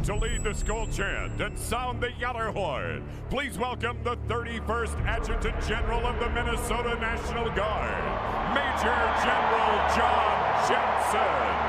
To lead the SKOL chant and sound the Yeller horn, please welcome the 31st Adjutant General of the Minnesota National Guard, Major General John Jensen.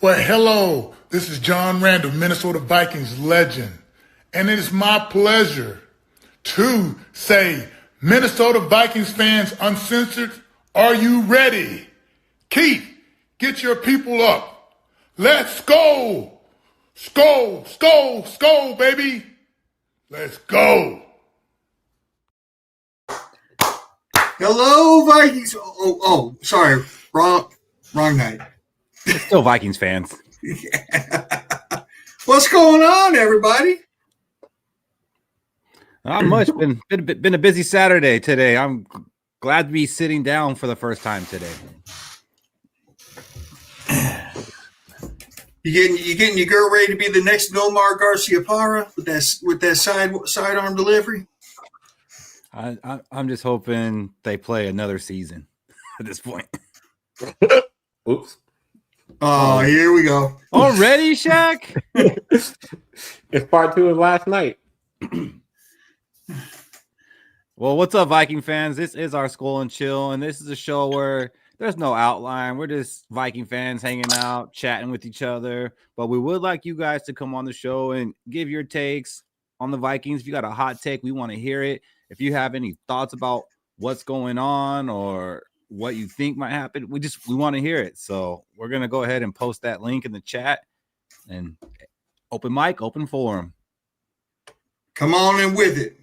Well, hello, this is John Randall, Minnesota Vikings legend, and it is my pleasure to say, Minnesota Vikings fans uncensored, are you ready? Keith, get your people up. Let's go. Skol, skol, skol, baby. Let's go. Hello, Vikings. Oh, sorry. Wrong night. It's still Vikings fans. Yeah. What's going on, everybody? Not much. Been a busy Saturday today. I'm glad to be sitting down for the first time today. You getting your girl ready to be the next Nomar Garcia-Parra with that sidearm delivery? I'm just hoping they play another season at this point. Oops. Oh, here we go. Already, Shaq? It's part 2 of last night. Well, what's up, Viking fans? This is our SKOL N Chill, and this is a show where there's no outline. We're just Viking fans hanging out, chatting with each other. But we would like you guys to come on the show and give your takes on the Vikings. If you got a hot take, we want to hear it. If you have any thoughts about what's going on or what you think might happen, we want to hear it. So we're going to go ahead and post that link in the chat, and open mic, open forum. Come on in with it.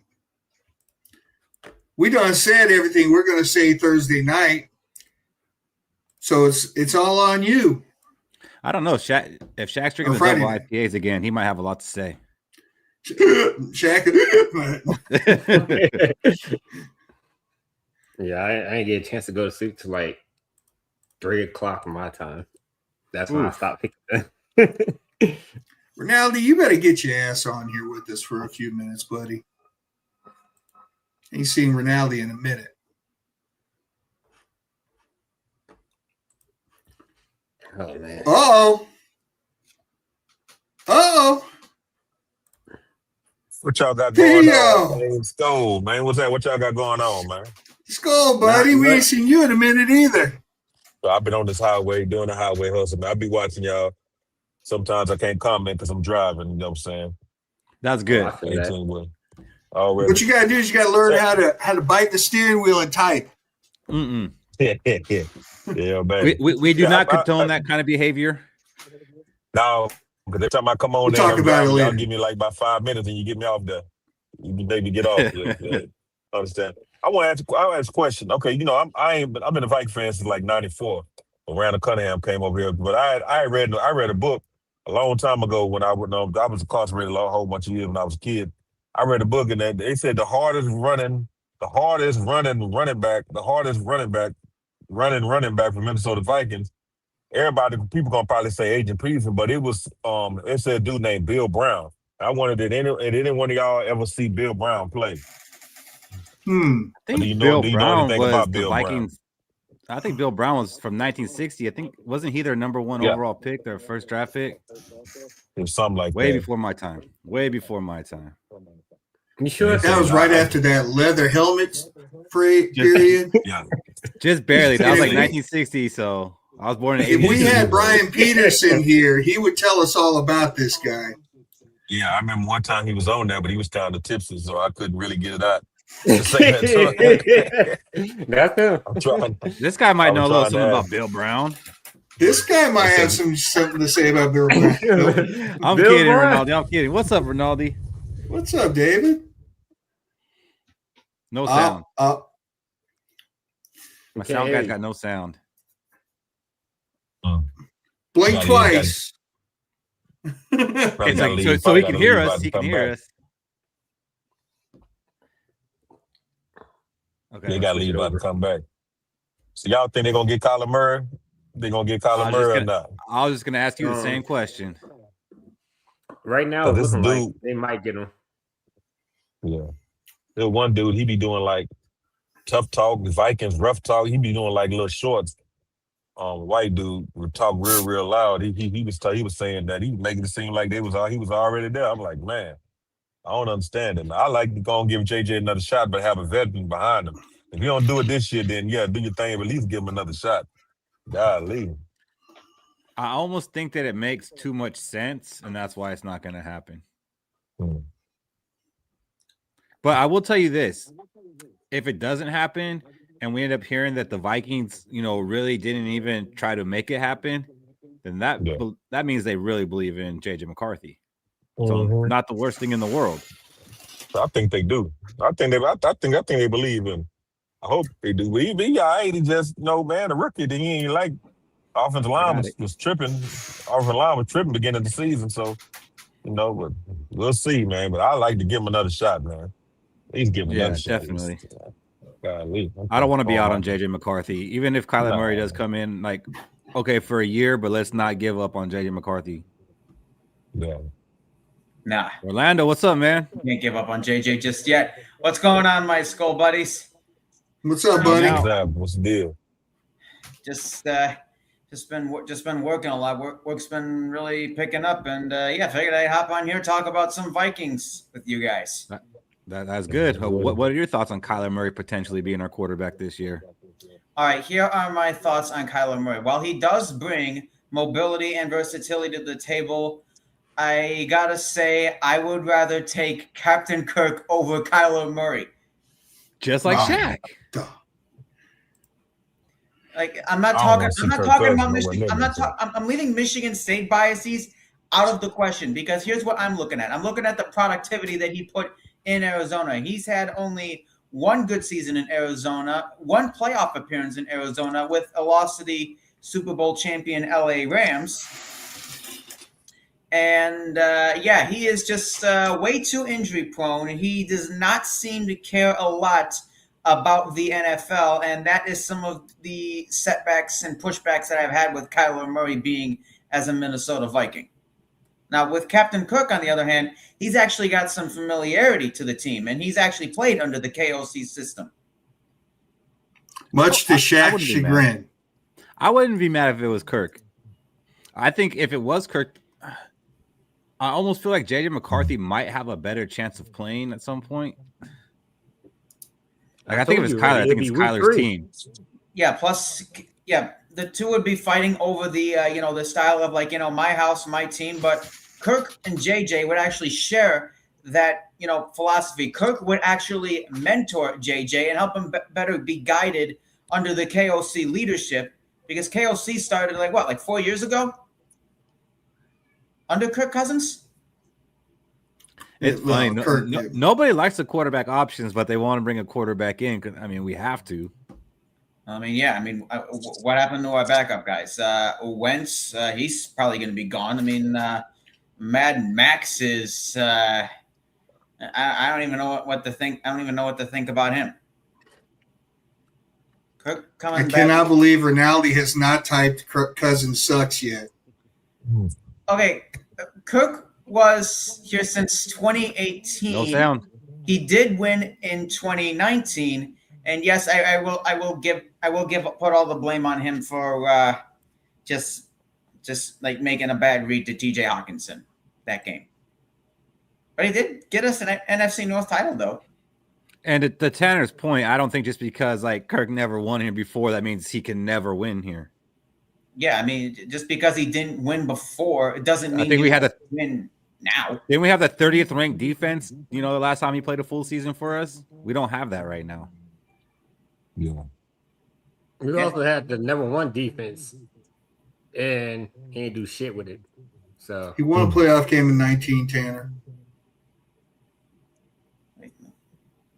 We done said everything we're going to say Thursday night. So it's all on you. I don't know. If Shaq's drinking the double IPAs again, he might have a lot to say. Shaq. Yeah, I ain't get a chance to go to sleep till like 3 o'clock my time. That's when I stopped picking. Ronaldo, you better get your ass on here with us for a few minutes, buddy. Ain't seen Ronaldo in a minute. Oh man. Uh-oh. What y'all got going on? Man, SKOL, man. What's that? What y'all got going on, man? SKOL, buddy. We ain't seen you in a minute either. So I've been on this highway doing the highway hustle, man. I be watching y'all. Sometimes I can't comment because I'm driving. You know what I'm saying? That's good. What you gotta do is you gotta learn how to bite the steering wheel and type. Yeah, man. We do not condone that kind of behavior. No, because every time I come on there, y'all give me like about 5 minutes and you get me off there. You maybe get off. Understand? I want to ask a question. Okay, you know, I've been a Vikings fan since like '94. When Randall Cunningham came over here, but I read a book a long time ago when I was incarcerated a whole bunch of years when I was a kid. I read a book and they said the hardest running running back for Minnesota Vikings. People gonna probably say Agent Peterson, but it said a dude named Bill Brown. I wondered, did any one of y'all ever see Bill Brown play? I think do you Bill know Brown anything was about the Bill Vikings. Brown? I think Bill Brown was from 1960. I think wasn't he their number one overall pick, their first draft pick? It was something like way that. before my time. Way before my time. You sure that was right after that leather helmets period? Yeah, just barely. That was like 1960. So I was born in. If we had Brian Peterson here, he would tell us all about this guy. Yeah, I remember one time he was on there, but he was kind of tipsy, so I couldn't really get it out to say that to him. That's him. I'm trying. This guy might I'm know a little trying to something about ask. Bill Brown. This guy might have something to say about Bill Brown. I'm Bill kidding, Brown. Ronaldo. I'm kidding. What's up, Ronaldo? What's up, David? No sound. My Okay. sound guy's got no sound. Blink Yeah, twice. It's like, so he can hear us. He can hear us. Okay. They got to leave about to come back. So y'all think they're going to get Kyler Murray? They're going to get Kyler Murray or not? I was just going to ask you the same question. Right now, this looking dude, like they might get him. Yeah. There's one dude, he be doing like tough talk, the Vikings, rough talk. He be doing like little shorts. White dude would talk real loud. He was saying that he was making it seem like he was already there. I'm like, man, I don't understand it. I like to go and give JJ another shot, but have a veteran behind him. If you don't do it this year, then yeah, do your thing, but at least give him another shot. Golly. I almost think that it makes too much sense, and that's why it's not going to happen. But I will tell you this. If it doesn't happen and we end up hearing that the Vikings, really didn't even try to make it happen, then that means they really believe in JJ McCarthy. So not the worst thing in the world. I think they do. I think they believe in. I hope they do. He just man, a rookie. Then he ain't like offensive line was tripping. Offensive line was tripping beginning of the season. So, but we'll see, man. But I like to give him another shot, man. He's giving another shot. Definitely. Golly. I don't want to be out on JJ McCarthy. Even if Kyler Murray does come in, okay, for a year, but let's not give up on JJ McCarthy. Yeah. Nah. Orlando, what's up, man? Can't give up on JJ just yet. What's going on, my skull buddies? What's up, buddy? What's the deal? Just been working a lot. Work's been really picking up, and figured I'd hop on here talk about some Vikings with you guys. That's good. What are your thoughts on Kyler Murray potentially being our quarterback this year? All right, here are my thoughts on Kyler Murray. While he does bring mobility and versatility to the table, I gotta say I would rather take Captain Kirk over Kyler Murray. Just like Shaq. Like I'm not talking about Michigan. I'm leaving Michigan State biases out of the question because here's what I'm looking at. I'm looking at the productivity that he put in Arizona. He's had only one good season in Arizona, one playoff appearance in Arizona with a loss to the Super Bowl champion LA Rams. And he is just way too injury prone. He does not seem to care a lot about the NFL, and that is some of the setbacks and pushbacks that I've had with Kyler Murray being as a Minnesota Viking. Now, with Captain Kirk, on the other hand, he's actually got some familiarity to the team, and he's actually played under the KOC system. Much to Shaq's chagrin. I wouldn't be mad if it was Kirk. I think if it was Kirk, I almost feel like JJ McCarthy might have a better chance of playing at some point. I think if it's Kyler, I think it's Kyler's team. Yeah, plus, the two would be fighting over the, the style of my house, my team. But Kirk and JJ would actually share that, philosophy. Kirk would actually mentor JJ and help him better be guided under the KOC leadership because KOC started 4 years ago? Under Kirk Cousins? It's funny. Nobody likes the quarterback options, but they want to bring a quarterback in. We have to. What happened to our backup guys? Wentz, he's probably going to be gone. Mad Max is. I don't even know what to think. I don't even know what to think about him. Kirk coming back. I cannot believe Ronaldo has not typed Kirk Cousins sucks yet. Okay, Kirk was here since 2018. No sound. He did win in 2019, and yes, I will put all the blame on him for just making a bad read to TJ Hawkinson that game. But he did get us an NFC North title though. And to Tanner's point, I don't think just because Kirk never won here before, that means he can never win here. Yeah, just because he didn't win before, it doesn't mean I think we had to win now. Didn't we have the 30th ranked defense? The last time he played a full season for us, we don't have that right now. Yeah. We also had the number 1 defense, and he ain't do shit with it. So he won a playoff game in 19, Tanner.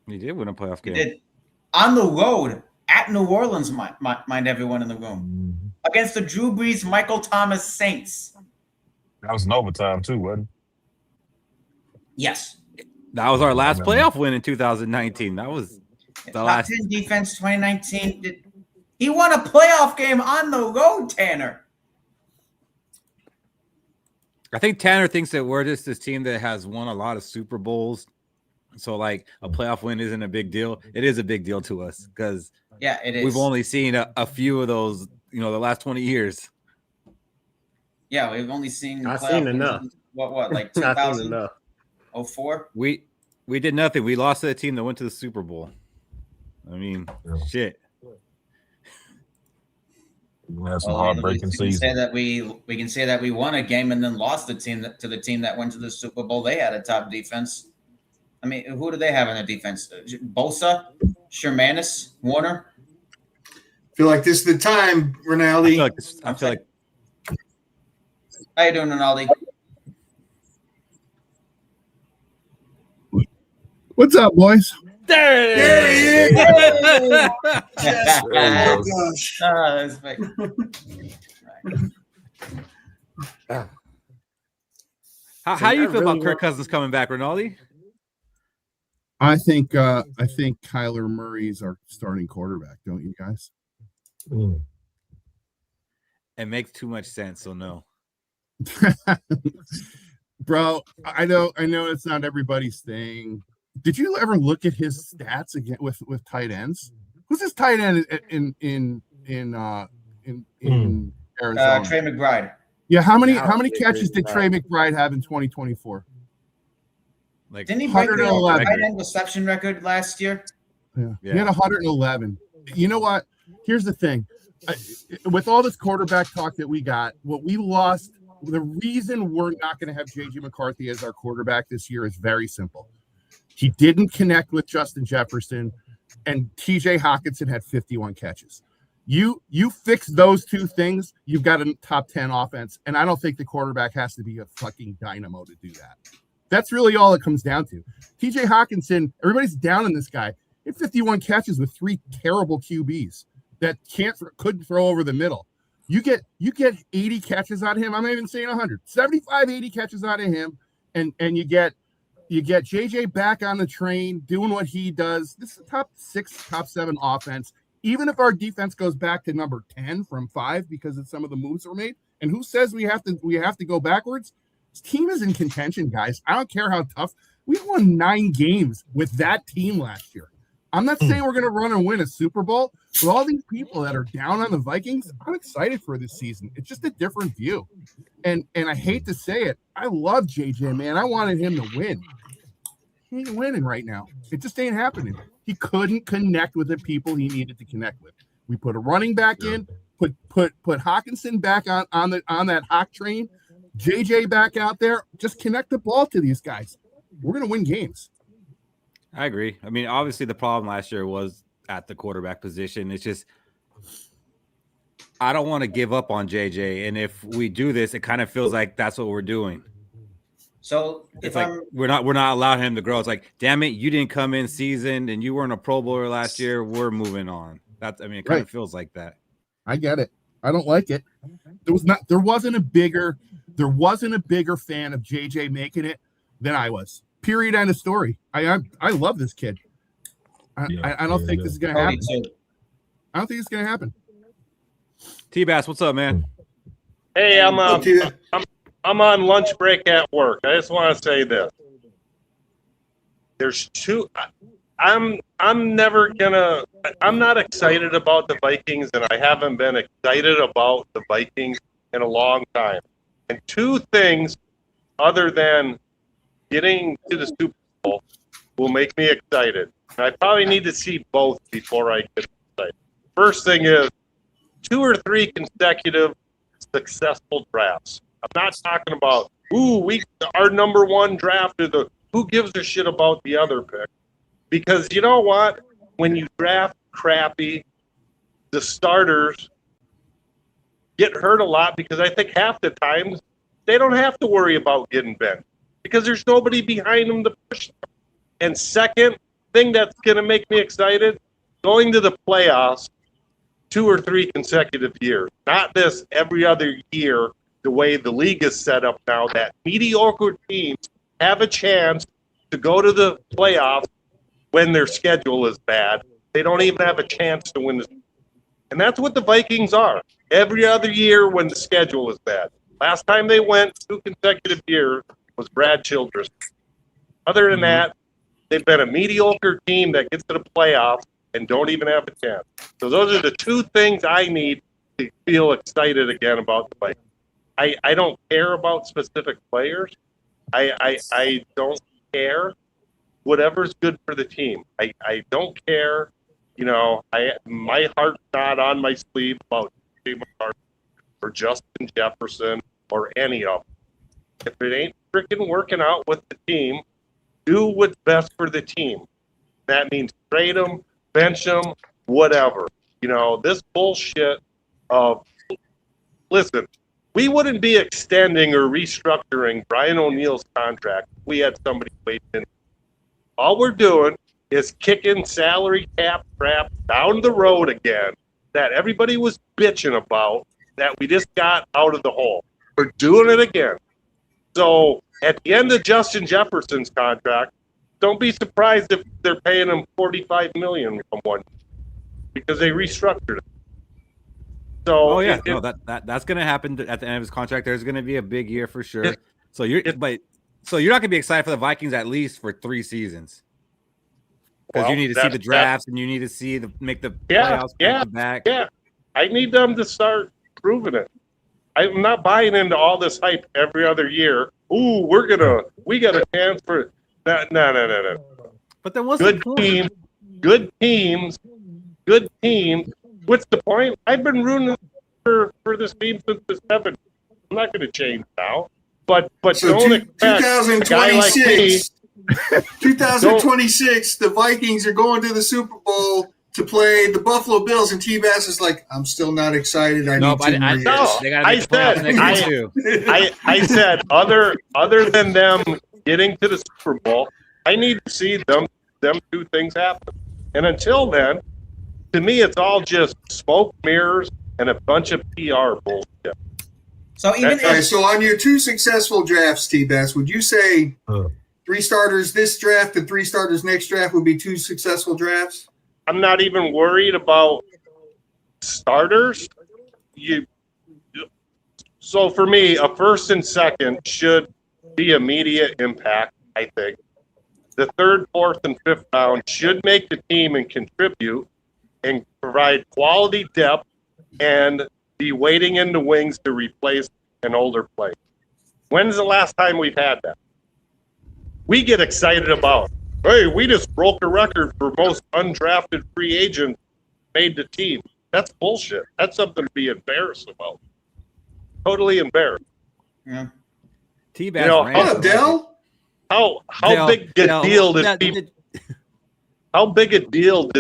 He did win a playoff game. He did. On the road at New Orleans, mind everyone in the room, against the Drew Brees, Michael Thomas Saints. That was in overtime too, wasn't it? Yes. That was our last playoff win in 2019. That was the Top last 10 defense 2019. He won a playoff game on the road, Tanner. I think Tanner thinks that we're just this team that has won a lot of Super Bowls. So, like, a playoff win isn't a big deal. It is a big deal to us because it is. We've only seen a few of those, the last 20 years. Yeah, we've only seen. I've seen enough. What, like 2000? 04? We did nothing. We lost to the team that went to the Super Bowl. I mean, shit. That's a heartbreaking season. We can say that we won a game and then lost to the team that went to the Super Bowl. They had a top defense. I mean, who do they have in the defense? Bosa, Shermanis, Warner. I feel like this is the time, Rinaldi. I feel like. How you doing, Rinaldi? What's up, boys? There he is. Yes. Oh, gosh. That's fake. How do you feel about Kirk Cousins coming back, Rinaldi? I think Kyler Murray's our starting quarterback, don't you guys? It makes too much sense, so no. Bro, I know it's not everybody's thing. Did you ever look at his stats again with tight ends? Who's his tight end in Arizona? Trey McBride. Yeah, how many catches did Trey McBride have in 2024? Like, didn't he break the 111 tight end reception record last year? Yeah. He had 111. You know what? Here's the thing. With all this quarterback talk that we got, what we lost, the reason we're not going to have J.J. McCarthy as our quarterback this year is very simple. He didn't connect with Justin Jefferson, and T.J. Hawkinson had 51 catches. You fix those two things, you've got a top 10 offense, and I don't think the quarterback has to be a fucking dynamo to do that. That's really all it comes down to. T.J. Hawkinson, everybody's down on this guy. He had 51 catches with 3 terrible QBs that couldn't throw over the middle. You get 80 catches out of him. I'm not even saying 100. 75, 80 catches out of him, and you get JJ back on the train doing what he does. This is a top 6, top 7 offense. Even if our defense goes back to number 10 from 5 because of some of the moves that were made, and who says we have to go backwards? This team is in contention, guys. I don't care how tough. We won 9 games with that team last year. I'm not saying we're going to run and win a Super Bowl, but all these people that are down on the Vikings, I'm excited for this season. It's just a different view. And I hate to say it, I love JJ, man. I wanted him to win. He ain't winning right now. It just ain't happening. He couldn't connect with the people he needed to connect with. We put a running back in, put Hawkinson back on that Hawk train, JJ back out there. Just connect the ball to these guys. We're going to win games. I agree. I mean, obviously the problem last year was at the quarterback position. It's just I don't want to give up on JJ, and if we do this, it kind of feels like that's what we're doing. So it's like we're not allowing him to grow. It's like, damn it, you didn't come in seasoned and you weren't a Pro Bowler last year. We're moving on. It kind of feels like that. I get it. I don't like it. There wasn't a bigger fan of JJ making it than I was. Period. End of story. I love this kid. I don't think this is gonna happen. I don't think it's gonna happen. T-Bass, what's up, man? Hey, I'm on lunch break at work. I just want to say this. There's two. I'm not excited about the Vikings, and I haven't been excited about the Vikings in a long time. And 2 things other than getting to the Super Bowl will make me excited. And I probably need to see both before I get excited. First thing is 2 or 3 consecutive successful drafts. I'm not talking about our number one draft is who gives a shit about the other pick? Because you know what? When you draft crappy, the starters get hurt a lot because I think half the times they don't have to worry about getting bent because there's nobody behind them to push them. And second thing that's going to make me excited, going to the playoffs 2 or 3 consecutive years, not this every other year the way the league is set up now, that mediocre teams have a chance to go to the playoffs when their schedule is bad. They don't even have a chance to win. And that's what the Vikings are. Every other year when the schedule is bad. Last time they went 2 consecutive years was Brad Childress. Other than that, they've been a mediocre team that gets to the playoffs and don't even have a chance. So those are the 2 things I need to feel excited again about the Vikings. I don't care about specific players. I don't care. Whatever's good for the team. I don't care. You know, my heart's not on my sleeve about Jay McCarthy or Justin Jefferson or any of them. If it ain't freaking working out with the team, do what's best for the team. That means trade them, bench them, whatever. You know, this bullshit of, listen, we wouldn't be extending or restructuring Brian O'Neill's contract if we had somebody waiting in. All we're doing is kicking salary cap crap down the road again that everybody was bitching about that we just got out of the hole. We're doing it again. So at the end of Justin Jefferson's contract, don't be surprised if they're paying him $45 million from one because they restructured it. So that's going to happen at the end of his contract. There's going to be a big year for sure. So you're not going to be excited for the Vikings at least for 3 seasons. Because you need to see the drafts and you need to see make the playoffs back. Yeah, I need them to start proving it. I'm not buying into all this hype every other year. Ooh, we got a chance for that. No. But then what's good teams, good teams. What's the point? I've been rooting for this team since the 70s. I'm not going to change now. But so don't expect 2026. 2026, the Vikings are going to the Super Bowl to play the Buffalo Bills, and T-Bass is like, I'm still not excited. I said, other than them getting to the Super Bowl, I need to see them 2 things happen. And until then, to me, it's all just smoke, mirrors, and a bunch of PR bullshit. So so on your 2 successful drafts, T-Bass, would you say 3 starters this draft and 3 starters next draft would be 2 successful drafts? I'm not even worried about starters. So for me, a first and second should be immediate impact, I think. The 3rd, 4th, and 5th round should make the team and contribute and provide quality depth and be waiting in the wings to replace an older player. When's the last time we've had that? We get excited about, hey, we just broke a record for most undrafted free agents made the team. That's bullshit. That's something to be embarrassed about. Totally embarrassed. Yeah. T-Bass, Dell? How big a deal how big a deal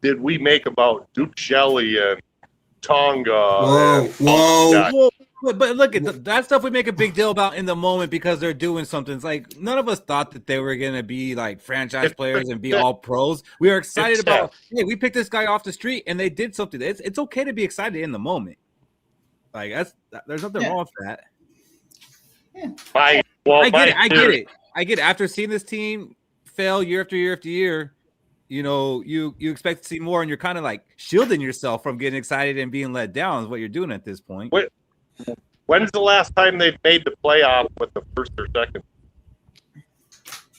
did we make about Duke Shelley and Tonga? Whoa. But look at that stuff we make a big deal about in the moment because they're doing something. It's like none of us thought that they were going to be like franchise players and be all pros. We are excited about, hey, we picked this guy off the street and they did something. It's okay to be excited in the moment. Like there's nothing wrong with that. Yeah. I get it. After seeing this team fail year after year after year, you know, you expect to see more and you're kind of like shielding yourself from getting excited and being let down is what you're doing at this point. When's the last time they've made the playoff with the 1st or 2nd?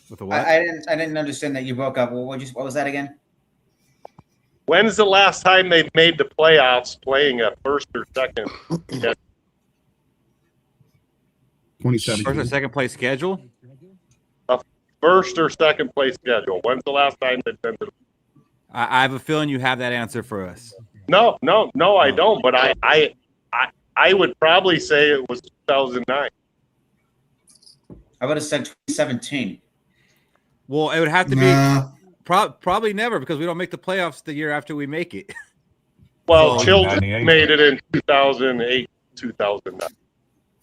With the what? I didn't understand that you broke up. What was that again? When's the last time they've made the playoffs playing a 1st or 2nd? 2017. 1st or 2nd place schedule? A 1st or 2nd place schedule. When's the last time they've been to the I have a feeling you have that answer for us. No, I don't. But I would probably say it was 2009. I would have said 2017. Well, it would have to be probably never, because we don't make the playoffs the year after we make it. Well, Children made it in 2008, 2009.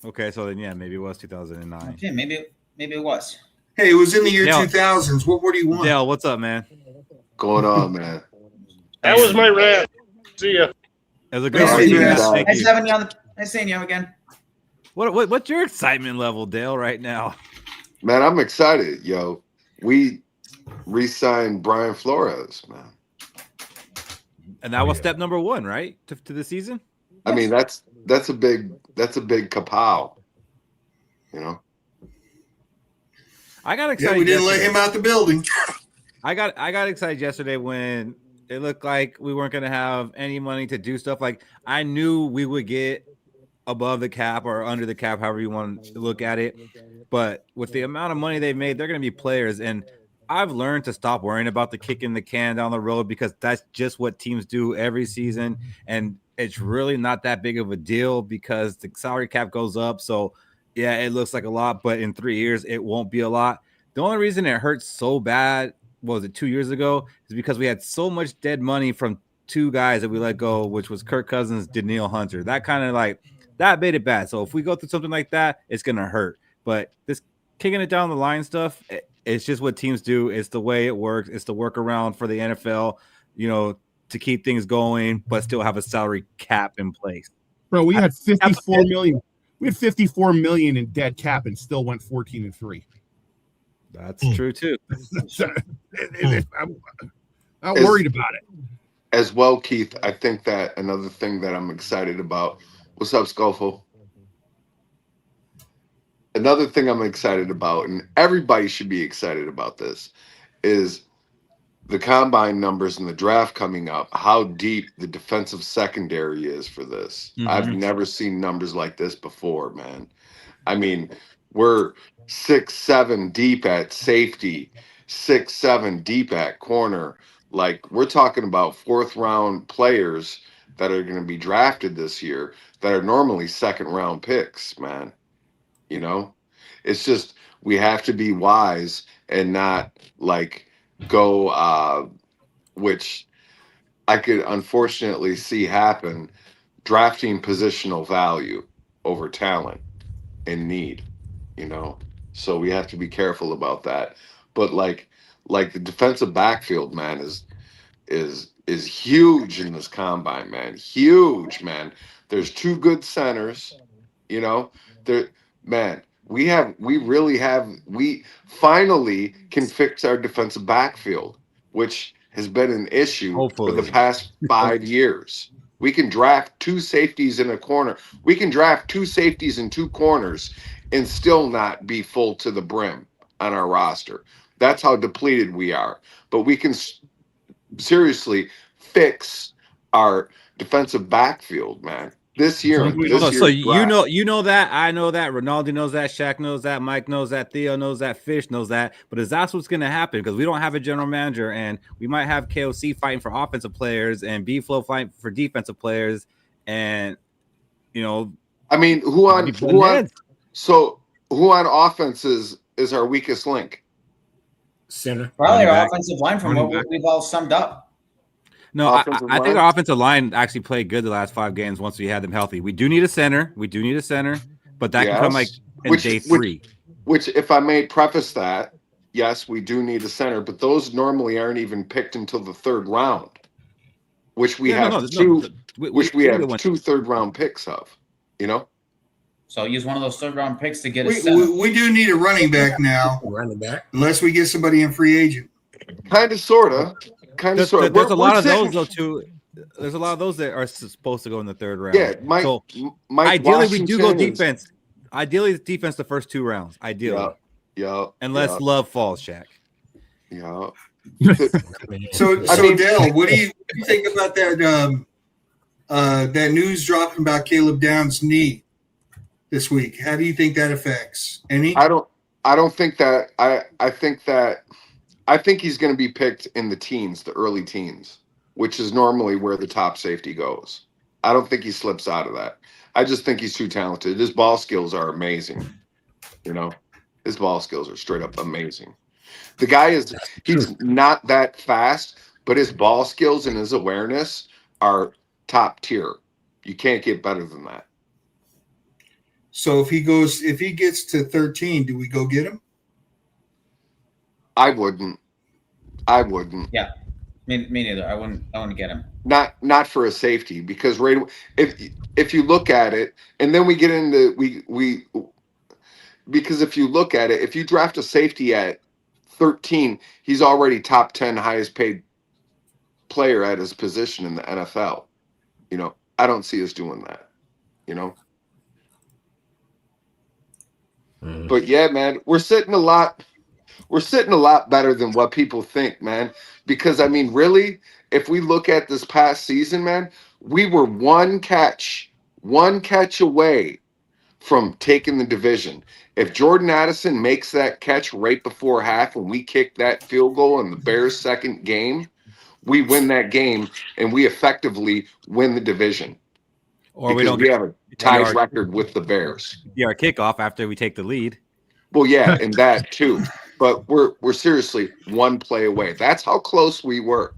Okay, so then yeah, maybe it was 2009. Okay, maybe it was. Hey, it was in the year 2000s. What do you want? Dale, what's up, man? Going on, man? That was my rant. See ya. It was a good one. Nice seeing you again. What's your excitement level, Dale, right now? Man, I'm excited, yo. We re-signed Brian Flores, man. And that was step number 1, right? To the season? I mean, that's a big kapow. You know? I got excited. Yeah, we didn't let him out the building. I got excited yesterday when it looked like we weren't going to have any money to do stuff. Like, I knew we would get above the cap or under the cap, however you want to look at it. But with the amount of money they've made, they're going to be players. And I've learned to stop worrying about the kicking the can down the road, because that's just what teams do every season. And it's really not that big of a deal because the salary cap goes up. So, yeah, it looks like a lot, but in 3 years, it won't be a lot. The only reason it hurts so bad, what was it, 2 years ago, is because we had so much dead money from 2 guys that we let go, which was Kirk Cousins, Daniil Hunter. That kind of that made it bad. So if we go through something like that, it's going to hurt. But this kicking it down the line stuff, it's just what teams do. It's the way it works. It's the workaround for the NFL, to keep things going, but still have a salary cap in place. Bro, we had 54 million. We had 54 million in dead cap and still went 14-3. That's true too. I'm not worried about it. As well, Keith, I think that another thing that I'm excited about. What's up, Scuffle? Another thing I'm excited about, and everybody should be excited about this, is the combine numbers and the draft coming up, how deep the defensive secondary is for this. Mm-hmm. I've never seen numbers like this before, man. I mean, we're 6-7 deep at safety, 6-7 deep at corner. Like, we're talking about 4th round players that are going to be drafted this year that are normally 2nd round picks, man. It's just, we have to be wise and not go, which I could unfortunately see happen, drafting positional value over talent and need, so we have to be careful about that. But like the defensive backfield, man, is huge in this combine, man. Huge, man. There's 2 good centers, we finally can fix our defensive backfield, which has been an issue for the past 5 years. We can draft 2 safeties in a corner. We can draft 2 safeties and 2 corners and still not be full to the brim on our roster. That's how depleted we are. But we can seriously fix our defensive backfield, man. This year. So you know that, I know that, Ronaldo knows that, Shaq knows that, Mike knows that, Theo knows that, Fish knows that. But is that's what's going to happen? Because we don't have a general manager, and we might have KOC fighting for offensive players and B-Flow fighting for defensive players, and I mean, who on offense is our weakest link? Center. Probably our offensive line from what we've all summed up. No, I think our offensive line actually played good the last 5 games once we had them healthy. We do need a center. But that can come in day 3. Which, if I may preface that, yes, we do need a center, but those normally aren't even picked until the 3rd round, which we have 2 3rd round picks of, So use one of those 3rd round picks to get a center. We do need a running back now. Unless we get somebody in free agent. Kind of, sort of. There's a lot of those though too. There's a lot of those that are supposed to go in the 3rd round. Yeah, Mike ideally we do go defense. Ideally, defense the first 2 rounds. Ideally, unless Love falls, Shaq. Yeah. So Dale, what do you think about that? That news dropping about Caleb Downs' knee this week. How do you think that affects any? I don't think that. I think he's going to be picked in the early teens, which is normally where the top safety goes. I don't think he slips out of that. I just think he's too talented. His ball skills are amazing, His ball skills are straight up amazing. The guy he's not that fast, but his ball skills and his awareness are top tier. You can't get better than that. So if he gets to 13, do we go get him? I wouldn't. Yeah, me neither. I wouldn't get him. Not for a safety, because if you look at it, and then we get into because if you look at it, if you draft a safety at 13, he's already top 10 highest paid player at his position in the NFL. You know, I don't see us doing that. You know. But yeah, man, we're sitting a lot better than what people think, man. Because I mean, really, if we look at this past season, man, we were one catch away from taking the division. If Jordan Addison makes that catch right before half and we kick that field goal in the Bears' second game, we win that game and we effectively win the division. Or because we have a tied record with the Bears. Yeah, our kickoff after we take the lead. Well, yeah, and that too. But we're seriously one play away. That's how close we were.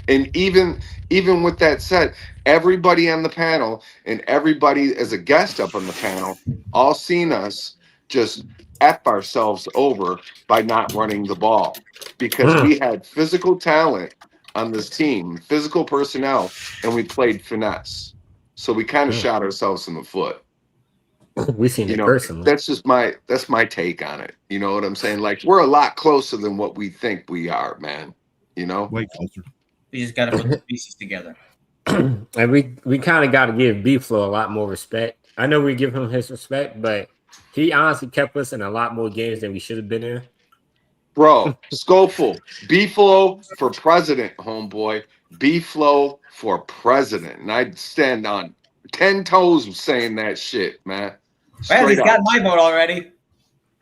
And even with that said, everybody on the panel and everybody as a guest up on the panel all seen us just F ourselves over by not running the ball, because we had physical talent on this team, physical personnel, and we played finesse. So we kind of shot ourselves in the foot. We seen it personally. That's my take on it. You know what I'm saying? Like, we're a lot closer than what we think we are, man. You know? Way closer. You just got to put the pieces together. And we kind of got to give B-Flow a lot more respect. I know we give him his respect, but he honestly kept us in a lot more games than we should have been in. Bro, Scoful, B-Flow for president, homeboy. B-Flow for president. And I'd stand on 10 toes saying that shit, man. Well, he's got my vote already.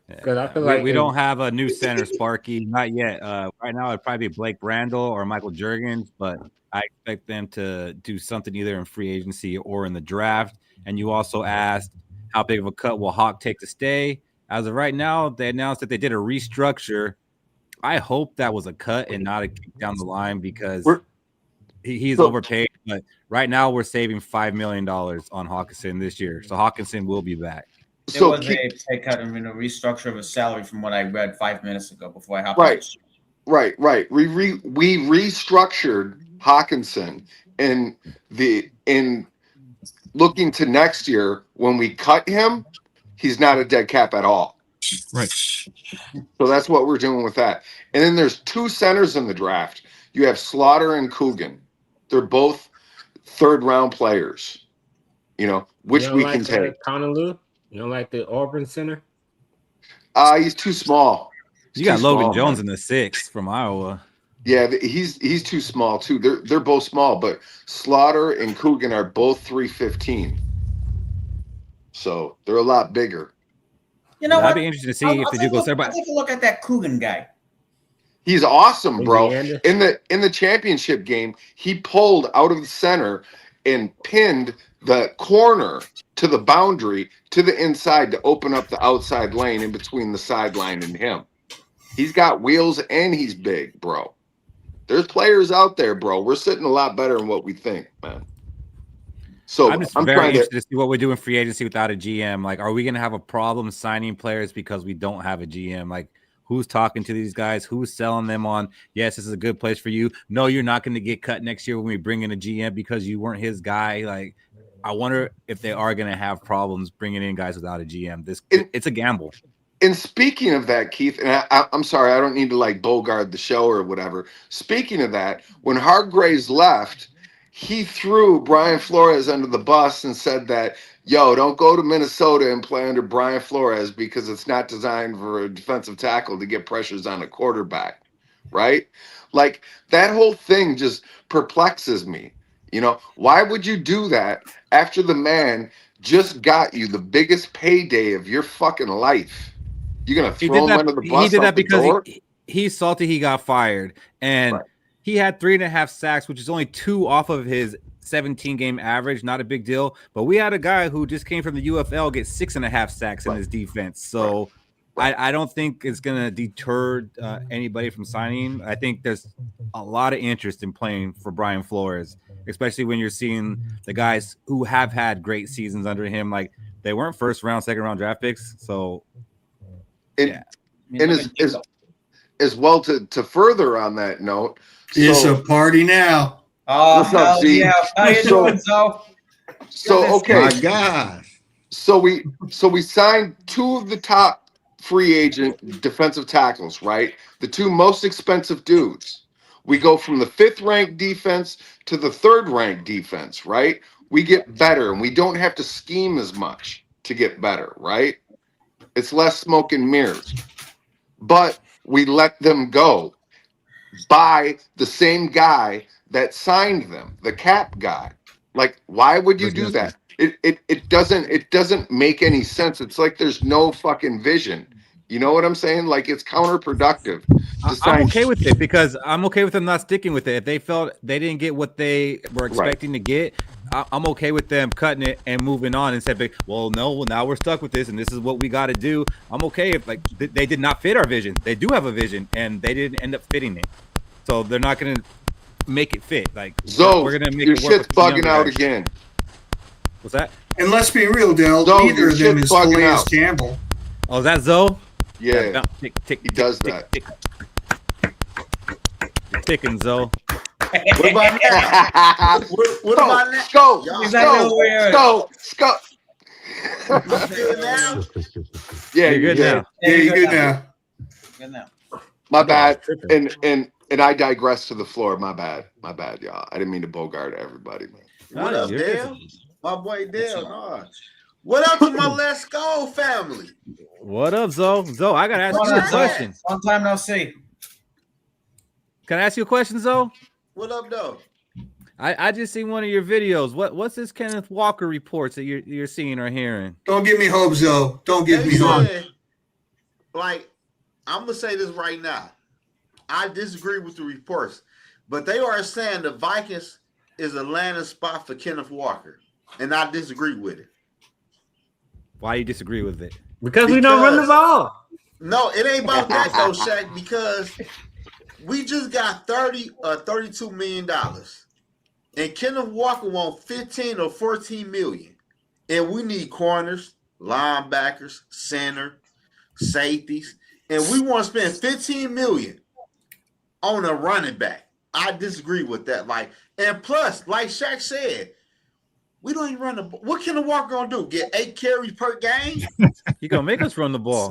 Because I feel like we don't have a new center, Sparky, not yet. Right now, it'd probably be Blake Brandel or Michael Juergens, but I expect them to do something either in free agency or in the draft. And you also asked, how big of a cut will Hawk take to stay? As of right now, they announced that they did a restructure. I hope that was a cut and not a kick down the line, because he's overpaid. But right now, we're saving $5 million on Hawkinson this year. So Hawkinson will be back. It was a pay cut and a restructure of his salary from what I read 5 minutes ago before I hopped on. Right. We restructured Hawkinson in looking to next year. When we cut him, he's not a dead cap at all. Right. So that's what we're doing with that. And then there's two centers in the draft. You have Slaughter and Coogan. They're both third-round players. You know, which we can take. Conaloo? You don't like the Auburn center? He's too small. You got Logan Jones in the 6th from Iowa. Yeah, he's too small too. They're both small, but Slaughter and Coogan are both 315. So they're a lot bigger. You know what? I'd be interested to see if they do go there. I'll take a look at that Coogan guy. He's awesome, bro. In the championship game, he pulled out of the center and pinned the corner to the boundary to the inside to open up the outside lane in between the sideline and him. He's got wheels and he's big, bro. There's players out there, bro. We're sitting a lot better than what we think, man. So I'm very interested to see what we do in free agency without a GM. Like, are we going to have a problem signing players because we don't have a GM? Like, who's talking to these guys? Who's selling them on, yes, this is a good place for you. No, you're not going to get cut next year when we bring in a GM because you weren't his guy. Like, I wonder if they are going to have problems bringing in guys without a GM. It's a gamble. And speaking of that, Keith, and I'm sorry, I don't need to like bogart the show or whatever. Speaking of that, when Hargraves left, he threw Brian Flores under the bus and said that, yo, don't go to Minnesota and play under Brian Flores because it's not designed for a defensive tackle to get pressures on a quarterback, right? Like, that whole thing just perplexes me. You know, why would you do that after the man just got you the biggest payday of your fucking life? You're going to throw him under the bus? He did that because he's salty he got fired. And he had 3.5 sacks, which is only 2 off of his 17-game average. Not a big deal. But we had a guy who just came from the UFL get 6.5 sacks in his defense. So I don't think it's going to deter anybody from signing. I think there's a lot of interest in playing for Brian Flores, especially when you're seeing the guys who have had great seasons under him. Like, they weren't first round, second round draft picks. So, and as well to further on that note, it's a party now. Oh, hell yeah. How you doing, Zoe? So, okay. My gosh. So we signed 2 of the top free agent defensive tackles, right? The 2 most expensive dudes. We go from the 5th ranked defense to the 3rd ranked defense, right? We get better and we don't have to scheme as much to get better, right? It's less smoke and mirrors. But we let them go by the same guy that signed them, the cap guy. Like, why would you do that? It doesn't make any sense. It's like there's no fucking vision. You know what I'm saying? Like, it's counterproductive. I'm okay with it because I'm okay with them not sticking with it. If they felt they didn't get what they were expecting to get, I'm okay with them cutting it and moving on and saying, well, no, well, now we're stuck with this and this is what we got to do. I'm okay if like they did not fit our vision. They do have a vision and they didn't end up fitting it. So they're not going to make it fit. Like, we're going to make your it work. Shit's bugging out again. What's that? And let's be real, Dale. Neither of them is Calais Campbell. Oh, is that Zoe? Yeah. He does that. You're ticking, Zoe. What about that? What about that? Go. Yeah, you're good now. Yeah, you're good now. Good now. My bad. And I digress to the floor. My bad, y'all. I didn't mean to bogart everybody, man. What up, Dale? My boy Dale. No. What up to my Let's Go family? What up, Zoe? Zoe, I gotta ask you a question. Long time no see. Can I ask you a question, Zoe? What up, though? I just seen one of your videos. What's this Kenneth Walker reports that you're seeing or hearing? Don't give me hope, Zoe. Don't give me hope. Like, I'm gonna say this right now. I disagree with the reports, but they are saying the Vikings is a landing spot for Kenneth Walker, and I disagree with it. Why do you disagree with it? Because we don't run the ball. No, it ain't about that though, Shaq, because we just got $32 million. And Kenneth Walker wants 15 or 14 million. And we need corners, linebackers, center, safeties. And we want to spend 15 million on a running back. I disagree with that. And plus, like Shaq said, we don't even run the ball. What Kenneth Walker gonna do? Get 8 carries per game? He gonna make us run the ball.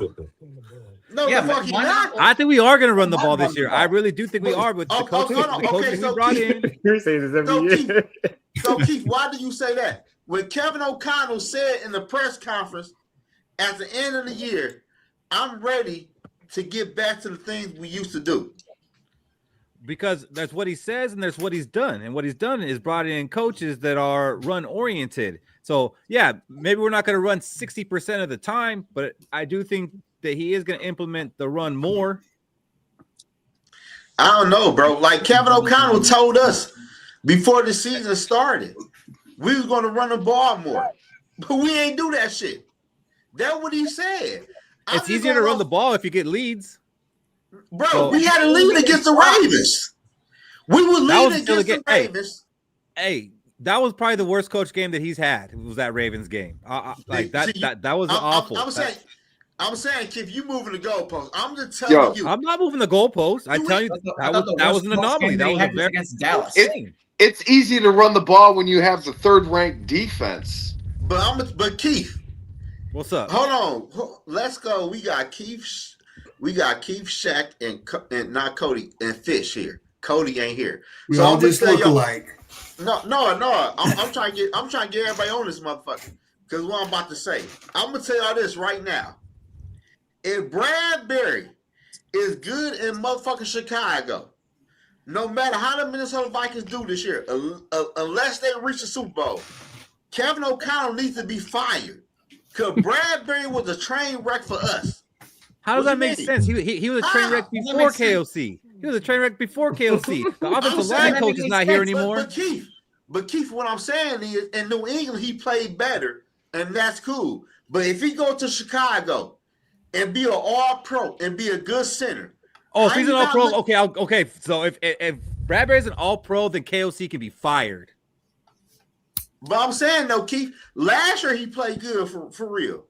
No, the fuck he not. I think we are gonna run the ball this year. I really do think we are with the coaches we brought in. You're saying this every year. So Keith, why do you say that? When Kevin O'Connell said in the press conference at the end of the year, I'm ready to get back to the things we used to do. Because that's what he says and there's what he's done. And what he's done is brought in coaches that are run-oriented. So, yeah, maybe we're not going to run 60% of the time, but I do think that he is going to implement the run more. I don't know, bro. Like Kevin O'Connell told us before the season started, we was going to run the ball more. But we ain't do that shit. That's what he said. It's easier to run the ball if you get leads. Bro, we had a lead against the Ravens. We were leading against the Ravens. Hey, that was probably the worst coach game that he's had. It was that Ravens game. That was awful. I'm saying, if you moving the goalpost, I'm just telling you. I'm not moving the goalpost. I tell you, that was an anomaly. That was against Dallas. It's easy to run the ball when you have the 3rd-ranked defense. But Keith, what's up? Hold on. Let's go. We got Keith, Shaq, and not Cody and Fish here. Cody ain't here. We all just look alike. No. I'm trying to get everybody on this motherfucker. Because what I'm about to say. I'm gonna tell y'all this right now. If Bradbury is good in motherfucking Chicago, no matter how the Minnesota Vikings do this year, unless they reach the Super Bowl, Kevin O'Connell needs to be fired. Because Bradbury was a train wreck for us. How does that make sense? He was a train wreck before KOC. He was a train wreck before KOC. The offensive line coach is not here anymore. But Keith, what I'm saying is, in New England, he played better, and that's cool. But if he go to Chicago, and be an all-pro and be a good center. Oh, if he's an all-pro, okay. So if Bradbury's an all-pro, then KOC can be fired. But I'm saying though, Keith, last year he played good for real.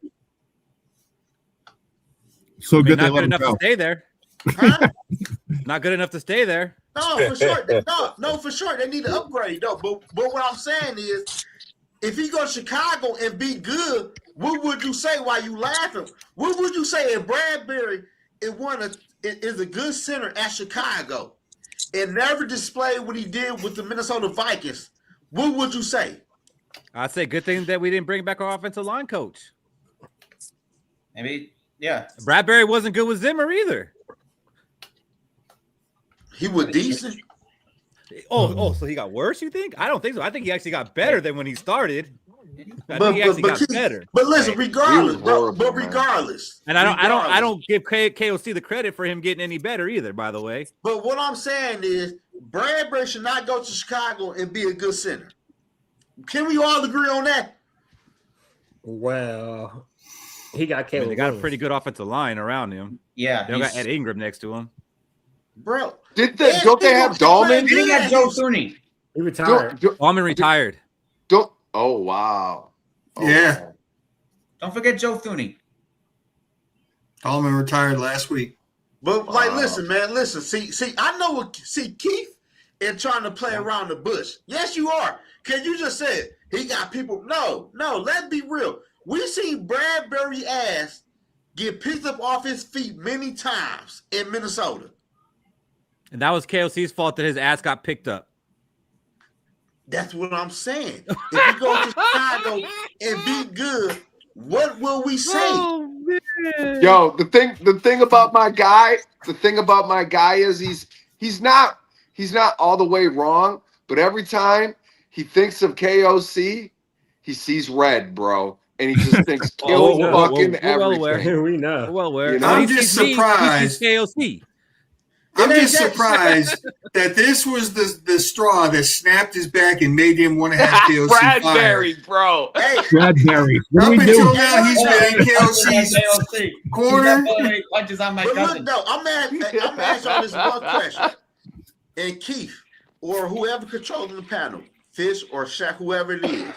So good, not good enough to stay there. Huh? Not good enough to stay there. No, for sure. No, for sure. They need to upgrade though. But what I'm saying is, if he go to Chicago and be good, what would you say while you laughing? What would you say if Bradbury is a good center at Chicago and never displayed what he did with the Minnesota Vikings? What would you say? I'd say good thing that we didn't bring back our offensive line coach. Maybe, yeah. Bradbury wasn't good with Zimmer either. He was decent. Oh, so he got worse, you think? I don't think so. I think he actually got better than when he started. I think he actually got better. But listen, regardless, but regardless. And I don't give KOC the credit for him getting any better either, by the way. But what I'm saying is Bradbury should not go to Chicago and be a good center. Can we all agree on that? Well, he got Caleb. They got a pretty good offensive line around him. Yeah. They got Ed Ingram next to him. Bro. Don't they have Dahlman? They got Joe Thuney. He retired. Dahlman retired. Oh, wow. Oh, yeah. wow. Don't forget Joe Thuney. Dahlman retired last week. But listen, man, listen. See, I know what Keith is trying to play around the bush. Yes, you are. Cause you just said he got people. No, let's be real. We seen Bradbury ass get picked up off his feet many times in Minnesota. And that was KOC's fault that his ass got picked up. That's what I'm saying. If you go to Chicago and be good, what will we say? Oh, man. Yo, the thing about my guy is he's not all the way wrong, but every time he thinks of KOC, he sees red, bro. And he just thinks kill fucking everything. We know. Well aware. You know, I'm just surprised. KOC. I'm just surprised that this was the straw that snapped his back and made him want to have KOC Bradbury, fired. bro. Hey, Bradbury. Up until now, he's been in KOC's corner. Punches on my but cousin. look, no, I'm asking y'all this one question. And Keith, or whoever controlling the panel, Fish or Shaq, whoever it is,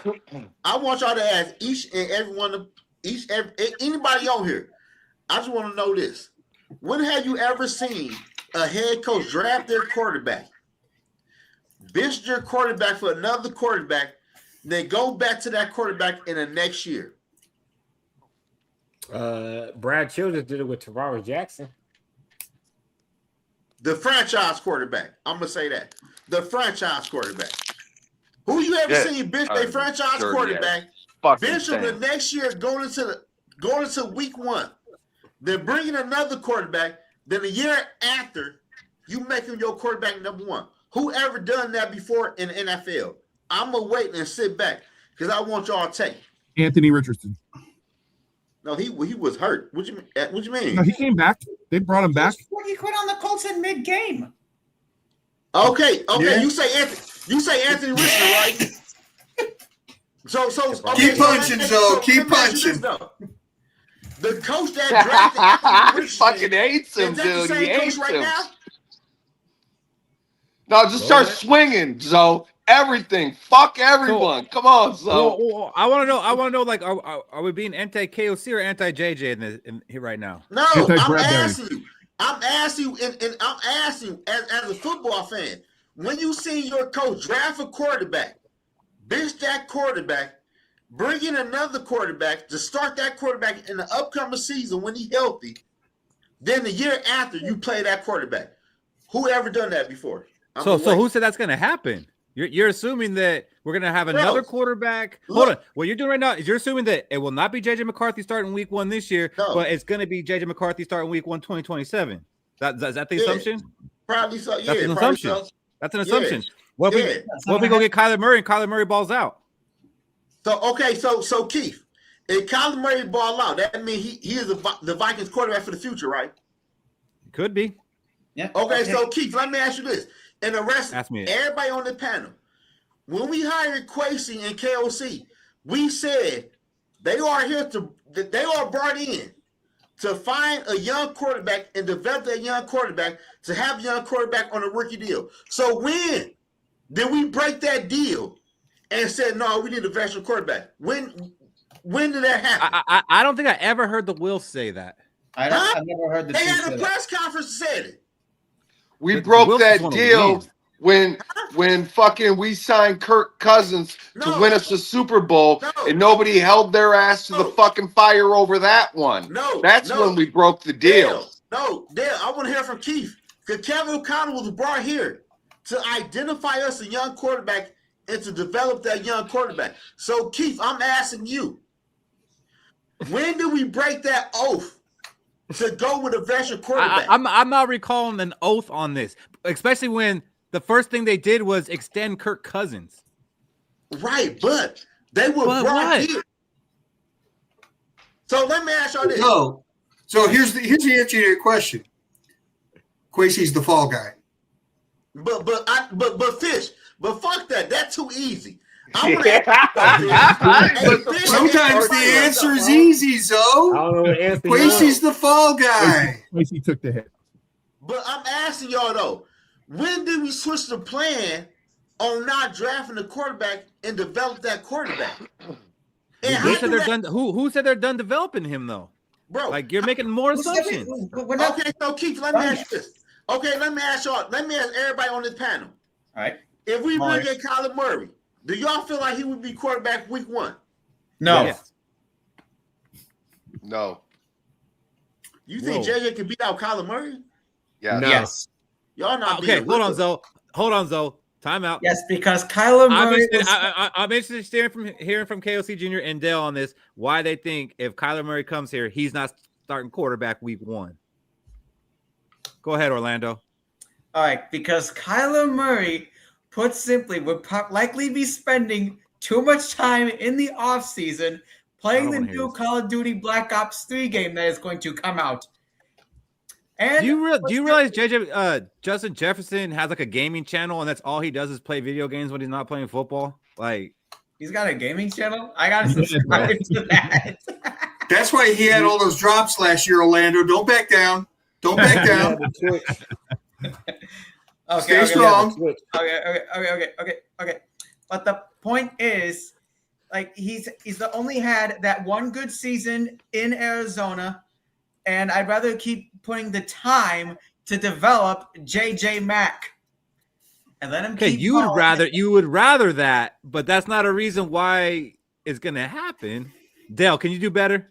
I want y'all to ask each and every one anybody on here. I just want to know this. When have you ever seen a head coach draft their quarterback, bench their quarterback for another quarterback, then go back to that quarterback in the next year? Brad Childress did it with Tavares Jackson. The franchise quarterback. I'm gonna say that. The franchise quarterback. Who you ever seen bench a franchise quarterback, bench him the next year going into week 1, then bringing another quarterback, then a year after you make him your quarterback number 1? Who ever done that before in the NFL? I'm gonna wait and sit back because I want y'all to take Anthony Richardson. No, he was hurt. What you mean? No, he came back. They brought him back. He quit on the Colts in mid-game. Okay. Yeah. You say Anthony Richardson, right? So Keep punching, Joe. Keep punching. The coach that drafted Anthony Richardson fucking hates him, is that dude. the He same hates coach right him. now? No, just start swinging, Zoe. Everything. Fuck everyone. Come on, Zoe. I want to know. Like, are we being anti KOC or anti JJ in here right now? No, I'm asking you. I'm asking you, and I'm asking you as a football fan, when you see your coach draft a quarterback, bench that quarterback, bring in another quarterback to start that quarterback in the upcoming season when he's healthy, then the year after you play that quarterback. Who ever done that before? So who said that's going to happen? You're assuming that we're going to have another quarterback. Hold on. What you're doing right now is you're assuming that it will not be JJ McCarthy starting week 1 this year, but it's going to be JJ McCarthy starting week 1, 2027. Is that the assumption? Probably so. Yeah, that's an assumption. So. That's an assumption. What if we go get Kyler Murray and Kyler Murray balls out? So Keith, if Kyler Murray ball out, that means he is the Vikings quarterback for the future, right? Could be. Yeah. Okay, so Keith, let me ask you this. And the rest, everybody on the panel, when we hired Kwesi and KOC, we said they are brought in to find a young quarterback and develop that young quarterback to have a young quarterback on a rookie deal. So when did we break that deal and said, no, we need a veteran quarterback? When did that happen? I don't think I ever heard the Wilfs say that. I've never heard the They Chiefs had say a that. press conference that said it. We The broke Wilfs that just wanna deal win. when fucking we signed Kirk Cousins to win us the Super Bowl, and nobody held their ass to the fucking fire over that one. That's when we broke the deal. Dale, I want to hear from Keith. Because Kevin O'Connell was brought here to identify us a young quarterback and to develop that young quarterback. So, Keith, I'm asking you, when did we break that oath to go with a veteran quarterback? I'm not recalling an oath on this, especially when the first thing they did was extend Kirk Cousins. Right, but they were brought here. So let me ask y'all this. So here's the answer to your question. Kwesi's the fall guy. But Fish, but fuck that. That's too easy. Sometimes the answer is easy, Zoe. Kwesi's the fall guy. Kwesi took the hit. But I'm asking y'all though, when did we switch the plan on not drafting a quarterback and develop that quarterback? And Who said they're done? Who said they're done developing him though? Bro, like you're making more assumptions. Okay, so Keith, let me ask you this. Okay, let me ask y'all. Let me ask everybody on this panel. All right. If we bring in Kyler Murray, do y'all feel like he would be quarterback week 1? No. Yes. No. You think JJ can beat out Kyler Murray? Yeah. No. Yes. Y'all not okay. Hold on, Zoe. Time out. Yes, because Kyler Murray. I'm interested in hearing from KOC Jr. and Dale on this. Why they think if Kyler Murray comes here, he's not starting quarterback week 1. Go ahead, Orlando. All right, because Kyler Murray, put simply, would likely be spending too much time in the offseason playing the new Call of Duty Black Ops 3 game that is going to come out. And do you realize Justin Jefferson has like a gaming channel and that's all he does is play video games when he's not playing football? Like he's got a gaming channel? I gotta subscribe to that. That's why he had all those drops last year, Orlando. Don't back down. Don't back down. Stay strong. Okay. But the point is, like he's only had that one good season in Arizona, and I'd rather keep putting the time to develop JJ Mack and let him. Okay, you would rather that, but that's not a reason why it's gonna happen. Dale, can you do better?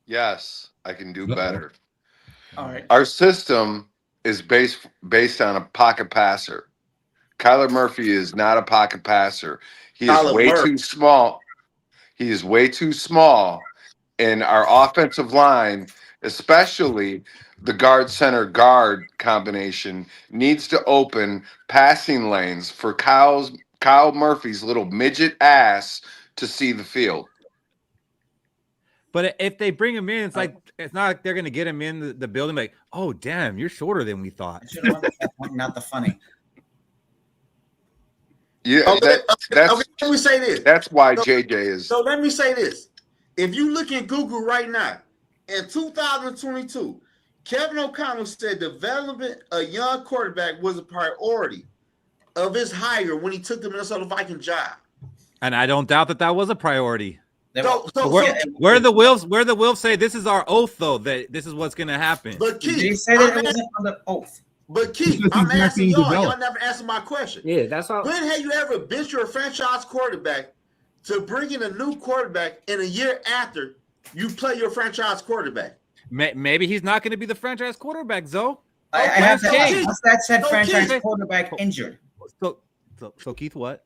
Yes, I can do better. All right. Our system is based on a pocket passer. Kyler Murphy is not a pocket passer. He is way too small. He is way too small. And our offensive line, especially the guard center guard combination, needs to open passing lanes for Kyle Murphy's little midget ass to see the field. But if they bring him in, it's like it's not like they're going to get him in the building like, oh, damn, you're shorter than we thought. Not the funny. Yeah, let me say this. That's why JJ is. So let me say this. If you look at Google right now, in 2022, Kevin O'Connell said developing a young quarterback was a priority of his hire when he took the Minnesota Vikings job. And I don't doubt that was a priority. Where the Wilfs say this is our oath, though, that this is what's going to happen. But Keith, he said it wasn't on the oath. But Keith, I'm asking y'all never answered my question. Yeah, that's all. When have you ever benched your franchise quarterback to bring in a new quarterback in a year after you play your franchise quarterback? Maybe he's not going to be the franchise quarterback, Zoe. I have that said franchise quarterback injured. So Keith, what?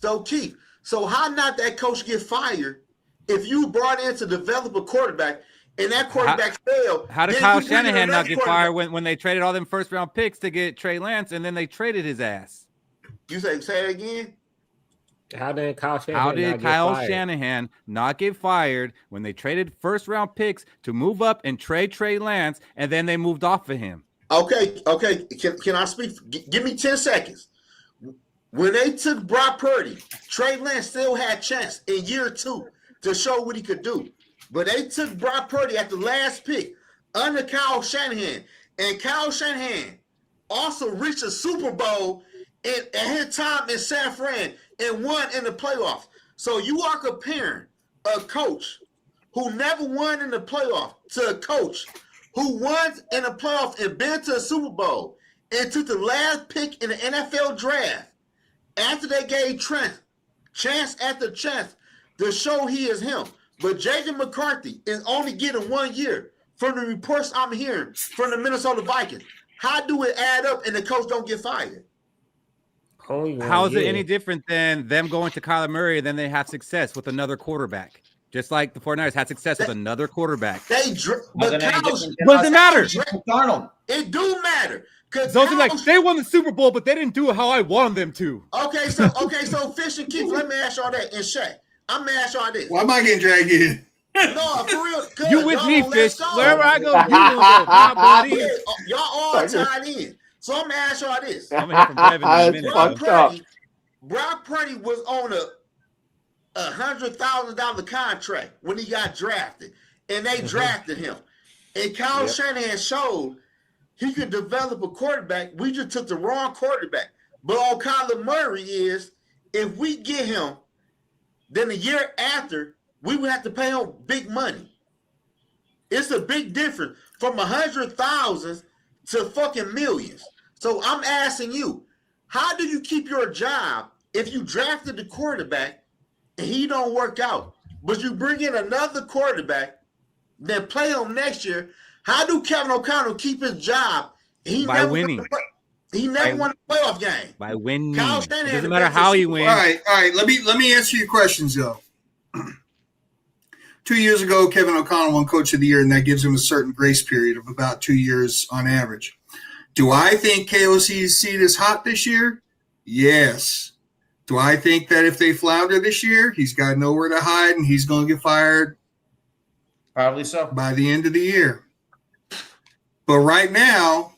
So Keith, how not that coach get fired if you brought in to develop a quarterback and that quarterback failed? How did Kyle Shanahan not get fired when they traded all them first round picks to get Trey Lance and then they traded his ass? You say it again? How did Kyle Shanahan not get fired when they traded first round picks to move up and trade Trey Lance and then they moved off of him? Okay. Can I speak? Give me 10 seconds. When they took Brock Purdy, Trey Lance still had chance in year 2 to show what he could do. but they took Brock Purdy at the last pick under Kyle Shanahan. And Kyle Shanahan also reached a Super Bowl at his time in San Fran and won in the playoffs. So you are comparing a coach who never won in the playoffs to a coach who won in the playoffs and been to a Super Bowl and took the last pick in the NFL draft after they gave Trent chance after chance to show he is him. But J.J. McCarthy is only getting 1 year from the reports I'm hearing from the Minnesota Vikings. How do it add up and the coach don't get fired? How is it any different than them going to Kyler Murray and then they have success with another quarterback? Just like the 49ers had success with another quarterback. But does it matter? It do matter. Those are like they won the Super Bowl, but they didn't do it how I wanted them to. Okay, so Fish and Keith, let me ask y'all that. And Shay, I'm gonna ask y'all this. Why am I getting dragged in? No, for real. You with me, Fish. Wherever I go, you will go. My buddy. Y'all all tied in. So I'm gonna ask y'all this. I'm gonna hear from Brevin. Brock Purdy was on a $100,000 contract when he got drafted, and they drafted him. And Kyle Shanahan showed he could develop a quarterback. We just took the wrong quarterback. But on Kyler Murray is, if we get him, then the year after, we would have to pay him big money. It's a big difference from 100,000 to fucking millions. So I'm asking you, how do you keep your job if you drafted the quarterback and he don't work out, but you bring in another quarterback, then play him next year? How do Kevin O'Connell keep his job? By winning. He never won a playoff game. By winning. It Shanahan doesn't matter how he wins. All right. Let me answer your questions though. 2 years ago, Kevin O'Connell won Coach of the Year, and that gives him a certain grace period of about 2 years on average. Do I think KOC's seat is hot this year? Yes. Do I think that if they flounder this year, he's got nowhere to hide and he's going to get fired? Probably so. By the end of the year. But right now,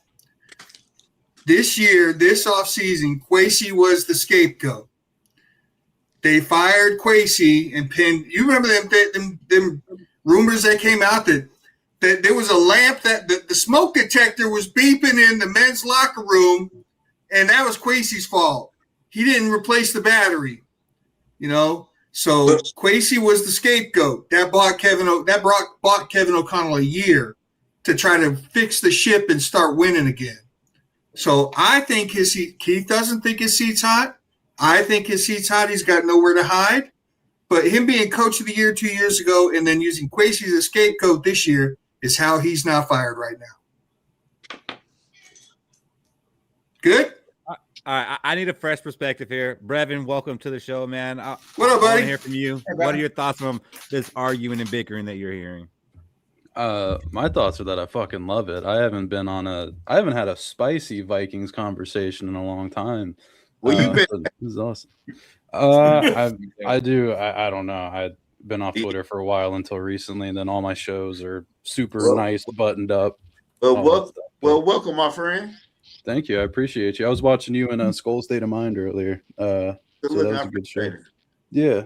this year, this offseason, Kwesi was the scapegoat. They fired Kwesi and pinned. You remember them rumors that came out that there was a lamp that the smoke detector was beeping in the men's locker room, and that was Kwesi's fault. He didn't replace the battery, So Kwesi was the scapegoat. That bought Kevin O'Connell a year to try to fix the ship and start winning again. So I think Keith doesn't think his seat's hot. I think his seat's hot. He's got nowhere to hide. But him being Coach of the Year 2 years ago and then using Kwesi as a scapegoat this year is how he's not fired right now. Good? All right. I need a fresh perspective here. Brevin, welcome to the show, man. What up, buddy? I want to hear from you. Hey, what are your thoughts from this arguing and bickering that you're hearing? My thoughts are that I fucking love it. I haven't had a spicy Vikings conversation in a long time. Well, you've been. This is awesome. I do. I don't know. I've been off Twitter for a while until recently, and then all my shows are super nice, buttoned up. Well, welcome, my friend. Thank you. I appreciate you. I was watching you in SKOL State of Mind earlier. So that was a good show. Yeah.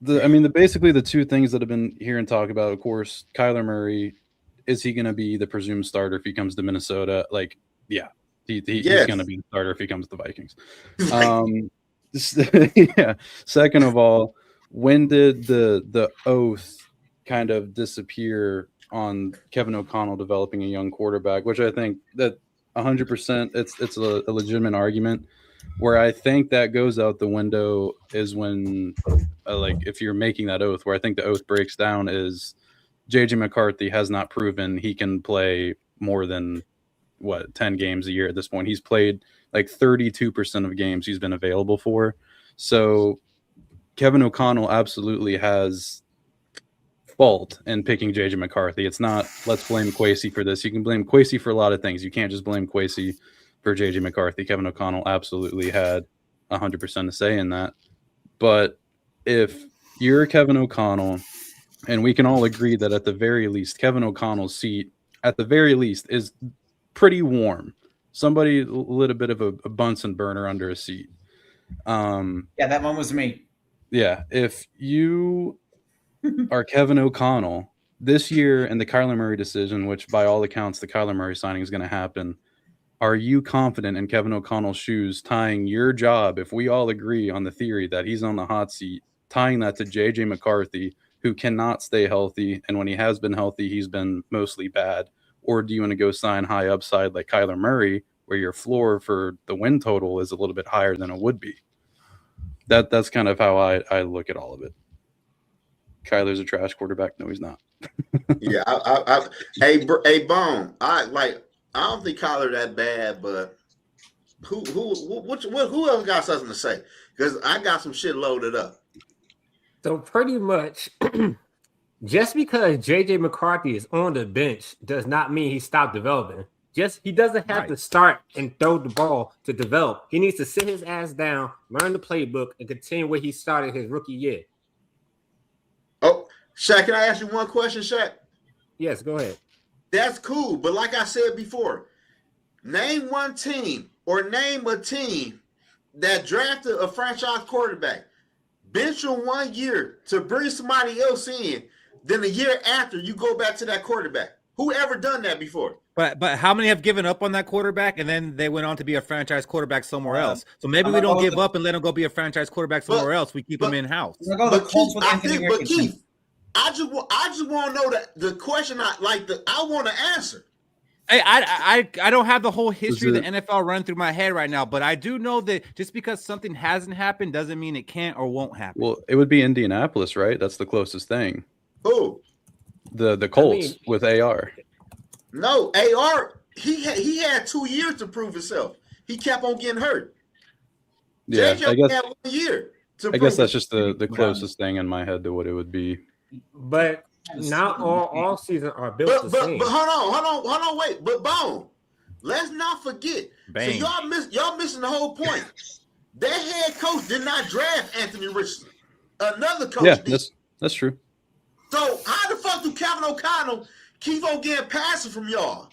Basically the two things that I've been hearing talk about, of course, Kyler Murray, is he going to be the presumed starter if he comes to Minnesota? He's going to be the starter if he comes to the Vikings. Yeah. Second of all, when did the oath kind of disappear on Kevin O'Connell developing a young quarterback, which I think that 100% it's a legitimate argument. Where I think that goes out the window is when, if you're making that oath, where I think the oath breaks down is J.J. McCarthy has not proven he can play more than 10 games a year at this point. He's played 32% of games he's been available for. So Kevin O'Connell absolutely has fault in picking J.J. McCarthy. It's not, let's blame Kwesi for this. You can blame Kwesi for a lot of things. You can't just blame Kwesi for J.J. McCarthy. Kevin O'Connell absolutely had 100% to say in that. But if you're Kevin O'Connell, and we can all agree that at the very least, Kevin O'Connell's seat, at the very least, is pretty warm. Somebody lit a bit of a Bunsen burner under a seat. That one was me. Yeah. If you are Kevin O'Connell this year and the Kyler Murray decision, which by all accounts the Kyler Murray signing is going to happen. Are you confident in Kevin O'Connell's shoes tying your job, if we all agree on the theory that he's on the hot seat, tying that to J.J. McCarthy, who cannot stay healthy, and when he has been healthy, he's been mostly bad? Or do you want to go sign high upside like Kyler Murray, where your floor for the win total is a little bit higher than it would be? That's kind of how I look at all of it. Kyler's a trash quarterback. No, he's not. Yeah. Hey, Bone. I don't think Kyler that bad, but who else got something to say? Because I got some shit loaded up. So pretty much, just because J.J. McCarthy is on the bench does not mean he stopped developing. He doesn't have to start and throw the ball to develop. He needs to sit his ass down, learn the playbook, and continue where he started his rookie year. Oh, Shaq, can I ask you one question, Shaq? Yes, go ahead. That's cool, but like I said before, name one team or name a team that drafted a franchise quarterback, bench him 1 year to bring somebody else in, then the year after you go back to that quarterback. Who ever done that before? But how many have given up on that quarterback and then they went on to be a franchise quarterback somewhere else? So maybe we don't give up and let him go be a franchise quarterback somewhere else. We keep him in house. But Keith, I just want to know the question. I want to answer. Hey, I don't have the whole history of the NFL run through my head right now, but I do know that just because something hasn't happened doesn't mean it can't or won't happen. Well, it would be Indianapolis, right? That's the closest thing. Who? The Colts with AR. No, AR. He had 2 years to prove himself. He kept on getting hurt. Yeah, JJ had 1 year. I guess that's just the closest thing in my head to what it would be. But not all seasons are built the same. But hold on, wait. But Bone, let's not forget. Bang. So y'all missing the whole point. That head coach did not draft Anthony Richardson. Another coach did. That's true. So how the fuck do Kevin O'Connell keep on getting passes from y'all?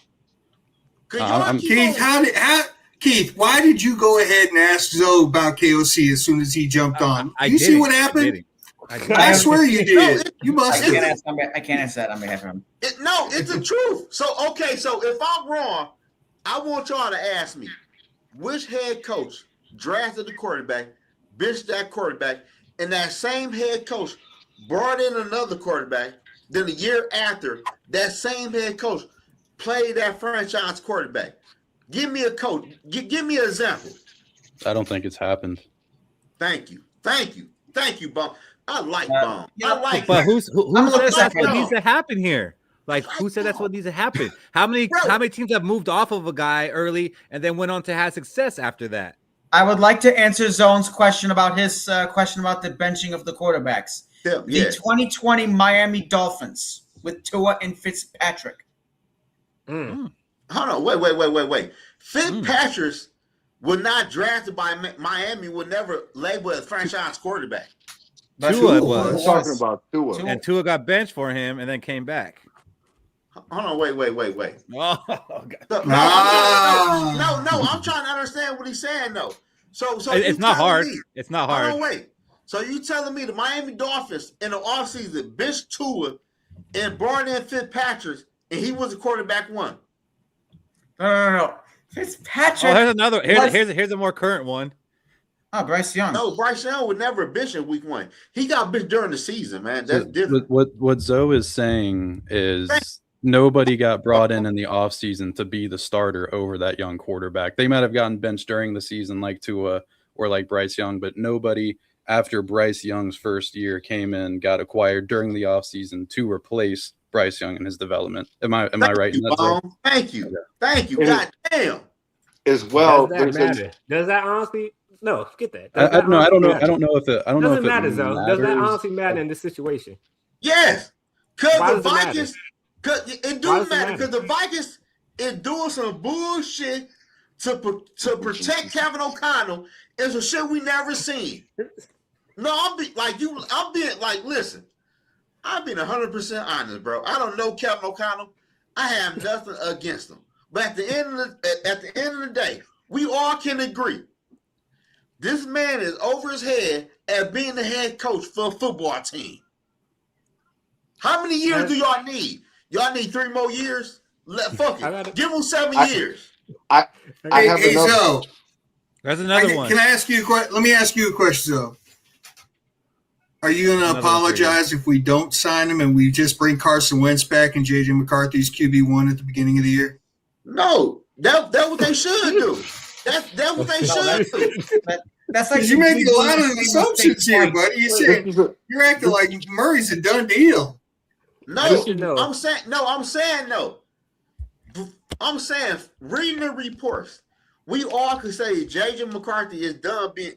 Keith, why did you go ahead and ask Zoe about KOC as soon as he jumped on? You see what happened? I swear you did. You must have. I can't answer that on behalf of him. It's the truth. So if I'm wrong, I want y'all to ask me which head coach drafted the quarterback, benched that quarterback, and that same head coach brought in another quarterback. Then the year after, that same head coach played that franchise quarterback. Give me a coach. Give me an example. I don't think it's happened. Thank you, Bum. I like Bum. But who said that's what needs to happen here? Like, who said that's what needs to happen? How many teams have moved off of a guy early and then went on to have success after that? I would like to answer Zone's question about his question about the benching of the quarterbacks. The 2020 Miami Dolphins with Tua and Fitzpatrick. Hold on, wait. Fitzpatrick was not drafted by Miami. Would never label as franchise quarterback. Tua was talking about Tua, and Tua got benched for him and then came back. Hold on, wait. Oh, okay. No, I'm trying to understand what he's saying though. So it's not hard. It's not hard. Hold on, wait. So you telling me the Miami Dolphins in the offseason benched Tua and brought in Fitzpatrick and he was a quarterback one? No. Fitzpatrick. Oh, here's another. Here's a more current one. Oh, Bryce Young. No, Bryce Young would never bench in week 1. He got benched during the season, man. That's different. What Zoe is saying is nobody got brought in the offseason to be the starter over that young quarterback. They might have gotten benched during the season like Tua or like Bryce Young, but nobody after Bryce Young's first year came in, got acquired during the offseason to replace Bryce Young in his development. Am I right in that? Thank you. God damn. As well, does that matter? Does that honestly? No, forget that. I don't know. I don't know if it. I don't know if it matters though. Does that honestly matter in this situation? Yes, because the Vikings. Because it do matter. Because the Vikings is doing some bullshit to protect Kevin O'Connell and some shit we never seen. No, I'm being like, listen. I'm being 100% honest, bro. I don't know Kevin O'Connell. I have nothing against him. But at the end of the day, we all can agree. This man is over his head at being the head coach for a football team. How many years do y'all need? Y'all need 3 more years? Fuck it. Give them 7 years. Hey, Zoe. There's another one. Can I ask you a question? Let me ask you a question, Zoe. Are you going to apologize if we don't sign him and we just bring Carson Wentz back and J.J. McCarthy's QB1 at the beginning of the year? No. That's what they should do. That's what they should do. That's like you're making a lot of assumptions here, buddy. You're acting like Murray's a done deal. I'm saying, reading the reports, we all could say J.J. McCarthy is done being.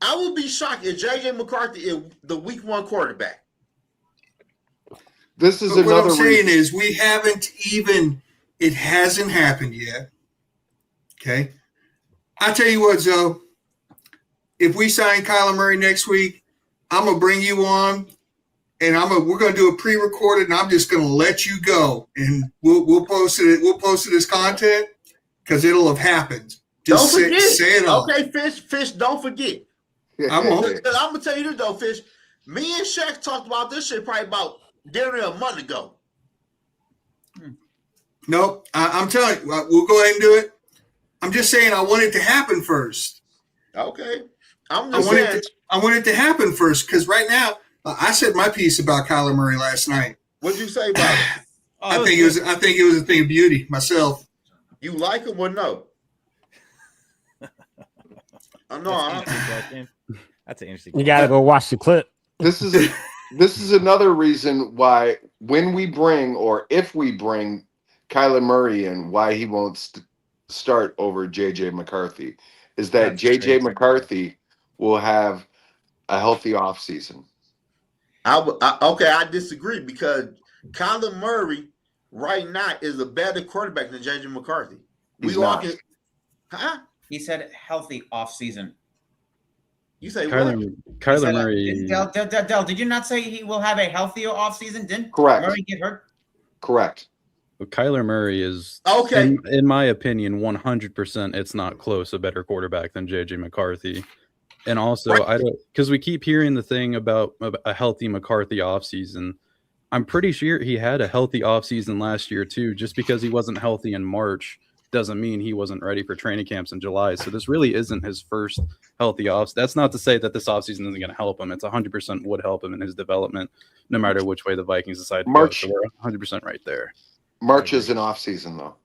I would be shocked if J.J. McCarthy is the week 1 quarterback. This is what I'm another saying is we haven't even. It hasn't happened yet. Okay, I tell you what, Zoe. If we sign Kyler Murray next week, I'm gonna bring you on, and we're gonna do a pre-recorded, and I'm just gonna let you go, and we'll post it. We'll post it as content because it'll have happened. Just don't forget. Say it all. Okay, Fish. Don't forget. I'm gonna tell you this though, Fish. Me and Shaq talked about this shit probably about nearly a month ago. Nope, I'm telling you, we'll go ahead and do it. I'm just saying I want it to happen first. Okay. I want it to happen first because right now I said my piece about Kyler Murray last night. What'd you say about it? I think it was a thing of beauty myself. You like him or no? That's an interesting. You gotta go watch the clip. This is another reason why when we bring or if we bring Kyler Murray in, why he won't start over J.J. McCarthy is that J.J. McCarthy will have a healthy offseason. I disagree because Kyler Murray right now is a better quarterback than J.J. McCarthy. He said healthy offseason. You say Kyler Murray. Del, did you not say he will have a healthier offseason? Didn't Murray get hurt? Correct. But Kyler Murray is, in my opinion, 100%. It's not close. A better quarterback than J.J. McCarthy. And also, I don't, because we keep hearing the thing about a healthy McCarthy offseason. I'm pretty sure he had a healthy offseason last year too. Just because he wasn't healthy in March doesn't mean he wasn't ready for training camps in July. So this really isn't his first healthy off. That's not to say that this offseason isn't going to help him. It's 100% would help him in his development, no matter which way the Vikings decide to go. So we're 100% right there. March is an offseason though.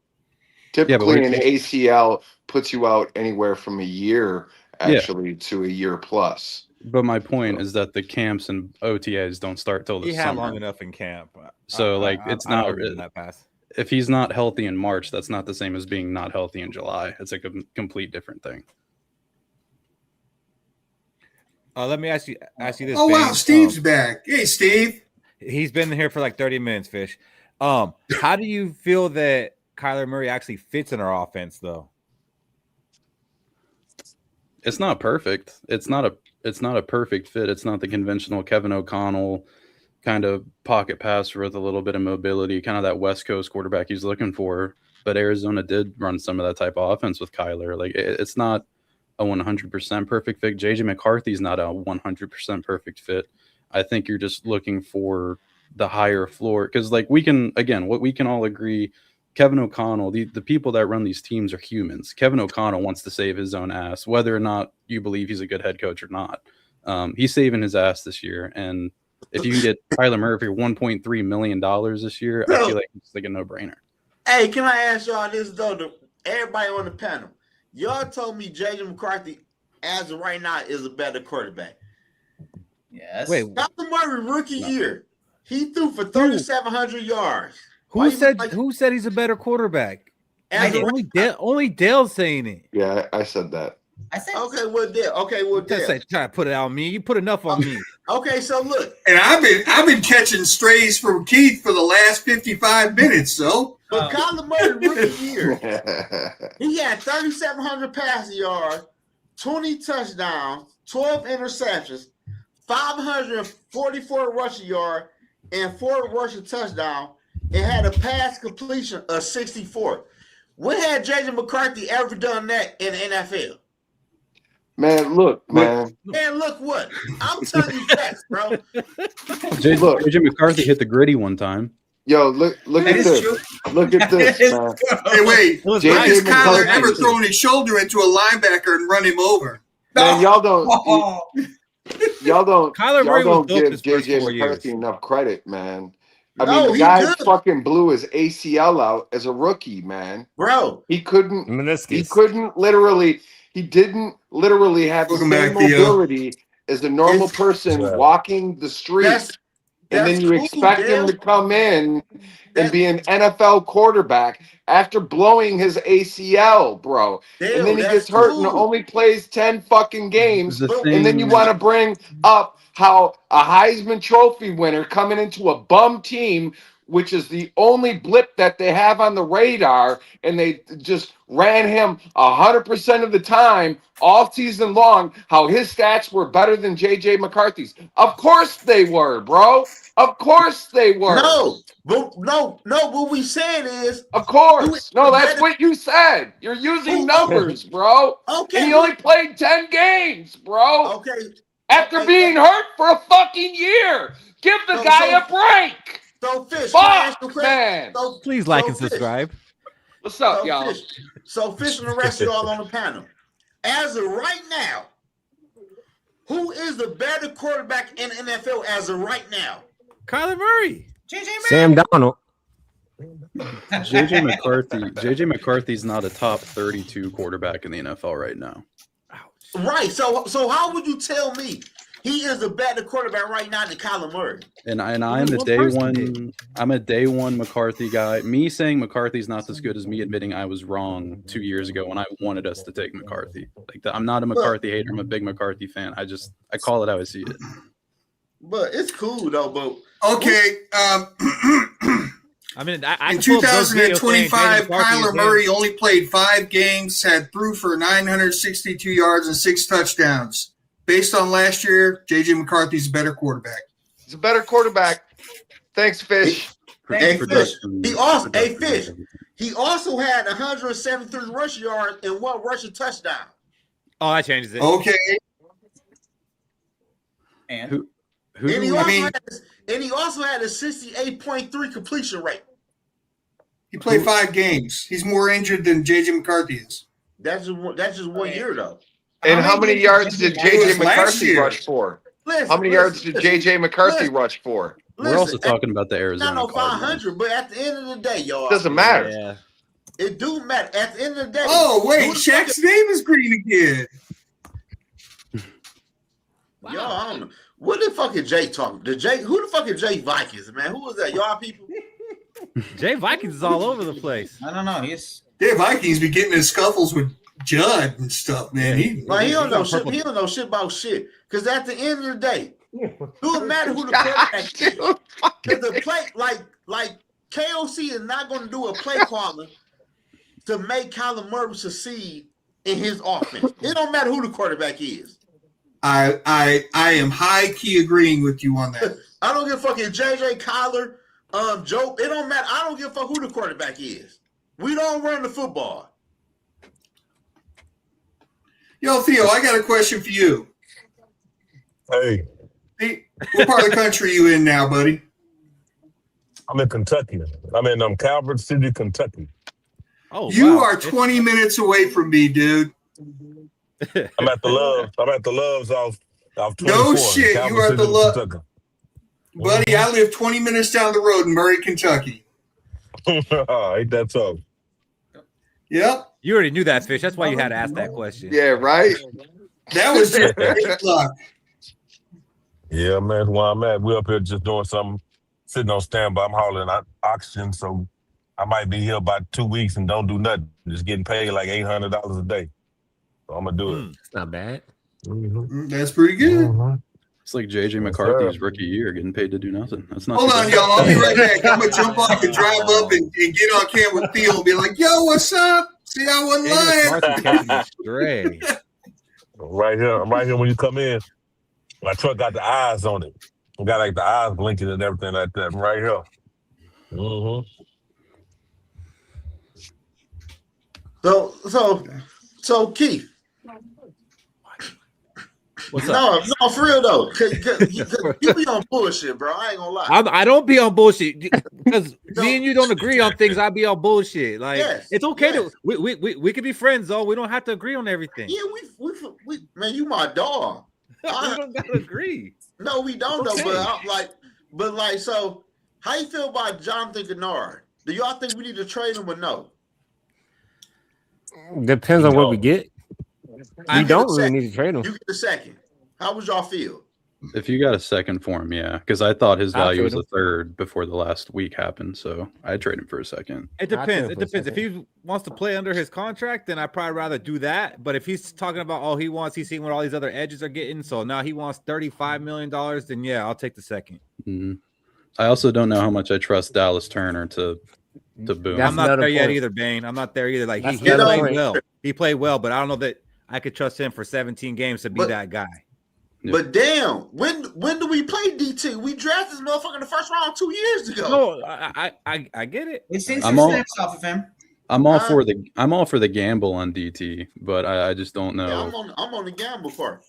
Typically, an ACL puts you out anywhere from a year actually to a year plus. But my point is that the camps and OTAs don't start till the summer. He had long enough in camp. So it's not that pass. If he's not healthy in March, that's not the same as being not healthy in July. It's like a complete different thing. Let me ask you this. Oh, wow, Steve's back. Hey, Steve. He's been here for like 30 minutes, Fish. How do you feel that Kyler Murray actually fits in our offense, though? It's not perfect. It's not a perfect fit. It's not the conventional Kevin O'Connell kind of pocket passer with a little bit of mobility, kind of that West Coast quarterback he's looking for. But Arizona did run some of that type of offense with Kyler. Like it's not a 100% perfect fit. JJ McCarthy's not a 100% perfect fit. I think you're just looking for the higher floor because, like, we can all agree. Kevin O'Connell, the people that run these teams are humans. Kevin O'Connell wants to save his own ass, whether or not you believe he's a good head coach or not. He's saving his ass this year. And if you can get Kyler Murray for $1.3 million this year, I feel like it's like a no-brainer. Hey, can I ask y'all this, though? Everybody on the panel, y'all told me J.J. McCarthy, as of right now, is a better quarterback. Yes. Wait. Kyler Murray, rookie year, he threw for 3,700 yards. Who said he's a better quarterback? Only Dale's saying it. Yeah, I said that. I said Dale. Try to put it on me. You put enough on me. Okay, so look, and I've been catching strays from Keith for the last 55 minutes. So, but Kyler Murray rookie year, he had 3,700 passing yards, 20 touchdowns, 12 interceptions, 544 rushing yards, and 4 rushing touchdowns. It had a pass completion of 64. When had J.J. McCarthy ever done that in the NFL? Man, look, man. Man, look what I'm telling you, facts, bro. JJ McCarthy hit the gritty one time. Yo, look at this. True. Look at this, man. Hey, wait. JJ Has Kyler McCarthy. ever thrown his shoulder into a linebacker and run him over? Man, y'all don't Kyler Murray y'all was don't dope give his first JJ 4 McCarthy years. enough credit, man. I No, mean, the he guy good. fucking blew his ACL out as a rookie, man. Bro, He couldn't Meniscus. he didn't literally have the Welcome same back, Theo. mobility as a normal person Right. walking the street. that's And then you cool, expect him Dale. to come in and be an NFL quarterback after blowing his ACL, bro. Dale, And then he that's gets hurt and cool. only plays 10 fucking games. The And then you thing- want to bring up how a Heisman Trophy winner coming into a bum team, which is the only blip that they have on the radar, and they just ran him 100% of the time all season long, how his stats were better than JJ McCarthy's. Of course they were, bro. Of course they were. No, what we saying is, Of course. You- No, that's what you said. You're using numbers, bro. okay, And he only played 10 games, bro. okay. After being hurt for a fucking year. Give the guy a break. So, Fish, can I ask you a Fuck, question? man. So, Please like so and Fish, subscribe. What's up, so y'all? Fish and the rest of y'all on the panel. As of right now, who is the better quarterback in the NFL as of right now? Kyler Murray. Sam Donald. JJ McCarthy's not a top 32 quarterback in the NFL right now. Right. So how would you tell me he is a better quarterback right now than Kyler Murray? And I'm the day one. I'm a day one McCarthy guy. Me saying McCarthy's not as good as me admitting I was wrong 2 years ago when I wanted us to take McCarthy. I'm not a McCarthy hater. I'm a big McCarthy fan. I call it how I see it. But it's cool though. But okay. I mean, I in 2025, Kyler Murray only played 5 games, had threw for 962 yards and 6 touchdowns. Based on last year, J.J. McCarthy's a better quarterback. He's a better quarterback. Thanks, Fish. Hey, Fish. He also had 173 rushing yards and 1 rushing touchdown. Oh, that changes it. Okay. And And he also had a 68.3 completion rate. He played 5 games. He's more injured than J.J. McCarthy is. That's just 1 year though. And how many yards did J.J. McCarthy rush for? Listen, How many yards did J.J. McCarthy rush for? We're also talking about the Arizona Not no Cardinals. 500, but at the end of the day, y'all. Doesn't matter. Yeah. It do matter. At the end of the day. Oh, wait. Shaq's name is green again. Wow. Y'all, I don't know. What the fuck is Jay talking? Who the fuck is Jay Vikings, man? Who is that? Y'all people? Jay Vikings is all over the place. I don't know. Jay Vikings be getting in scuffles with Judd and stuff, man. He don't know shit. He don't know shit about shit. Because at the end of the day, doesn't matter who the quarterback is. Because the play, like KOC is not going to do a play calling to make Kyler Murray succeed in his offense. It don't matter who the quarterback is. I am high key agreeing with you on that. I don't give a fuck if JJ, Kyler, Joe. It don't matter. I don't give a fuck who the quarterback is. We don't run the football. Yo, Theo, I got a question for you. Hey. What part of the country are you in now, buddy? I'm in Kentucky. I'm in Calvert City, Kentucky. Oh, you are 20 minutes away from me, dude. I'm at the Loves off 24. No shit, Calvert you are at the City, Loves. Kentucky. Buddy, I live 20 minutes down the road in Murray, Kentucky. Ain't that so? Yep. You already knew that, Fish. That's why you had to ask that question. Yeah, right? That was just luck. Yeah, man, that's where I'm at. We're up here just doing something, sitting on standby. I'm hauling oxygen, so I might be here about 2 weeks and don't do nothing. Just getting paid like $800 a day. So I'm going to do it. It's not bad. That's pretty good. It's like JJ McCarthy's rookie year, getting paid to do nothing. That's not. Hold on, y'all. I'll be right back. I'm gonna jump off and drive up and get on camera with Theo and be like, "Yo, what's up? See, I wasn't lying." Stray. Right here when you come in. My truck got the eyes on it. We got like the eyes blinking and everything like that. Right here. So Keith, No, for real though. Cause you be on bullshit, bro. I ain't gonna lie. I don't be on bullshit because me and you don't agree on things. I be on bullshit. Like it's okay to we can be friends though. We don't have to agree on everything. Yeah, we man, you my dog. We don't gotta agree. No, we don't know. But so how you feel about Jonathan Gennard? Do y'all think we need to trade him or no? Depends on what we get. We don't really need to trade him. You get the second. How would y'all feel? If you got a second for him, yeah, because I thought his value was a third before the last week happened, so I'd trade him for a second. It depends. It depends. If he wants to play under his contract, then I'd probably rather do that. But if he's talking about all he wants, he's seeing what all these other edges are getting, so now he wants $35 million, then yeah, I'll take the second. Mm-hmm. I also don't know how much I trust Dallas Turner to boom. I'm not there yet either, Bane. I'm not there either. Like he played well. He played well, but I don't know that I could trust him for 17 games to be that guy. But damn, when do we play DT? We drafted this motherfucker in the first round 2 years ago. No, I get it. We've seen some snaps off of him. I'm all for the gamble on DT, but I just don't know. Yeah, I'm on the gamble part.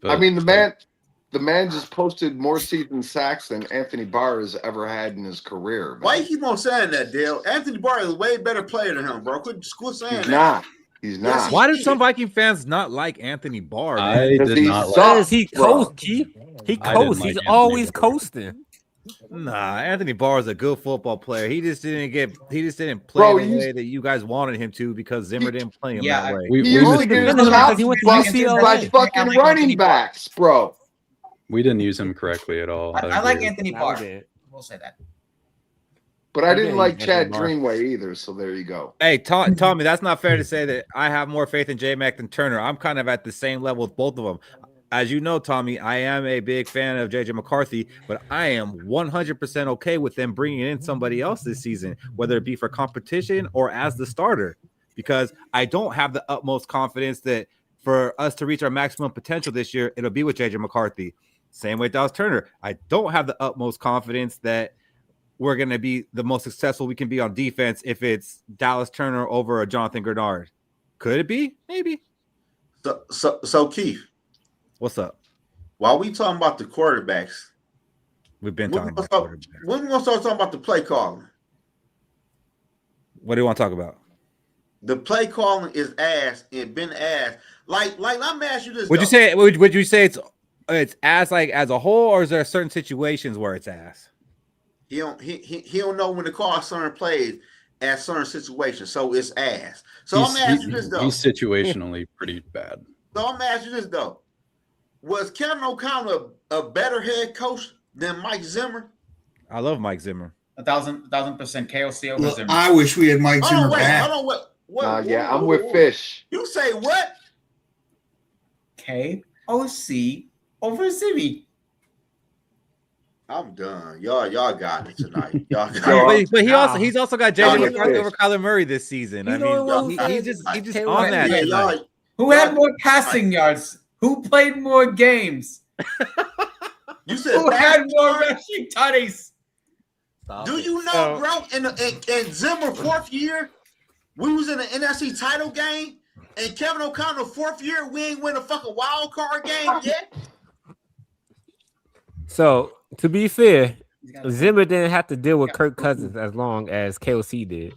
But, I mean, the man just posted more season sacks than Anthony Barr has ever had in his career. Man. Why you keep on saying that, Dale? Anthony Barr is a way better player than him, bro. Quit saying that. He's not. Why did some Viking fans not like Anthony Barr? I did not like he coasts. He coasts. He's always coasting. Nah, Anthony Barr is a good football player. He just didn't play the way that you guys wanted him to because Zimmer didn't play him that way. He only did it by fucking running backs, bro. We didn't use him correctly at all. I like Anthony Barr. We'll say that. But I didn't like Chad Greenway either, so there you go. Hey, Tommy, that's not fair to say that I have more faith in J-Mac than Turner. I'm kind of at the same level with both of them. As you know, Tommy, I am a big fan of J.J. McCarthy, but I am 100% okay with them bringing in somebody else this season, whether it be for competition or as the starter, because I don't have the utmost confidence that for us to reach our maximum potential this year, it'll be with J.J. McCarthy. Same with Dallas Turner. I don't have the utmost confidence that we're going to be the most successful we can be on defense if it's Dallas Turner over a Jonathan Gennard. Could it be? Maybe. So Keith. What's up? While we talking about the quarterbacks, we've been talking about quarterbacks. When we going to start talking about the play calling? What do you want to talk about? The play calling is ass and been ass. Like I'm asking you this. Would you say it's ass like as a whole, or is there certain situations where it's ass? He don't know when to call certain plays at certain situations, so it's ass. So I'm asking you this though. He's situationally pretty bad. So I'm asking you this though. Was Kevin O'Connell a better head coach than Mike Zimmer? I love Mike Zimmer. 1,000% KOC over Zimmer. I wish we had Mike Zimmer back. Hold on, what? Yeah, I'm with Fish. You say what? KOC over Zimmy. I'm done. Y'all got it tonight. Y'all got it. But he's also got J.J. McCarthy over Kyler Murray this season. I mean, he's just on that. Who had more passing yards? Who played more games? You said who had more rushing tutties? Do you know, bro? In Zimmer fourth year, we was in the NFC title game, and Kevin O'Connell fourth year, we ain't win a fucking wild card game yet. So to be fair, Zimmer didn't have to deal with Kirk Cousins as long as KOC did.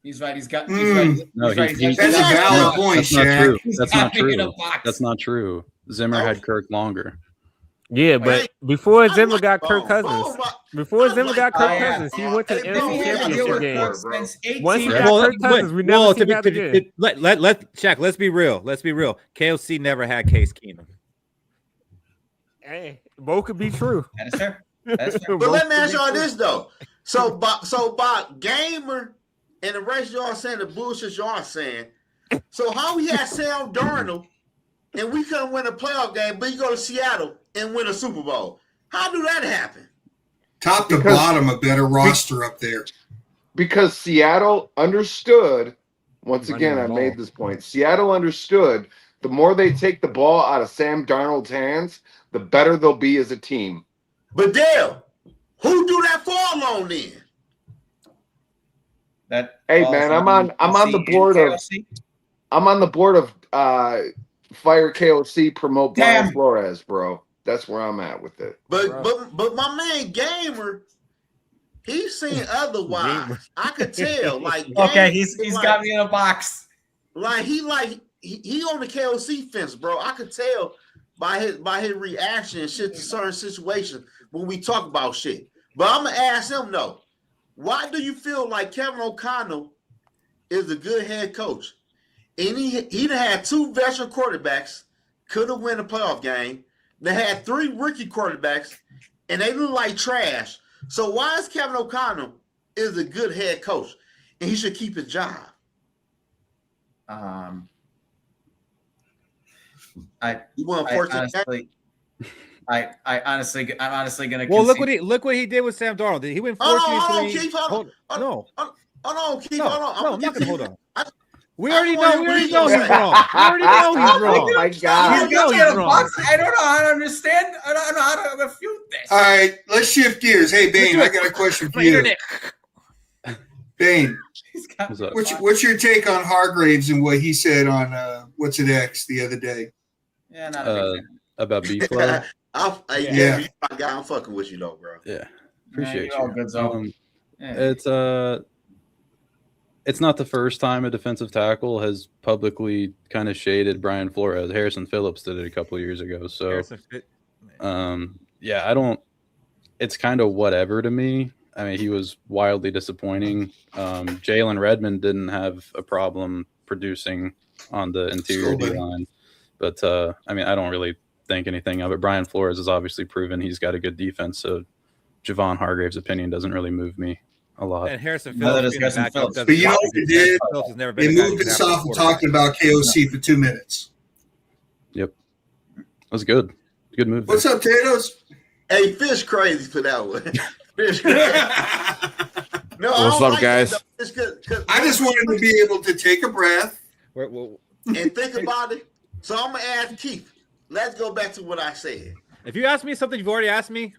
He's right. He's got. No, that's a valid point, Shaq. That's not true. That's not true. Zimmer had Kirk longer. Yeah, but before Zimmer got Kirk Cousins, he went to the NFC Championship game. Once he got Kirk Cousins, we never seen that again. Shaq, let's be real. KOC never had Case Keenum. Hey, both could be true. That is fair. But let me ask y'all this though. So by Gamer and the rest y'all saying the bullshit y'all saying. So how we had Sam Darnold and we couldn't win a playoff game, but you go to Seattle and win a Super Bowl. How do that happen? Top to bottom, a better roster up there. Because Seattle understood. Once again, I made this point. Seattle understood. The more they take the ball out of Sam Darnold's hands, the better they'll be as a team. But Dale, who do that fall on then? Hey man, I'm on the board of fire KOC, promote Brian Damn. Flores, bro. That's where I'm at with it. But my man Gamer, he's seen otherwise. I could tell. Like okay, he's got me in a box. Like he on the KOC fence, bro. I could tell by his reaction and shit to certain situations when we talk about shit. But I'm gonna ask him though, why do you feel like Kevin O'Connell is a good head coach? And he had 2 veteran quarterbacks, could have won a playoff game. They had 3 rookie quarterbacks, and they look like trash. So why is Kevin O'Connell is a good head coach, and he should keep his job? I'm honestly gonna. Well, look what he did with Sam Darnold. He went 14-3. Hold on, Keith. Hold on. No, I'm nothing. Hold on. We already know he's wrong. We already know he's wrong. Oh my God. I don't know how to understand. I don't know how to refute this. All right, let's shift gears. Hey, Bane, I got a question for you. Bane, what's your take on Hargraves and what he said on What's It X the other day? Yeah, not a big fan. About B-Flow. Yeah, my guy, I'm fucking with you though, bro. Yeah, appreciate you're all good, so. It's not the first time a defensive tackle has publicly kind of shaded Brian Flores. Harrison Phillips did it a couple of years ago. So, yeah, I don't. It's kind of whatever to me. I mean, he was wildly disappointing. Jalen Redmond didn't have a problem producing on the interior D line, but I mean, I don't really think anything of it. Brian Flores has obviously proven he's got a good defense, so Javon Hargrave's opinion doesn't really move me a lot. And Harrison Phillips, but you know what they did? They moved us off of talking about KOC for 2 minutes. Yep, that was good. Good move. What's up, Tatos? Hey, Fish crazy for that one. Fish crazy. No, what's up, guys? I just wanted to be able to take a breath and think about it. So I'm gonna ask Keith. Let's go back to what I said. If you ask me something you've already asked me,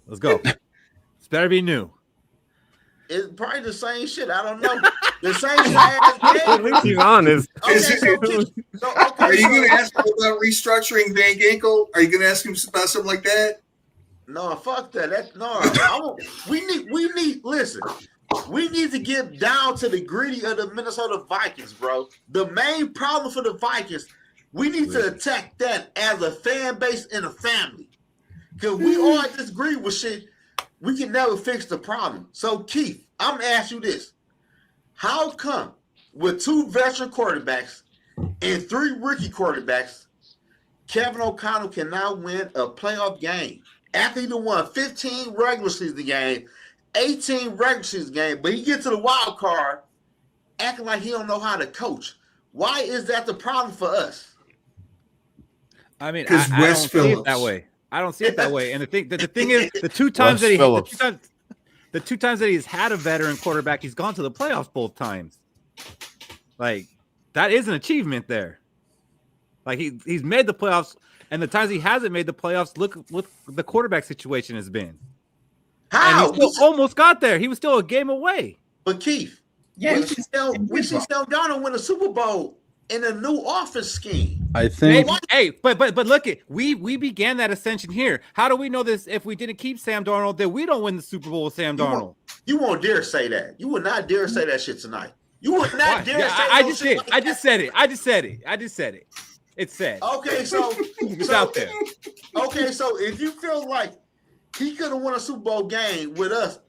let's go. It's better be new. It's probably the same shit. I don't know. The same shit I asked. At least he's honest. Are you going to ask him about restructuring Van Ginkel? Are you going to ask him about something like that? No, fuck that. We need. Listen, we need to get down to the gritty of the Minnesota Vikings, bro. The main problem for the Vikings, we need to attack that as a fan base and a family. Because we all disagree with shit. We can never fix the problem. So, Keith, I'm going to ask you this. How come with 2 veteran quarterbacks and 3 rookie quarterbacks, Kevin O'Connell can now win a playoff game after he won 15 regular season games, 18 regular season games, but he gets to the wild card acting like he don't know how to coach? Why is that the problem for us? I mean, I don't see it that way. I don't see it that way. And the thing is, the two times that he's had a veteran quarterback, he's gone to the playoffs both times. Like, that is an achievement there. Like, he's made the playoffs, and the times he hasn't made the playoffs, look what the quarterback situation has been. How? And he still almost got there. He was still a game away. But Keith, we should still Donald win a Super Bowl in a new offense scheme. I think. But look it. We began that ascension here. How do we know this if we didn't keep Sam Darnold that we don't win the Super Bowl with Sam Darnold? You won't dare say that. You would not dare say that shit tonight. You would not dare say I just did. I just said it. It's said. Okay, so it's out there. Okay, so if you feel like he could have won a Super Bowl game with us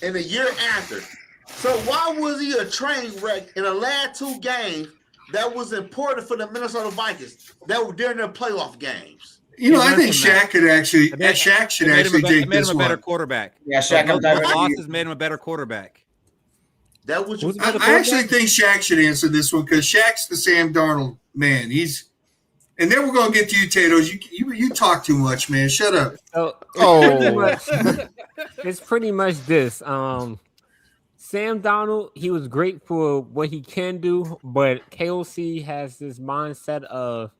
in a year after, so why was he a train wreck in the last 2 games that was important for the Minnesota Vikings that were during their playoff games? You know, I think Shaq could actually. Shaq should actually take made this him a better one. quarterback. Yeah, Shaq. Losses made him a better quarterback. That was. I actually think Shaq should answer this one because Shaq's the Sam Darnold man. And then we're gonna get to you, Tatos. You talk too much, man. Shut up. It's pretty much this. Sam Darnold, he was great for what he can do, but KOC has this mindset of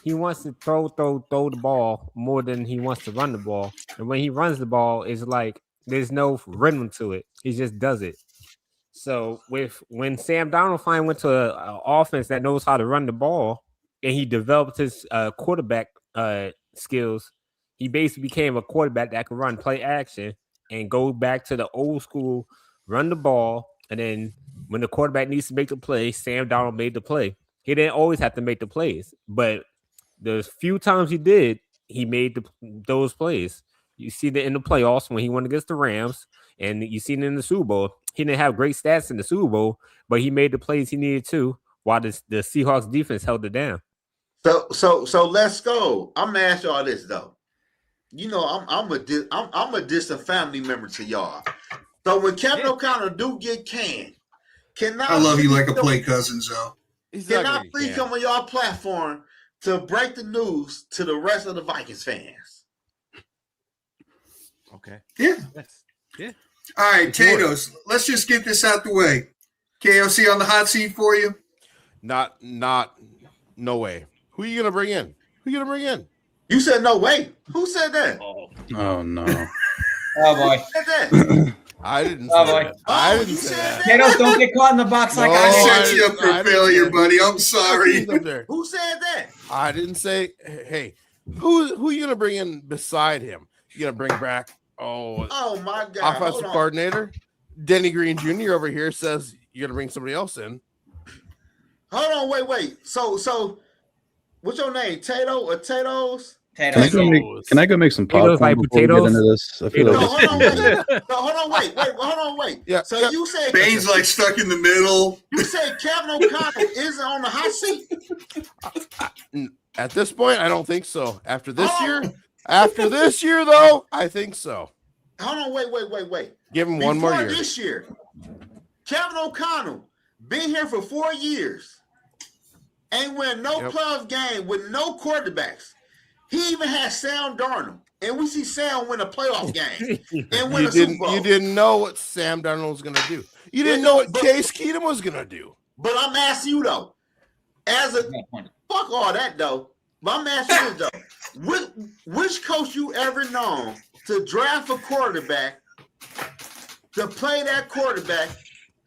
he wants to throw the ball more than he wants to run the ball. And when he runs the ball, it's like there's no rhythm to it. He just does it. So when Sam Darnold finally went to an offense that knows how to run the ball, and he developed his quarterback skills, he basically became a quarterback that could run play action and go back to the old school, run the ball, and then when the quarterback needs to make the play, Sam Darnold made the play. He didn't always have to make the plays, but the few times he did, he made those plays. You see that in the playoffs when he went against the Rams, and you see it in the Super Bowl. He didn't have great stats in the Super Bowl, but he made the plays he needed to, while the Seahawks defense held it down. So let's go. I'm gonna ask y'all this though. You know, I'm a distant family member to y'all. So when Kevin O'Connell do get canned, I love you like a play cousin, Zoe. Can I please come on y'all platform to break the news to the rest of the Vikings fans? Okay. Yeah. Yeah. All right, Tatos, let's just get this out the way. KOC on the hot seat for you? No way. Who are you going to bring in? You said no way. Who said that? Oh no. Oh boy. Who said that? I didn't Oh say boy. that. I didn't say that. Tatos, don't get caught in the box like I I set you up for failure, buddy. I'm sorry. Who said that? I didn't say, hey, who are you going to bring in beside him? You going to bring back, Oh my God. offensive coordinator? Denny Green Jr. over here says you're going to bring somebody else in. Hold on, wait. So what's your name? Tato or Tatoes? Can I go make some popcorn like before we get into this? I feel like hold on, wait. Yeah, so you said Bane's like stuck in the middle. You said Kevin O'Connell isn't on the hot seat? At this point, I don't think so. After this year, though, I think so. Hold on, wait. Give him one more year. This year, Kevin O'Connell been here for 4 years. Ain't win no playoff game with no quarterbacks. He even had Sam Darnold, and we see Sam win a playoff game and win a Super Bowl. You didn't know what Sam Darnold was going to do. You didn't know what Case Keenum was going to do. But I'm asking you though, fuck all that though. But I'm asking you though, which coach you ever known to draft a quarterback, to play that quarterback,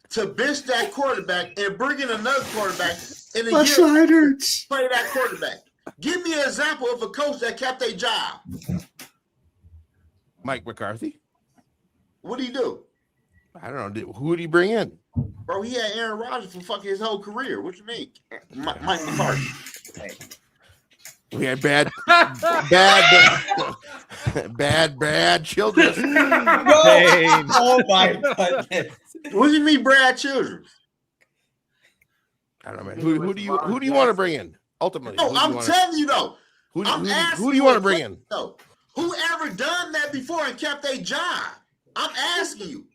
to bench that quarterback, and bring in another quarterback in a year play that quarterback? Give me an example of a coach that kept their job. Mike McCarthy. What did he do? I don't know. Who did he bring in? Bro, he had Aaron Rodgers for fucking his whole career. What you mean? Mike McCarthy. We had bad children. Oh my goodness. What do you mean, Brad Childress? I don't know, man. Who do you want to bring in? Ultimately, no, I'm telling you though. Who do you want to bring in? Though, whoever done that before and kept their job? I'm asking you.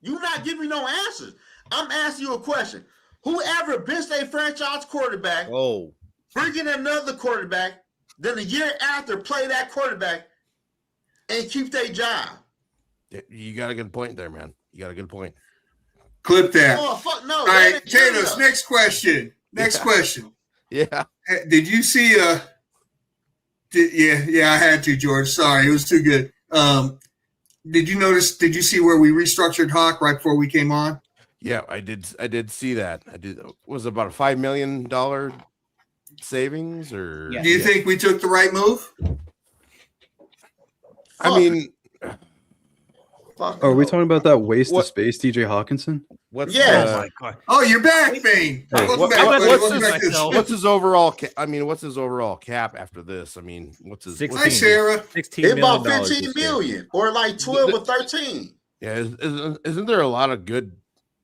You're not giving me no answers. I'm asking you a question. Whoever benched a franchise quarterback, bring in another quarterback, then a year after play that quarterback and keep their job. You got a good point there, man. You got a good point. Clip that. Oh, fuck no. All right, Taylor's next question. Question. Yeah. Did you see I had to, George. Sorry, it was too good. Did you see where we restructured Hawk right before we came on? Yeah, I did see that. Was it about a $5 million savings or do you think we took the right move? I mean, are we talking about that waste of space, TJ Hawkinson? What's you're back, Bane. What's his overall? What's his overall cap after this? I mean, what's his? 16, hi, Sarah. $16 about 15 million or like 12 or 13. Yeah, isn't there a lot of good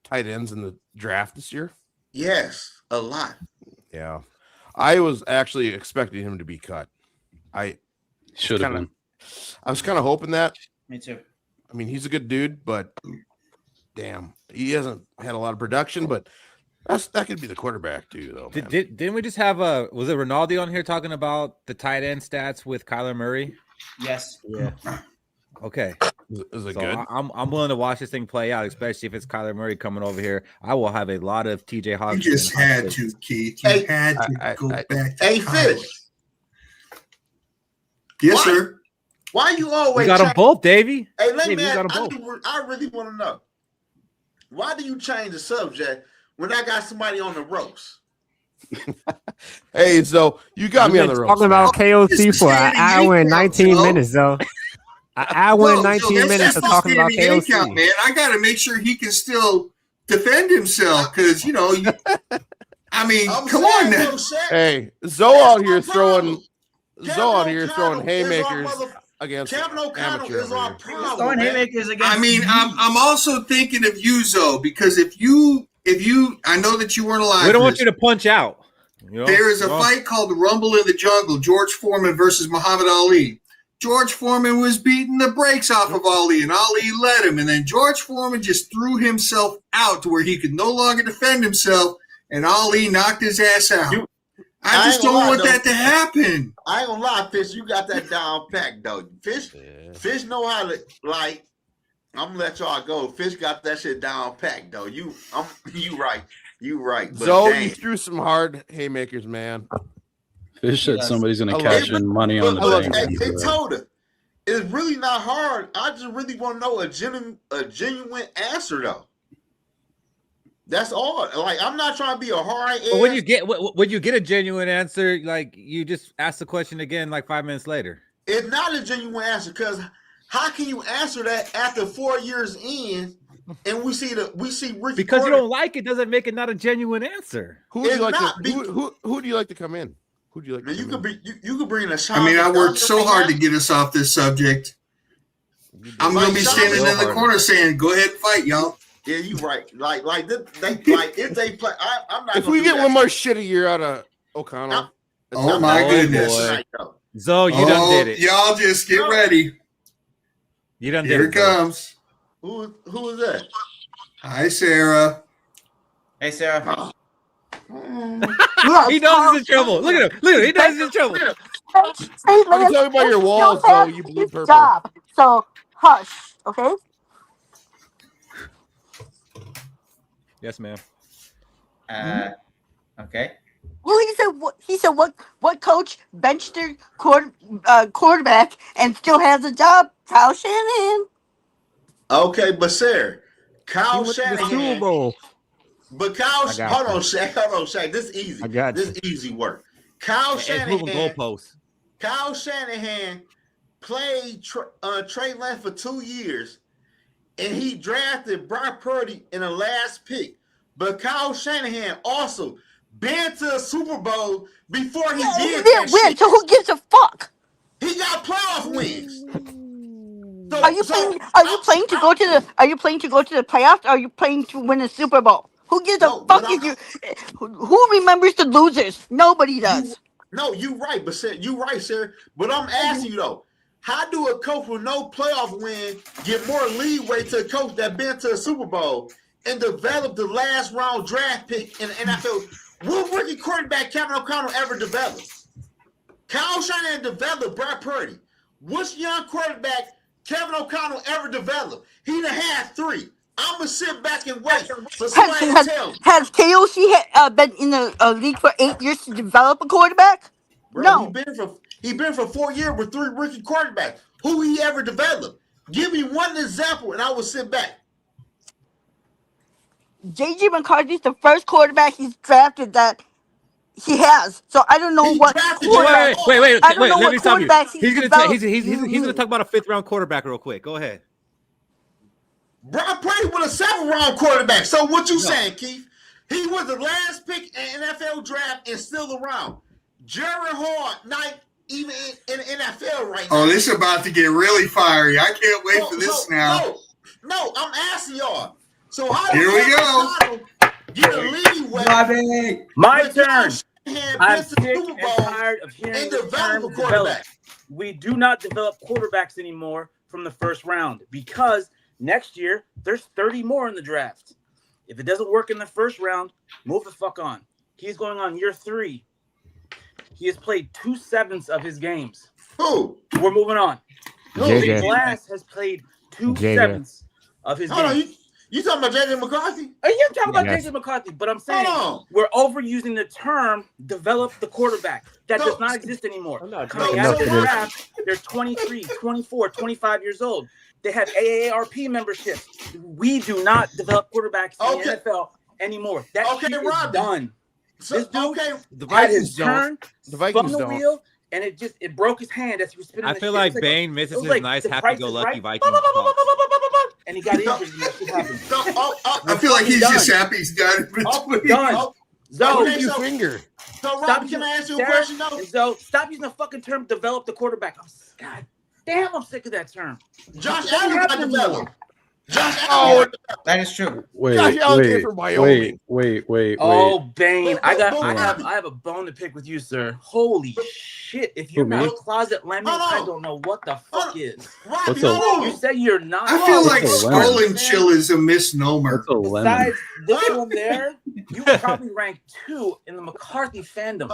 tight ends in the draft this year? Yes, a lot. Yeah, I was actually expecting him to be cut. I should have been. I was kind of hoping that. Me too. I mean, he's a good dude, but damn, he hasn't had a lot of production. But that could be the quarterback too, though. Didn't we just have was it Ronaldo on here talking about the tight end stats with Kyler Murray? Yes. Yeah. Okay. Is it so good? I'm willing to watch this thing play out, especially if it's Kyler Murray coming over here. I will have a lot of TJ Hawkinson. You just had to, Keith. You had to go back to Fish. Yes, sir. Why you always got them both, Davey? Hey, let Davey, me ask, got them both. I really want to know. Why do you change the subject when I got somebody on the ropes? Hey, so you got me on the ropes. Talking about KOC for an hour and 19 minutes, though. An hour and 19 minutes of talking about KOC. Man, I got to make sure he can still defend himself because come on now. Hey, Zoe out here throwing haymakers against Kevin O'Connell is our problem. Throwing haymakers against. I'm also thinking of you, Zoe, because if you, I know that you weren't alive. We don't want you to punch out. There is a fight called the Rumble in the Jungle, George Foreman versus Muhammad Ali. George Foreman was beating the brakes off of Ali, and Ali led him. And then George Foreman just threw himself out to where he could no longer defend himself, and Ali knocked his ass out. I just don't want that to happen. I ain't gonna lie, Fish. You got that down pack, though. Fish know how to, like, I'm gonna let y'all go. Fish got that shit down pack, though. You right. You right. Zoe, you threw some hard haymakers, man. Fish said somebody's going to cash in money on the thing. They told her it's really not hard. I just really want to know a genuine answer, though. That's all. Like, I'm not trying to be a hard ass. But when you get a genuine answer, like you just ask the question again, like 5 minutes later. It's not a genuine answer because how can you answer that after 4 years in? And we see Ricky because you don't like it doesn't make it not a genuine answer. Who do you like to come in? Who do you like? You could bring in a shot. I worked so hard to get us off this subject. I'm gonna be standing in the corner saying, "Go ahead and fight, y'all." Yeah, you right. If they play, I'm not. If we get one more shit a year out of O'Connell, oh my goodness, Zoe, you done did it. Y'all just get ready. You done did it. Here it comes. Who is that? Hi, Sarah. Hey, Sarah. He knows he's in trouble. Look at him. He knows he's in trouble. Hey, let me tell you about your walls, though. You blue purple. Job. So hush, okay? Yes, ma'am. Okay. Well, he said what coach benched their quarterback and still has a job? Kyle Shanahan. Okay, but Sarah, Kyle Shanahan. Super Bowl. But Kyle, hold on, Shaq. This is easy. This is easy work. Kyle Shanahan. Kyle Shanahan played Trey Lance for 2 years, and he drafted Brock Purdy in the last pick. But Kyle Shanahan also been to a Super Bowl before he did that win. shit. So who gives a fuck? He got playoff wins. Are you playing to go to the playoffs? Or are you playing to win a Super Bowl? Who gives a fuck if you? Who remembers the losers? Nobody does. You're right, but you're right, sir. But I'm asking you though, how do a coach with no playoff win get more leeway to a coach that been to a Super Bowl and developed the last round draft pick in the NFL? What rookie quarterback Kevin O'Connell ever developed? Kyle Shanahan developed Brock Purdy. Which young quarterback Kevin O'Connell ever developed? He done had 3. I'm gonna sit back and wait for somebody to tell me. Has KOC been in the league for 8 years to develop a quarterback? Bro, No. he been for 4 years with 3 rookie quarterbacks. Who he ever developed? Give me one example, and I will sit back. JJ McCarthy's the first quarterback he's drafted that he has. So I don't know what. Wait. I don't know Let me stop you. He's gonna talk about a 5th round quarterback real quick. Go ahead. Brock Purdy was a 7th round quarterback. So what you saying, Keith? He was the last pick in NFL draft and still around. Jerry Hall, not even in the NFL right now. Oh, this is about to get really fiery. I can't wait for this now. No, I'm asking y'all. So how here we go. Get a leeway. My turn. I'm sick and tired of hearing the term develop. We do not develop quarterbacks anymore from the first round because next year there's 30 more in the draft. If it doesn't work in the first round, move the fuck on. He's going on year 3. He has played 2/7 of his games. Who? We're moving on. JJ. Glass has played 2/7 of his games. You talking about JJ McCarthy? You're talking about JJ McCarthy, but I'm saying we're overusing the term develop the quarterback. That does not exist anymore. Coming out of the draft, they're 23, 24, 25 years old. They have AARP memberships. We do not develop quarterbacks in the NFL anymore. That shit is done. So, this dude The had Vikings his turn, The Vikings spun the don't. wheel, and it broke his hand as he was spinning I the feel shit. like It was Bane it misses was his like nice The Price is happy-go-lucky Right. Vikings talk. And he got injured and that shit happened. I feel like he's just happy he's done. Done. Zoe, Where's your finger? So, Robbie, can I ask you a question, though? So, stop using the fucking term develop the quarterback. God damn, I'm sick of that term. Josh That Allen got happened developed. Josh Oh, Allen. That is true. Wait, wait. Oh, Bane, I Hold on. have a bone to pick with you, sir. Holy shit! If you're Who, not me? a closet lemon, Hold on. I don't know what the fuck is. What's a You say you're not. I feel What's like a SKOL lemon? N Chill is a misnomer. What's a lemon? Besides this one there, you would probably rank 2 in the McCarthy fandom.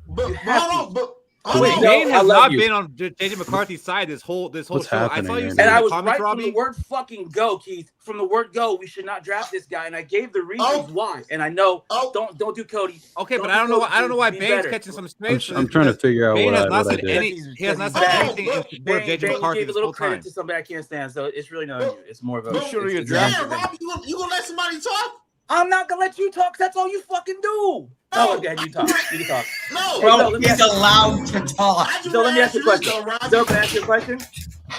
But hold on, Wait, Bane has not been on JJ McCarthy's side this whole What's show. I happening saw you right say And in I the was comments, right from Robbie. the word fucking go, Keith. From the word go, we should not draft this guy, and I gave the reasons why. And I know, don't do Cody. Okay, but Don't I don't do know. Cody, I don't know why be Bane's better. catching some strays. I'm trying to figure out Bane what has not I said did. he has not said anything in support of JJ Bane McCarthy gave a this little whole credit time. to somebody I can't stand, so it's really not on you. It's more of a. Sure, it's Damn, Robbie, you gonna let somebody talk? I'm not gonna let you talk. 'Cause that's all you fucking do. Oh, okay, you talk. You can talk. No, Bro, he's allowed to talk. So let me ask you a question. Though, Robbie. So can I ask you a question?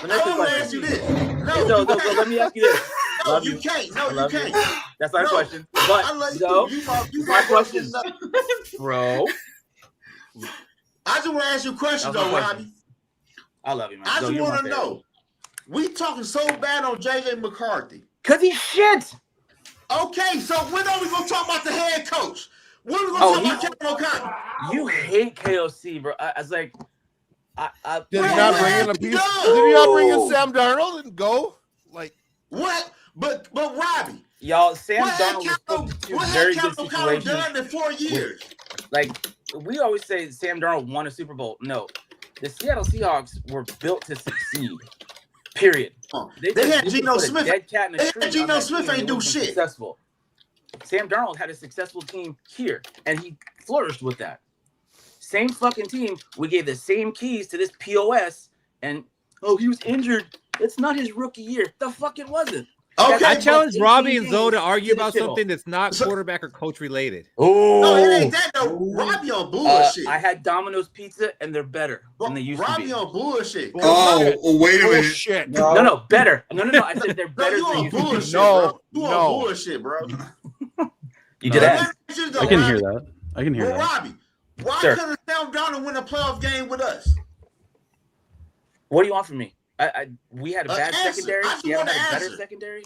Let me ask you a I want to question. ask you this. Hey, No, so you can't. let me ask you this. No, Love you can't. No, I you love can't. That's not a No. question. I But love so you. You my question, is nothing. bro. I just want to ask you a question, That's though, my question. Robbie. I love you, man. I So just you're my want to favorite. know. We talking so bad on JJ McCarthy. Cause he's shit. Okay, so when are we gonna talk about the head coach? When are we gonna Oh, talk about Kevin O'Connell? You hate KOC, bro. I was like, Did he not bring in a piece? Did he not bring in Sam Darnold and go? Like what? But Robbie, y'all, Sam what had Darnold was Kevin, put into what very had good Kevin O'Connell situations. done in 4 years? Like we always say, Sam Darnold won a Super Bowl. No, the Seattle Seahawks were built to succeed. Period. They had could Geno put a Smith. dead cat in a They had tree on Geno that Smith team and ain't it do would've been shit. Successful. Sam Darnold had a successful team here, and he flourished with that. Same fucking team. We gave the same keys to this POS, and he was injured. It's not his rookie year. The fuck it wasn't. Okay, I challenge 18 Robbie and Zoe to games, argue get the about shit something off. that's not quarterback or coach related. No, it ain't that though. Robbie on bullshit. I had Domino's Pizza, and they're better than they used to Robbie be. on bullshit. Oh, wait a minute. bullshit. No, better. No. I said they're No, better you than they on used to be. bullshit, No, bro. You no. on bullshit, bro. You did that. I can hear that. I can hear Well, that. Robbie, why Sir. couldn't Sam Darnold win a playoff game with us? What do you want from me? We had a bad answer. secondary. I just You want had an a better answer. secondary.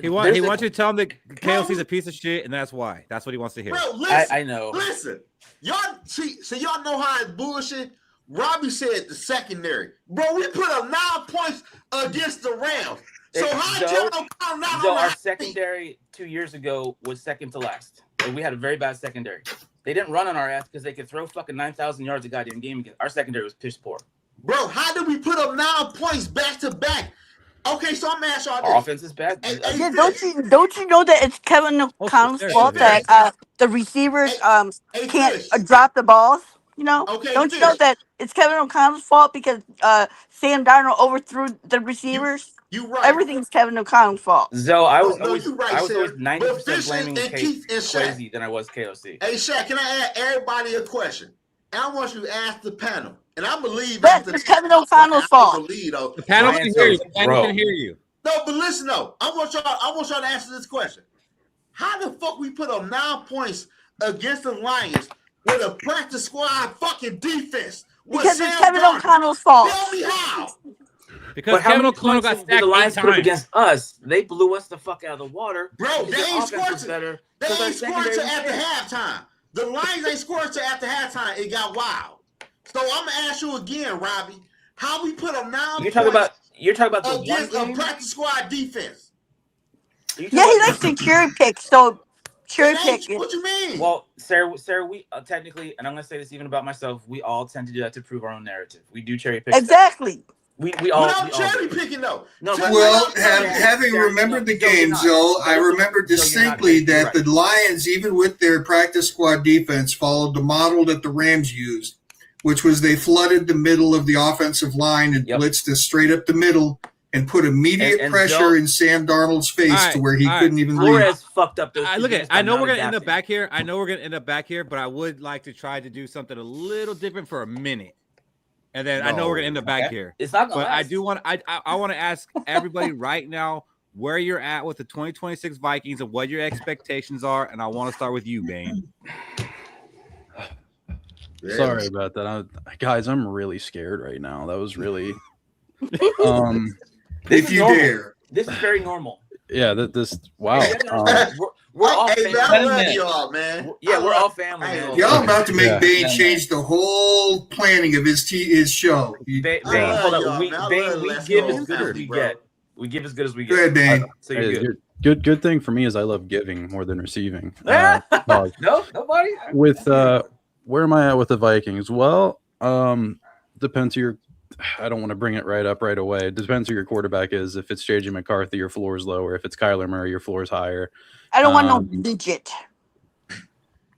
He wants There's you to tell him that KLC's a piece of shit, and that's why. That's what he wants to hear. Bro, listen. I know. Listen, y'all see, so y'all know how it's bullshit. Robbie said the secondary. Bro, we put up 9 points against the Rams. So how Kevin O'Connell not So on our the secondary 2 years ago was second to last. And we had a very bad secondary. They didn't run on our ass because they could throw fucking 9,000 yards a goddamn game again. Our secondary was piss poor. Bro, how did we put up 9 points back to back? Okay, so I'm gonna ask y'all Our this. offense is bad. Yeah, don't you know that it's Kevin O'Connell's fault that the receivers can't drop the balls? You know, Okay, don't you know that it's Kevin O'Connell's fault because Sam Darnold overthrew the receivers? You right. Everything's Kevin O'Connell's fault. So I was No, always you right, I was Sarah. always But 90% Fish blaming and Keith and Shaq. Swayze than I was KOC. Hey, Shaq, can I ask everybody a question? And I want you to ask the panel. And I believe Yes, it's Kevin O'Connell's fault. Though. The panel can hear you. The panel can hear you. No, but listen though. I want y'all to answer this question. How the fuck we put up 9 points against the Lions with a practice squad fucking defense? Because it's Kevin O'Connell's fault. Tell me how. Because But how Kevin many O'Connell points got did stacked the Lions 8 put up times. against us? They blew us the fuck out of the water. Bro, because they their ain't offense was scored. better. They 'cause our ain't scored secondary till was after shit. halftime. The Lions ain't scored till after halftime. It got wild. So I'm gonna ask you again, Robbie. How we put up 9 You're talking points about the one against a game? practice squad defense? Yeah, he likes to cherry pick. So cherry pick. What you mean? Well, Sarah, we technically, and I'm gonna say this even about myself, we all tend to do that to prove our own narrative. We do cherry pick. Exactly. We all. Without we all cherry do. picking though. No, Well, having remembered the game, Zoe, I remember distinctly that the Lions, even with their practice squad defense, followed the model that the Rams used, which was they flooded the middle of the offensive line and blitzed us straight up the middle and put immediate pressure in Sam Darnold's face to where he couldn't even leave. Flores fucked up those. Look at. I know we're gonna end up back here. But I would like to try to do something a little different for a minute, and then I know we're gonna end up back here. It's not gonna but last. I do want. I want to ask everybody right now where you're at with the 2026 Vikings and what your expectations are, and I want to start with you, Bane. Sorry about that, guys. I'm really scared right now. That was really. If you dare. This is very normal. Yeah, this. Wow. We're all family. I love y'all, man. Yeah, we're all family, man. Y'all about to make Bane change the whole planning of his show. Bane, hold on. We give as good as we get. We give as good as we get. Go ahead, Bane. So you're good. Good thing for me is I love giving more than receiving. No, nobody. With where am I at with the Vikings? Well, depends who your. I don't want to bring it right up right away. It depends who your quarterback is. If it's JJ McCarthy, your floor is lower. If it's Kyler Murray, your floor is higher. I don't want no digit.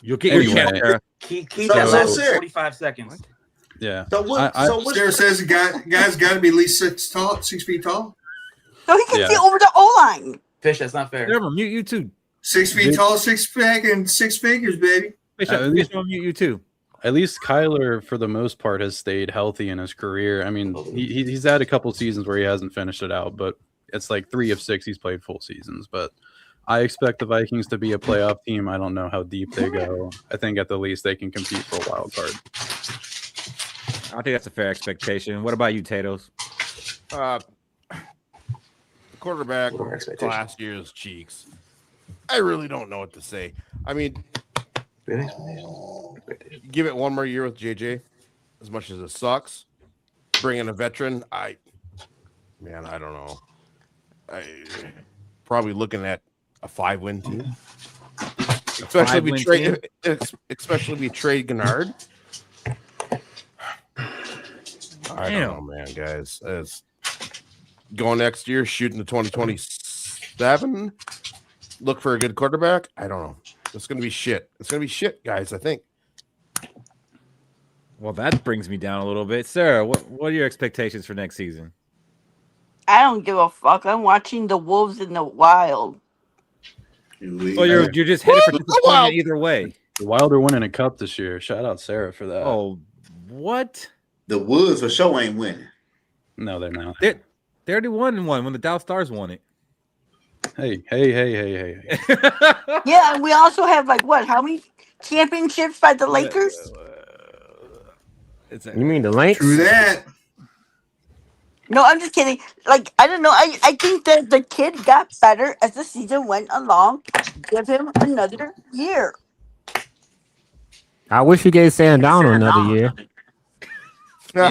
You'll get your chance. Keep that last 45 seconds. Yeah. So Sarah says the guy's got to be at least 6 feet tall. So he can see over the O-line. Fish, that's not fair. Never mute you too. 6 feet tall, 6-pack, and 6 figures, baby. Fish, I'll mute you too. At least Kyler, for the most part, has stayed healthy in his career. I mean, he's had a couple seasons where he hasn't finished it out, but it's like 3 of 6 he's played full seasons. But I expect the Vikings to be a playoff team. I don't know how deep they go. I think at the least they can compete for a wild card. I think that's a fair expectation. What about you, Tatos? Quarterback last year's cheeks. I really don't know what to say. I mean, give it one more year with JJ, as much as it sucks. Bring in a veteran. I don't know. Probably looking at a 5-win team. Especially if we trade Gennard. I don't know, man, guys. As going next year, shooting the 2027. Look for a good quarterback. I don't know. It's gonna be shit. It's gonna be shit, guys. I think. Well, that brings me down a little bit, Sarah. What are your expectations for next season? I don't give a fuck. I'm watching the Wolves in the Wild. Well, you're just headed for disappointment either way. The Wild are winning a cup this year. Shout out Sarah for that. Oh, what? The Woods for sure ain't winning. No, they're not. They already won one when the Dallas Stars won it. Hey. Yeah, and we also have how many championships by the Lakers? You mean the Lynx? True that. No, I'm just kidding. I don't know. I think that the kid got better as the season went along. Give him another year. I wish he gave Sam Darnold another year. Yeah,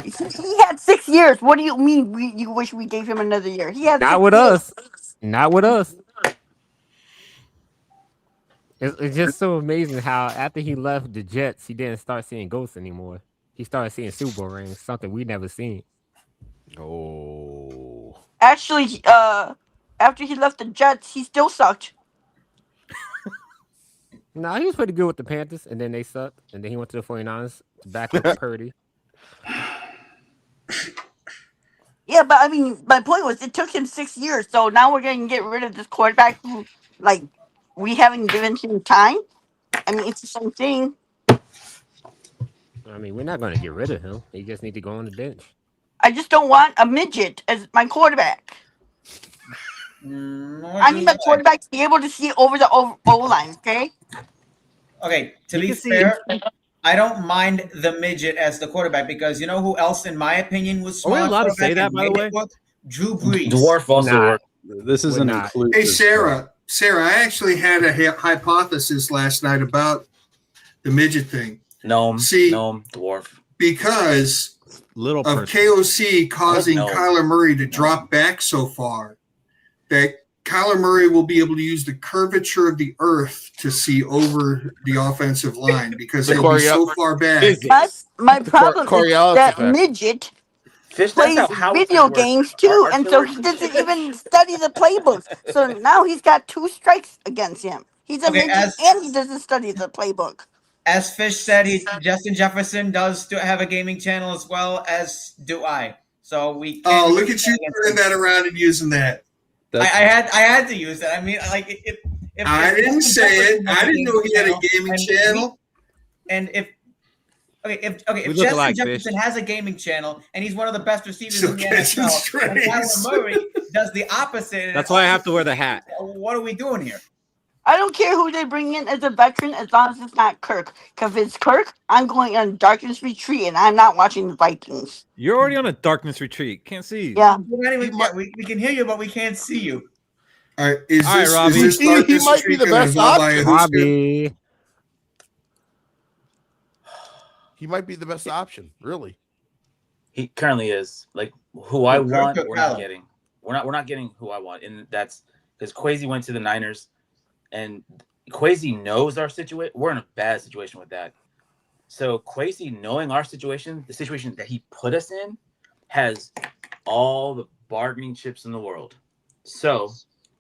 He had 6 years. What do you mean you wish we gave him another year? He had Not with us. Not with us. It's just so amazing how after he left the Jets, he didn't start seeing ghosts anymore. He started seeing Super Bowl rings, something we never seen. Oh. Actually, after he left the Jets, he still sucked. No, he was pretty good with the Panthers, and then they sucked. And then he went to the 49ers to back up Purdy. Yeah, but I mean, my point was it took him 6 years. So now we're going to get rid of this quarterback who, we haven't given him time. I mean, it's the same thing. I mean, we're not going to get rid of him. He just need to go on the bench. I just don't want a midget as my quarterback. I need my quarterback to be able to see over the O-line, okay? Okay, to be fair, I don't mind the midget as the quarterback because you know who else, in my opinion, was smart. Are we allowed to say that, by the way? Drew Brees. Dwarf also. This is an inclusive. Hey, Sarah, I actually had a hypothesis last night about the midget thing. No, dwarf. Because little of KOC causing Kyler Murray to drop back so far, that Kyler Murray will be able to use the curvature of the earth to see over the offensive line because he'll be so far back. My problem is that midget plays video games too, and so he doesn't even study the playbook. So now he's got 2 strikes against him. He's a midget and he doesn't study the playbook. As Fish said, Justin Jefferson does have a gaming channel as well as do I. So we. Oh, look at you turning that around and using that. I had to use that. I mean, like if I didn't say it. I didn't know he had a gaming channel. If Justin Jefferson has a gaming channel and he's one of the best receivers in the NFL, and Kyler Murray does the opposite. That's why I have to wear the hat. What are we doing here? I don't care who they bring in as a veteran as long as it's not Kirk. Because if it's Kirk, I'm going on darkness retreat and I'm not watching the Vikings. You're already on a darkness retreat. Can't see you. Yeah. We can hear you, but we can't see you. All right, Robbie. He might be the best option. Robbie. He might be the best option, really. He currently is. Like who I want, we're not getting. We're not getting who I want, and that's because Kwesi went to the Niners, and Kwesi knows our situation. We're in a bad situation with that. So Kwesi, knowing our situation, the situation that he put us in, has all the bargaining chips in the world. So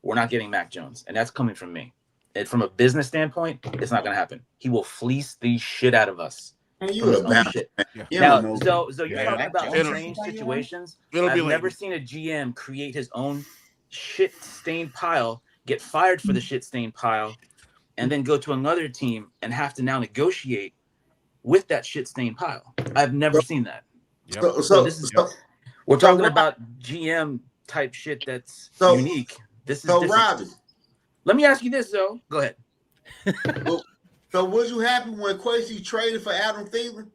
we're not getting Mac Jones, and that's coming from me. And from a business standpoint, it's not going to happen. He will fleece the shit out of us. You a bad shit. Yeah. Now, so you're talking about strange situations. I've never seen a GM create his own shit-stained pile, get fired for the shit-stained pile, and then go to another team and have to now negotiate with that shit-stained pile. I've never seen that. Yep. We're talking about GM type shit that's unique. This is different. Robbie, let me ask you this though. Go ahead. So was you happy when Kwesi traded for Adam Thielen?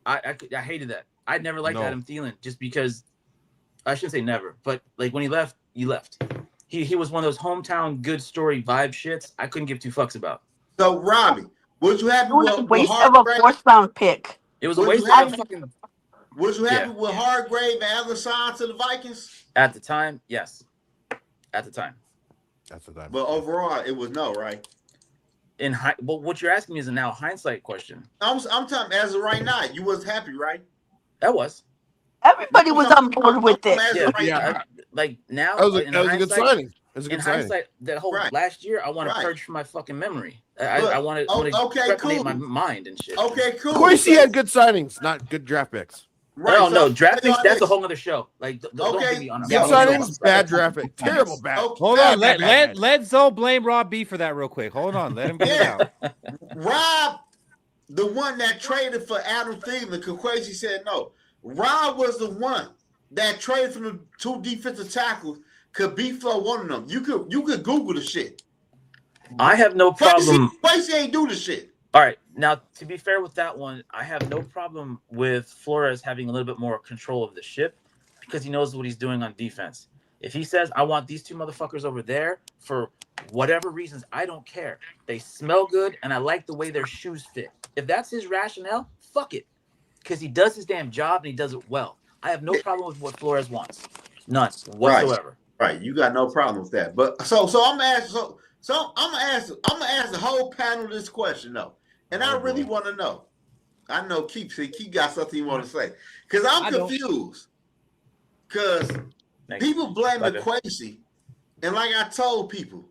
I hated that. I never liked Adam Thielen just because I shouldn't say never, but like when he left, you left. He was one of those hometown good story vibe shits I couldn't give two fucks about. So Robbie, was you happy with a waste of a fourth-round pick? It was a waste of a fucking. Was you happy with Hargrave and Allen signed to the Vikings? At the time, yes. At the time. That's the time. But overall, it was no, right? But what you're asking me is a now hindsight question. I'm talking as of right now. You was happy, right? That was. Everybody was on board with it. Like now, that was a good signing. In hindsight, that whole last year, I want to purge from my fucking memory. I want to recreate my mind and shit. Okay, cool. Kwesi had good signings, not good draft picks. Right, no, draft picks, that's a whole other show. Like, don't get me on good signings, bad draft pick. Terrible bad. Hold on, let Zoe blame Rob B for that real quick. Hold on, let him get it out. Rob, the one that traded for Adam Thielen, Kwesi said no. Rob was the one that traded for the two defensive tackles. Could be for one of them. You could Google the shit. I have no problem. Kwesi ain't do the shit. All right. Now, to be fair with that one, I have no problem with Flores having a little bit more control of the ship because he knows what he's doing on defense. If he says, I want these two motherfuckers over there for whatever reasons, I don't care. They smell good, and I like the way their shoes fit. If that's his rationale, fuck it. Because he does his damn job, and he does it well. I have no problem with what Flores wants. None whatsoever. Right. You got no problem with that. But so I'm gonna ask the whole panel this question though. And I really want to know. I know Keith got something you want to say. Because I'm confused. Because people blaming Kwesi. And like I told people,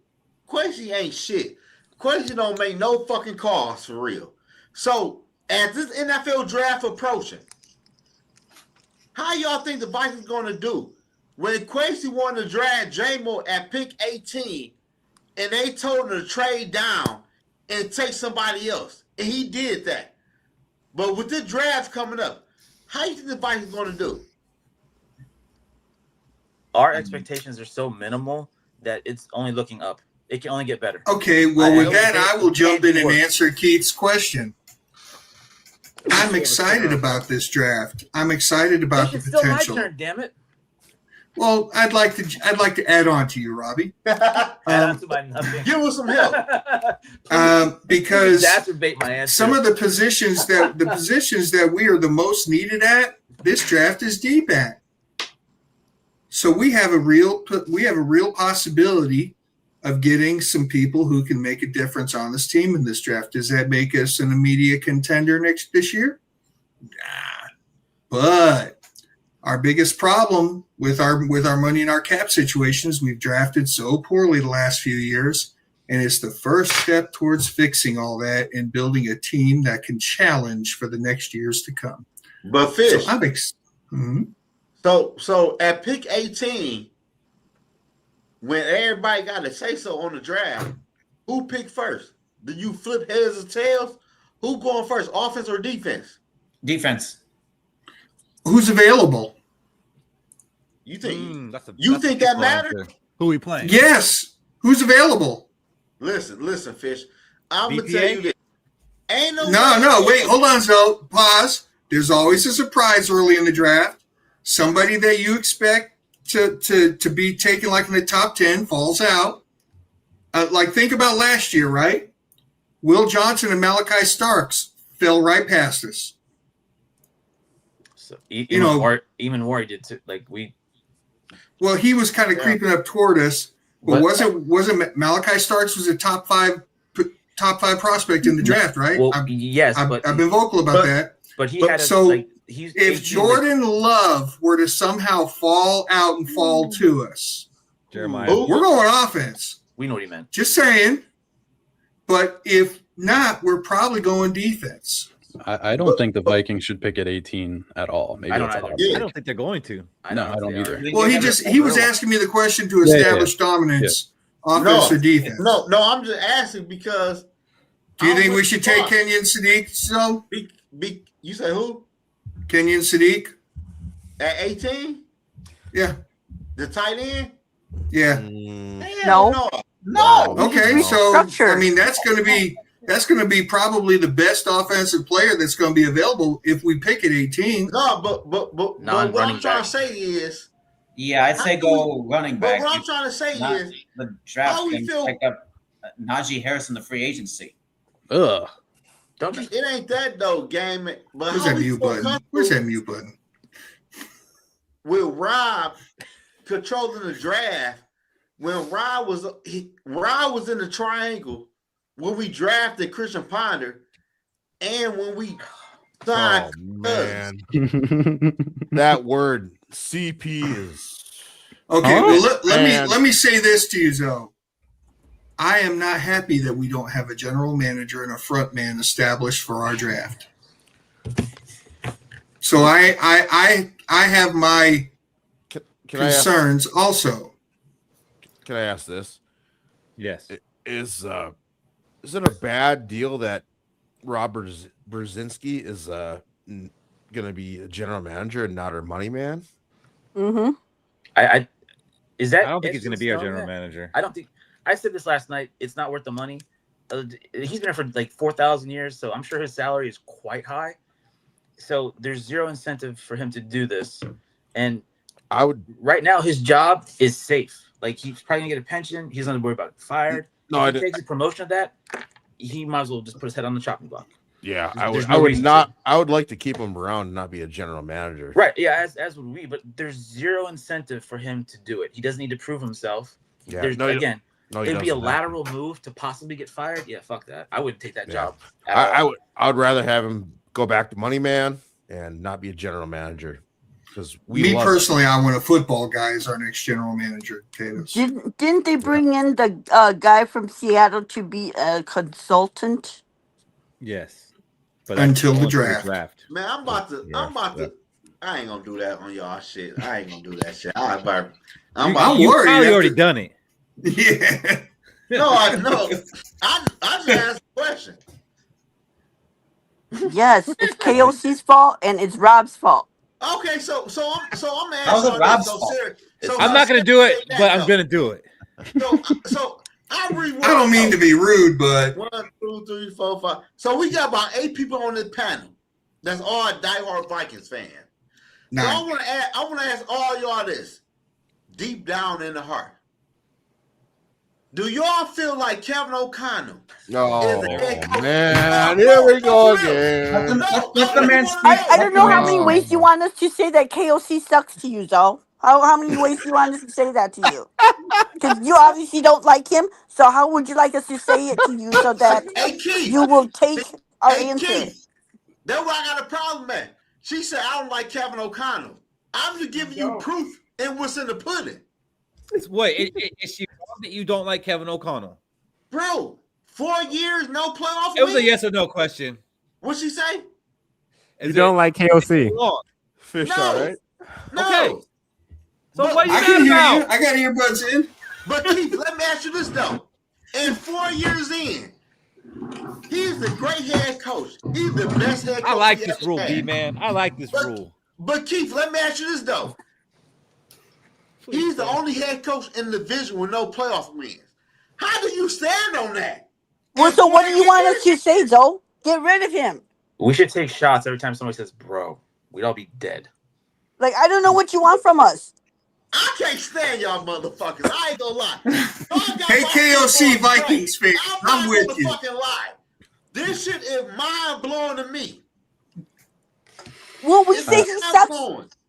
Kwesi ain't shit. Kwesi don't make no fucking calls for real. So as this NFL draft approaching, how y'all think the Vikings going to do? When Kwesi wanted to draft J-Mo at pick 18 and they told him to trade down and take somebody else. And he did that. But with the draft coming up, how you think the Vikings going to do? Our expectations are so minimal that it's only looking up. It can only get better. Okay, well, with that, I will jump in and answer Keith's question. I'm excited about this draft. I'm excited about the potential. It's still my turn, damn it. Well, I'd like to add on to you, Robbie. Give us some help. Because exacerbate my answer. Some of the positions that we are the most needed at, this draft is deep at. So we have a real possibility of getting some people who can make a difference on this team in this draft. Does that make us an immediate contender this year? Nah. But our biggest problem with our money and our cap situations, we've drafted so poorly the last few years, and it's the first step towards fixing all that and building a team that can challenge for the next years to come. But Fish, So at pick 18, when everybody got to say so on the draft, who picked first? Do you flip heads or tails? Who going first, offense or defense? Defense. Who's available? You think that's that matters? Who we playing? Yes. Who's available? Listen, Fish. I'm gonna tell you this. Ain't No, wait, hold on, Zo. Pause. There's always a surprise early in the draft. Somebody that you expect to be taken like in the top 10 falls out. Like think about last year, right? Will Johnson and Malachi Starks fell right past us. So even more he did too. Like we. Well, he was kind of creeping up toward us, but wasn't Malachi Starks was a top five prospect in the draft, right? Well, yes, I've been vocal about that. But if Jordan Love were to somehow fall out and fall to us, Jeremiah, we're going offense. We know what he meant. Just saying. But if not, we're probably going defense. I don't think the Vikings should pick at 18 at all. Maybe I don't think they're going to. I don't either. Well, he was asking me the question to establish dominance, offense or defense. No, I'm just asking because. Do you think we should take Kenyon Sadiq? So, you say who? Kenyon Sadiq at 18? Yeah. The tight end? Yeah. No. Okay, so I mean that's going to be probably the best offensive player that's going to be available if we pick at 18. No, but what I'm trying to say is, yeah, I'd say go running back. But what I'm trying to say is, the draft can pick up Najee Harris in the free agency. Ugh. It ain't that though, game. But Where's that mute button? Where's that mute button? With Rob controlling the draft, when Rob was in the triangle when we drafted Christian Ponder, and when we signed that word CP is okay. Well, let me say this to you, Zoe. I am not happy that we don't have a general manager and a front man established for our draft. So I have my concerns also. Can I ask this? Yes. Is it a bad deal that Robert Brzezinski is going to be a general manager and not our money man? Mm-hmm. I don't think he's going to be our general manager. I don't think. I said this last night. It's not worth the money. He's been there for like 4,000 years, so I'm sure his salary is quite high. So there's zero incentive for him to do this. And right now his job is safe. Like he's probably gonna get a pension. He's not worried about fired. No, if he takes a promotion of that, he might as well just put his head on the chopping block. Yeah, I would like to keep him around and not be a general manager. Right. Yeah, as would we. But there's zero incentive for him to do it. He doesn't need to prove himself. Yeah. It'd be a lateral move to possibly get fired. Yeah, fuck that. I wouldn't take that job. I would rather have him go back to money man and not be a general manager. Because personally, I want a football guy as our next general manager. Didn't they bring in the guy from Seattle to be a consultant? Yes, but until the draft. Man, I'm about to. I ain't gonna do that on y'all shit. I ain't gonna do that shit. I'm worried. You've probably already done it. Yeah. I just asked a question. Yes, it's KOC's fault and it's Rob's fault. Okay, so I'm asking. How's it Rob's fault? I'm not gonna do it, but I'm gonna do it. So I don't mean to be rude, but 1, 2, 3, 4, 5. So we got about 8 people on this panel. That's all diehard Vikings fans. So I want to ask all y'all this, deep down in the heart. Do y'all feel like Kevin O'Connell? No, man, here we go again. I don't know how many ways you want us to say that KOC sucks to you, Zoe. How many ways you want us to say that to you? Because you obviously don't like him, so how would you like us to say it to you so that you will take our answer? Keith, that's why I got a problem, man. She said, I don't like Kevin O'Connell. I'm just giving you proof in what's in the pudding. Wait, is she wrong that you don't like Kevin O'Connell? Bro, 4 years, no playoff. It was a yes or no question. What'd she say? You don't like KOC. Fish, all right? No. Okay. So what you I can hear about? you. I got earbuds in. But Keith, let me ask you this though. In 4 years in, he's the great head coach. He's the best head coach. I like this rule, B-man. I like this rule. But Keith, let me ask you this though. He's the only head coach in the division with no playoff wins. How do you stand on that? Well, so what do you want us to say, Zoe? Get rid of him. We should take shots every time somebody says "bro." We'd all be dead. Like, I don't know what you want from us. I can't stand y'all motherfuckers. I ain't gonna lie. Hey, KOC Vikings fans, I'm with you. Lie. This shit is mind blowing to me. Well, we say he sucks.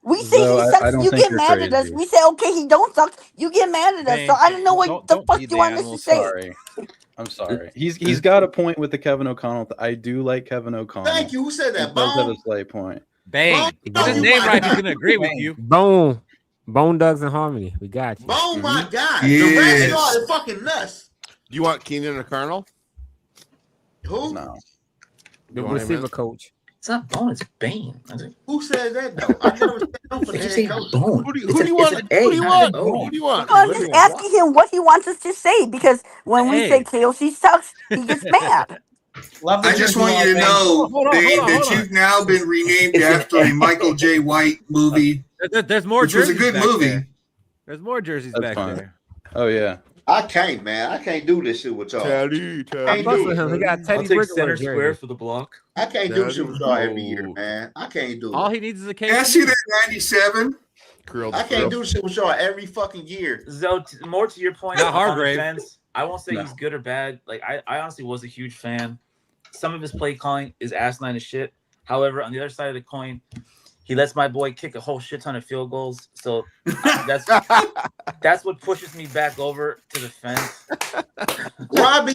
We say he sucks. You get mad at us. We say, okay, he don't suck. You get mad at us. So I don't know what the fuck you want us to say. I'm sorry. He's got a point with the Kevin O'Connell. I do like Kevin O'Connell. Thank you. Who said that? He does have a slight point. Bang. Get his name right. He's gonna agree with you. Bone Dogs and Harmony. We got you. Oh my God. The rest of y'all are fucking nuts. Do you want Keenan or Colonel? Who? No. The receiver coach. It's not Bone, it's Bane. Who said that though? I never said no for the head coach. Bone. Who do you want? Who do you want? Who do you want? I'm just asking him what he wants us to say because when we say KOC sucks, he gets mad. I just want you to know, Dave, that you've now been renamed after a Michael J. White movie. There's more which was a jerseys good back movie. there. There's more jerseys back there. Oh yeah. I can't, man. I can't do this shit with y'all. I'm busting him. He got Teddy I'll take Bridgewater center jersey. square for the block. I can't do shit with y'all every year, man. I can't do it. All he needs is a Can I see that 97? I can't do shit with y'all every fucking year. So more to your point, Not on Hargrave. defense, I won't say he's good or bad. Like I honestly was a huge fan. Some of his play calling is asinine as shit. However, on the other side of the coin, he lets my boy kick a whole shit ton of field goals. So that's what pushes me back over to the fence. Robbie,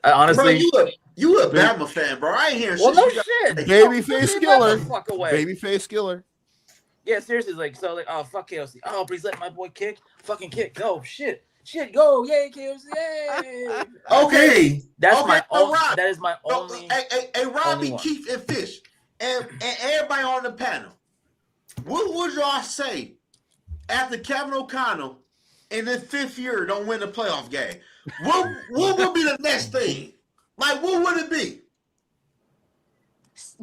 honestly, bro, you a Bama fan, bro. I ain't hearing well, shit. no shit. Babyface killer. Fuck away. Babyface killer. Yeah, seriously, oh fuck KOC. Oh, but he's letting my boy kick. Fucking kick. Go shit, go. Yay, KOC. Yay. Okay. That's my Rob. that is my only. Hey, Robbie, only Keith, and Fish, and everybody on the panel. What would y'all say after Kevin O'Connell in his 5th year don't win the playoff game? What would be the next thing? Like, what would it be?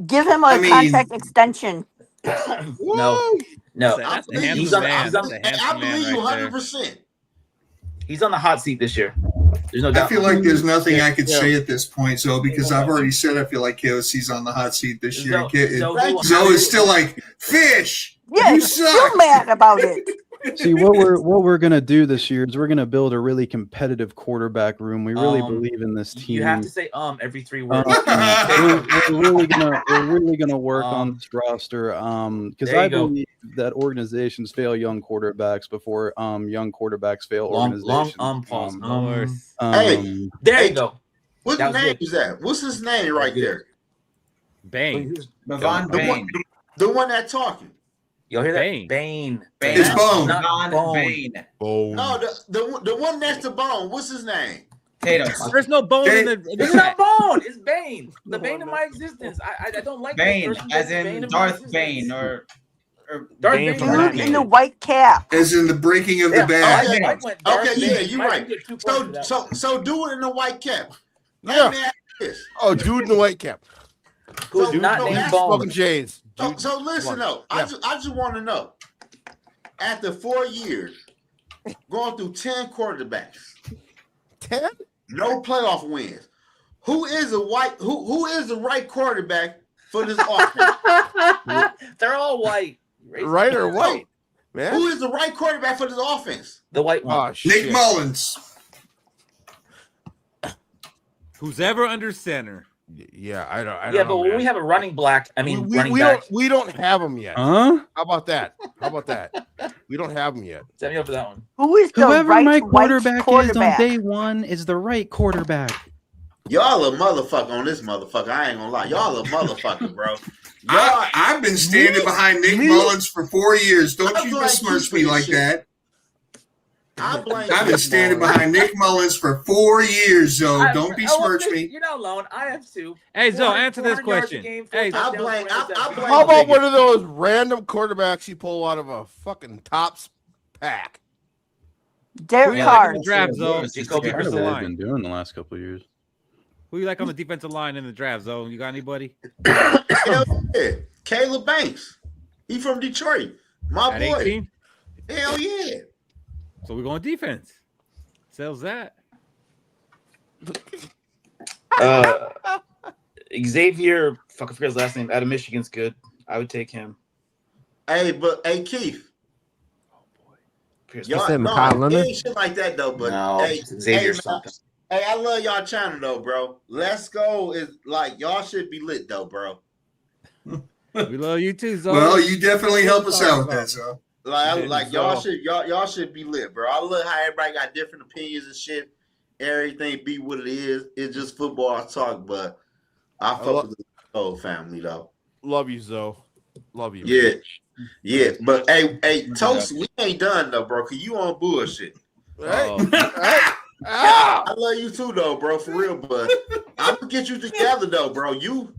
Give him a contract extension. No. I believe you 100%. He's on the hot seat this year. There's no doubt. I feel like there's nothing I could say at this point, Zoe, because I've already said I feel like KOC's on the hot seat this year. Zoe is still like, Fish, yeah, you suck. You're mad about it. See what we're gonna do this year is we're gonna build a really competitive quarterback room. We really believe in this team. You have to say every 3 words. We're really gonna work on this roster. Because I believe that organizations fail young quarterbacks before young quarterbacks fail organizations. Pause. Hey, there you go. What name is that? What's his name right there? Bane. Bavon Bane. The one that talking. Y'all hear that? Bane. It's Bone. Not Bane. No, the one next to Bone. What's his name? Potatoes. There's no bone in the. It's not Bone. It's Bane. The Bane of my existence. I don't like Bane, that person, as Bane in of my Darth existence. Bane or Darth Bane Bane. Dude in the white cap. As in the breaking of the bag. Okay, you're right. So do it in the white cap. Yeah. Oh, dude in the white cap. Who's not named Bone? Smoking Jays. So listen though, I just want to know. After 4 years, going through 10 quarterbacks, 10, no playoff wins. Who is the right quarterback for this offense? They're all white. Right or white? Man. Who is the right quarterback for this offense? The white one. Oh, shit. Nick Mullins. Who's ever under center. Yeah, I don't Yeah, know, but when man. we have a running back, running back. We don't have them yet. Huh? How about that? We don't have them yet. Set me up for that one. Who is the Whoever right my white quarterback is on day one is the right quarterback. Y'all a motherfucker on this motherfucker. I ain't gonna lie. Y'all a motherfucker, bro. I've been standing behind Nick Mullins for 4 years. Don't you besmirch me like that. I've been standing behind Nick Mullins for 4 years, Zoe. Don't besmirch me. You're not alone. I have too. Hey, Zoe, answer this question. Hey, how about one of those random quarterbacks you pull out of a fucking Tops pack? Derek Carr. The draft, Zoe. Jacoby Brissett has been doing the last couple of years. Who you like on the defensive line in the draft, Zoe? You got anybody? Hell yeah. Caleb Banks. He from Detroit. My At boy. 18? Hell yeah. So we're going defense. Sells that. Xavier, fuck, I forget his last name. Out of Michigan's good. I would take him. Hey, Keith. You said Makai Leonard? Ain't shit like that though, but No, Xavier something. Hey, I love y'all channel though, bro. Let's Go is like y'all should be lit though, bro. We love you too, Zoe. Well, you definitely help us out with that, Zoe. Like y'all should be lit, bro. I love how everybody got different opinions and shit. Everything be what it is. It's just football talk, but I fuck with the whole family though. Love you, Zoe. Love you. Yeah. Man. Yeah, but hey, Toast, we ain't done though, bro. Cause you on bullshit. I love you too, though, bro, for real. But I'm gonna get you together, though, bro. You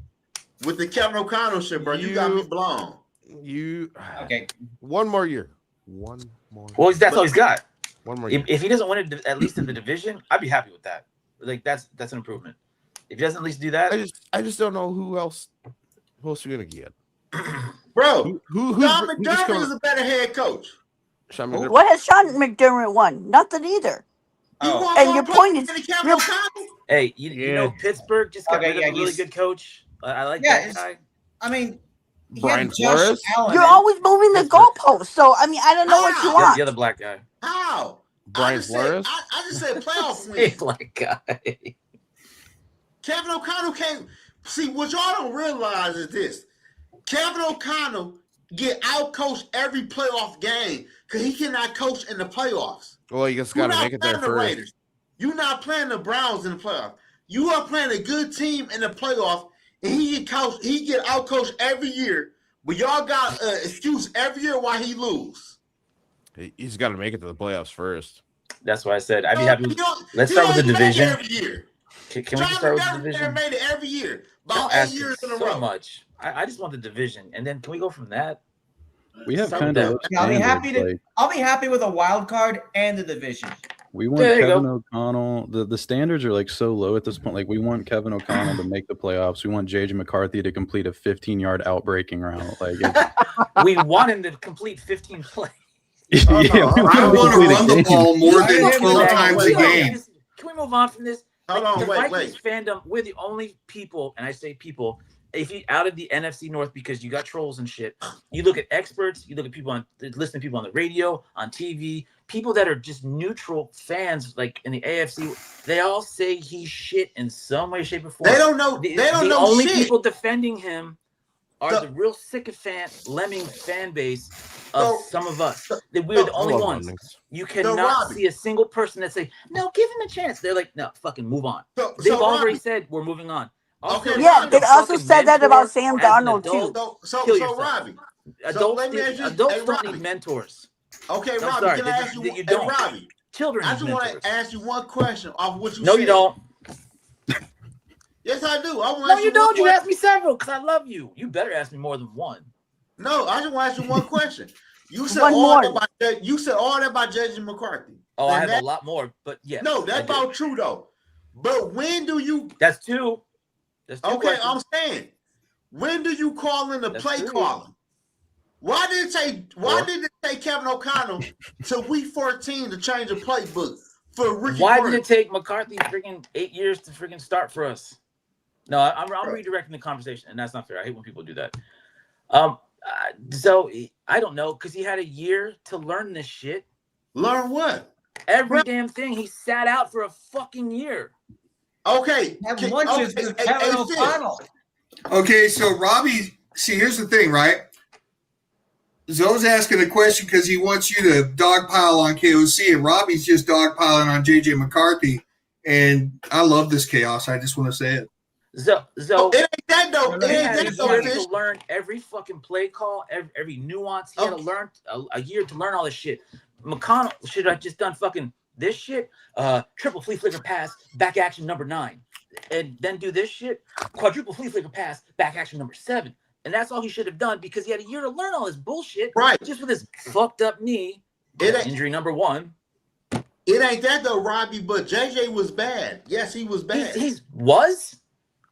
with the Kevin O'Connell shit, bro. You got me blown. Okay? One more year. One more. Well, that's all he's got. One more year. If he doesn't win it at least in the division, I'd be happy with that. Like that's an improvement. If he doesn't at least do that, I just don't know who else you're gonna get. Bro, who's Sean McDermott is a better head coach. Sean McDermott? What has Sean McDermott won? Nothing either. Oh. And your point is, hey, you know Pittsburgh just got rid of a really good coach. I like that guy. I mean, Brian Flores. You're always moving the goalposts. So I mean, I don't know what you want. The other black guy. How? Brian Flores. I just said playoff win. Black guy. Kevin O'Connell can't see what y'all don't realize is this. Kevin O'Connell get out-coached every playoff game because he cannot coach in the playoffs. Well, you just got to make it there first. You're not playing the Browns in the playoffs. You are playing a good team in the playoffs, and he get out-coached every year. But y'all got an excuse every year why he lose. He's got to make it to the playoffs first. That's why I said I'd be happy. Let's start with the division. Every year. Can we just start with the division? Made it every year. About Don't 8 years in a so row. much. I just want the division, and then can we go from that? We have kind of. I'll be happy to. I'll be happy with a wild card and the division. We want Kevin O'Connell. The standards are like so low at this point. Like we want Kevin O'Connell to make the playoffs. We want JJ McCarthy to complete a 15-yard outbreaking route. Like we want him to complete 15 plays. Yeah, I want to run the ball more than 12 times a game. Can we move on from this? Hold on, the wait. Vikings fandom, we're the only people, and I say people, if you out of the NFC North because you got trolls and shit, you look at experts, you look at people listen to people on the radio, on TV, people that are just neutral fans, like in the AFC, they all say he's shit in some way, shape, or form. They don't know. They don't know The only shit. people defending him are the real sycophant lemming fan base of some of us. We're the only ones. You cannot see a single person that say, no, give him a chance. They're like, no, fucking move on. They've already said we're moving on. Also, Yeah, they also said that about Sam Darnold too. So Robbie, Adults don't need mentors. Okay, I'm Robbie, sorry, can I ask you? you don't. Robbie, Children I need just want mentors. to ask you one question off what you No, said. you don't. Yes, I do. I want to No, ask you don't. You one asked me several because I love you. You better ask me more than one. No, I just want to ask you one question. You said One all more. that about JJ McCarthy. Oh, I And have a lot more, but yes. No, that's I do. about true though. But when do you? That's two. That's two Okay, questions. I'm saying, when do you call in the That's play true. calling? Why did it take Kevin O'Connell to week 14 to change the playbook for Ricky? Why Ford? did it take McCarthy freaking 8 years to freaking start for us? No, I'm redirecting the conversation, and that's not fair. I hate when people do that. So I don't know because he had a year to learn this shit. Learn what? Every damn thing. He sat out for a fucking year. Okay. Have lunches with Kevin O'Connell. Okay, so Robbie, see, here's the thing, right? Zoe's asking a question because he wants you to dogpile on KOC, and Robbie's just dogpiling on JJ McCarthy. And I love this chaos. I just want to say it. So it ain't that though. It he ain't had that a though, year Fish. to learn every fucking play call, every nuance. He had to learn a year to learn all this shit. McConnell should have just done fucking this shit. Triple flea flicker pass, back action number 9. And then do this shit. Quadruple flea flicker pass, back action number 7. And that's all he should have done because he had a year to learn all this bullshit. Right. Just with his fucked up knee. Injury number 1. It ain't that though, Robbie, but JJ was bad. Yes, he was bad. He was?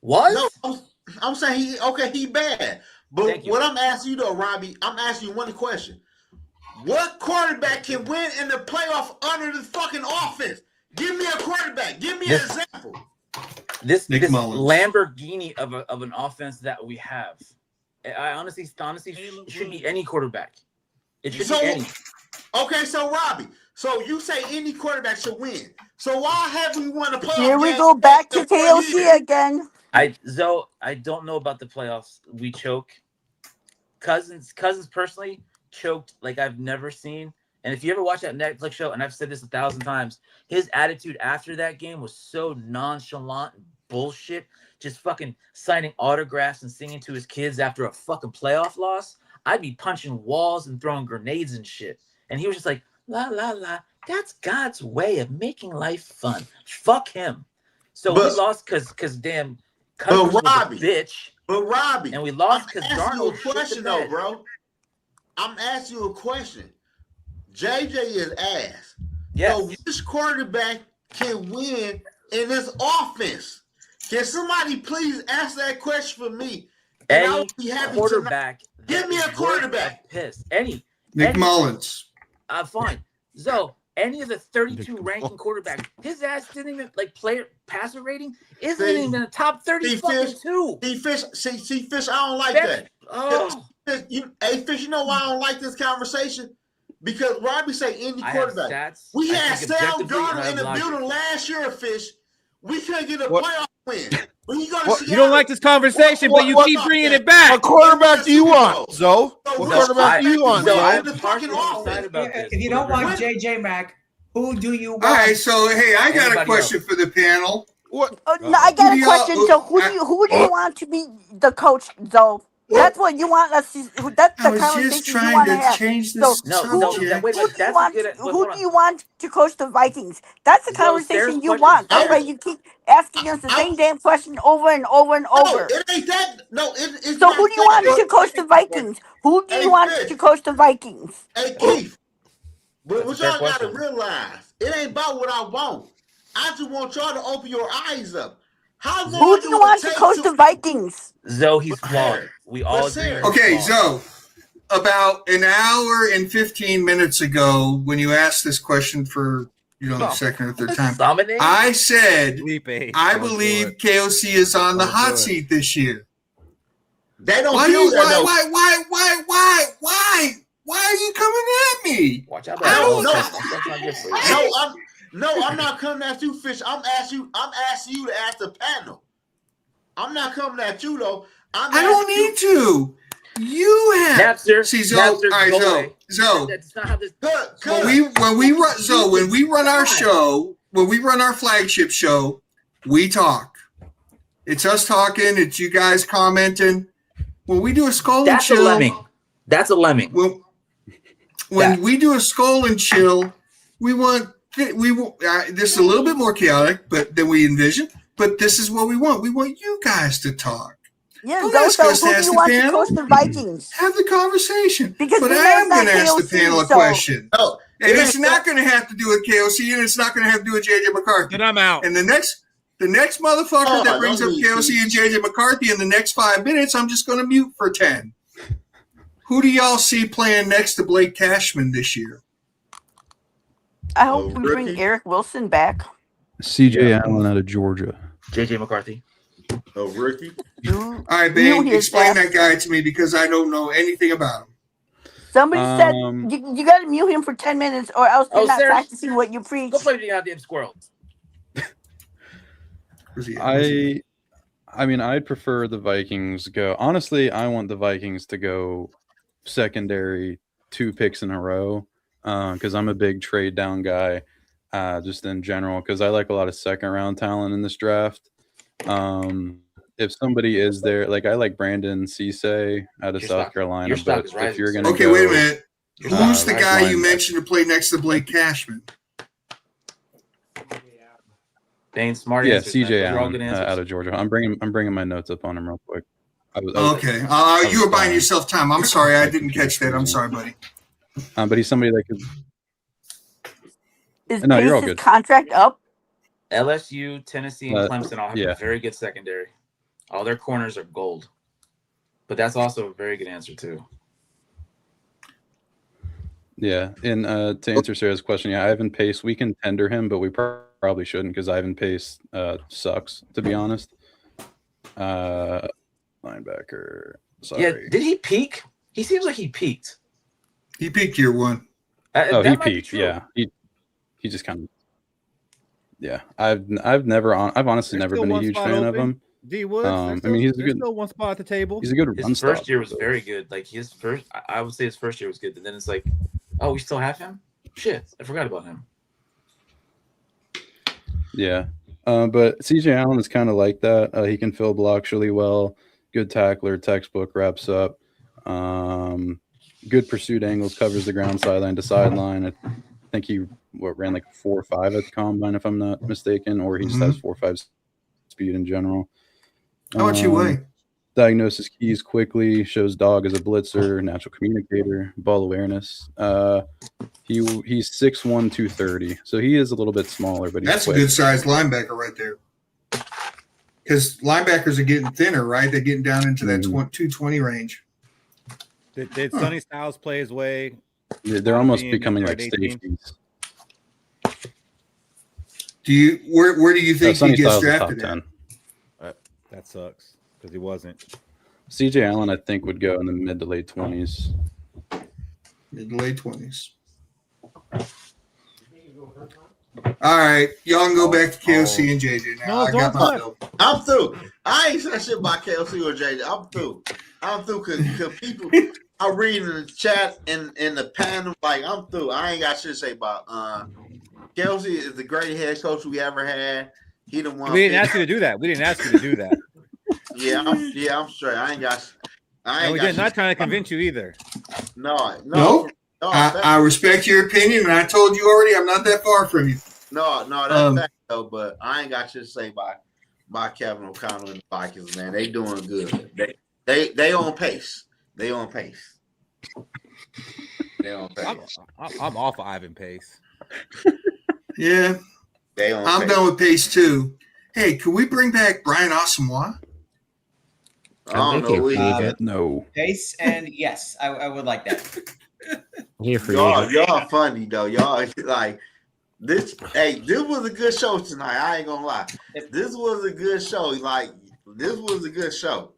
Was? No, I'm saying he bad. But what I'm asking you though, Robbie, I'm asking you one question. What quarterback can win in the playoff under the fucking offense? Give me a quarterback. Give me an example. This Lamborghini of an offense that we have. I honestly should be any quarterback. It should be any. Okay, so Robbie, so you say any quarterback should win. So why have we won a playoff? Here we go back to KOC again. I don't know about the playoffs. We choke. Cousins personally choked like I've never seen. And if you ever watch that Netflix show, and I've said this 1,000 times, his attitude after that game was so nonchalant and bullshit. Just fucking signing autographs and singing to his kids after a fucking playoff loss. I'd be punching walls and throwing grenades and shit. And he was just like, la, la, la. That's God's way of making life fun. Fuck him. So we lost because damn Cousins was a bitch. But Robbie. And we lost because I'm Darnold asking you a question though, bro. I'm asking you a question. JJ is ass. Yes. So which quarterback can win in this offense? Can somebody please answer that question for me? And I would be happy quarterback. Give me a quarterback. Piss. Nick Mullins. Fine. So any of the 32 ranking quarterbacks, his ass didn't even passer rating isn't even a top 32. See, Fish, I don't like that. Oh. Hey, Fish, you know why I don't like this conversation? Because Robbie say any quarterback. We had Sam Darnold in the building last year, Fish. We couldn't get a playoff win. When you go to Seattle, you don't like this conversation, but you keep bringing it back. What quarterback do you want, Zoe? What quarterback do you want, Zoe? If you don't want JJ Mack, who do you want? All right, so hey, I got a question for the panel. No, I got a question. So who do you want to be the coach, though? That's what you want us to. That's the conversation you want to have. Who do you want to coach the Vikings? That's the conversation you want. That's why you keep asking us the same damn question over and over and over. It ain't that. No, it's so who do you want to coach the Vikings? Who do you want to coach the Vikings? Hey, Keith. But what y'all got to realize, it ain't about what I want. I just want y'all to open your eyes up. Who do you want to coach the Vikings? Zoe, he's flawed. We all agree. Okay, Zoe, about an hour and 15 minutes ago, when you asked this question for the second or third time, I said I believe KOC is on the hot seat this year. They don't Why are you coming at me? Watch out! I'm not coming at you, Fish. I'm asking you to ask the panel. I'm not coming at you though. I don't need to. You have. Napster. See, Zoe. All right, Zoe. That's not how this. When we run our show, when we run our flagship show, we talk. It's us talking. It's you guys commenting. When we do a SKOL and Chill, that's a lemming. When we do a SKOL and Chill, we want. This is a little bit more chaotic, than we envisioned. But this is what we want. We want you guys to talk. Yeah, who do you want to coach the Vikings? Have the conversation. Because I am going to ask the panel a question. And it's not going to have to do with KOC, and it's not going to have to do with JJ McCarthy. And I'm out. And the next motherfucker that brings up KOC and JJ McCarthy in the next 5 minutes, I'm just going to mute for 10. Who do y'all see playing next to Blake Cashman this year? I hope we bring Eric Wilson back. CJ Allen out of Georgia. JJ McCarthy. Oh, rookie. All right, babe, explain that guy to me because I don't know anything about him. Somebody said you got to mute him for 10 minutes or else you're not practicing what you preach. Go play with the goddamn squirrels. I mean, I'd prefer the Vikings go. Honestly, I want the Vikings to go secondary 2 picks in a row because I'm a big trade down guy just in general because I like a lot of second round talent in this draft. If somebody is there, like I like Brandon Cisse out of South Carolina, but if you're gonna wait a minute. Who's the guy you mentioned to play next to Blake Cashman? Dane, smart Yeah, answers. CJ Those are all Allen good answers. out of Georgia. I'm bringing my notes up on him real quick. Okay. You were buying yourself time. I'm sorry. I didn't catch that. I'm sorry, buddy. But he's somebody that could. Is No, you're all Pace's good. contract up? LSU, Tennessee, and Clemson all have yeah. a very good secondary. All their corners are gold. But that's also a very good answer, too. Yeah, and to answer Sarah's question, yeah, Ivan Pace, we can tender him, but we probably shouldn't because Ivan Pace sucks, to be honest. Linebacker. Sorry. Yeah, did he peak? He seems like he peaked. He peaked year one. He peaked. Yeah, he just kind of. Yeah, I've honestly never been a huge fan of him. D Woods. I mean, he's a good. Still one spot at the table. He's a good run His first stopper, year was so. very good. Like I would say his first year was good, but then it's like, oh, we still have him? Shit, I forgot about him. Yeah, but CJ Allen is kind of like that. He can fill blocks really well. Good tackler, textbook, wraps up. Good pursuit angles, covers the ground sideline to sideline. I think he ran like 4.5 at the combine, if I'm not mistaken, or he just has 4.5 speed in general. How much you weigh? Diagnosis keys quickly, shows dog as a blitzer, natural communicator, ball awareness. He's 6'1", 230, so he is a little bit smaller, but he's That's quick. a good sized linebacker right there. Because linebackers are getting thinner, right? They're getting down into that 220 range. Did Sonny Styles play his way? They're almost becoming like safeties. Where do you think he gets drafted at? That sucks because he wasn't. CJ Allen, I think, would go in the mid to late 20s. Mid to late 20s. All right, y'all can go back to KOC and JJ now. I got my bill. I'm through. I ain't saying shit about KOC or JJ. I'm through because people are reading the chat and the panel. Like, I'm through. I ain't got shit to say about KOC is the greatest head coach we ever had. He the one. We didn't ask you to do that. Yeah, I'm straight. I ain't got. We're not trying to convince you either. No. I respect your opinion, and I told you already I'm not that far from you. No, that's fact though. But I ain't got shit to say by Kevin O'Connell and the Vikings, man. They doing good. They on pace. They on pace. I'm off of Ivan Pace. Yeah, I'm done with Pace too. Hey, can we bring back Brian Asamoah? I don't know. No. Pace, and yes, I would like that. Y'all funny though. Y'all like this. Hey, this was a good show tonight. I ain't gonna lie. This was a good show. Like, this was a good show.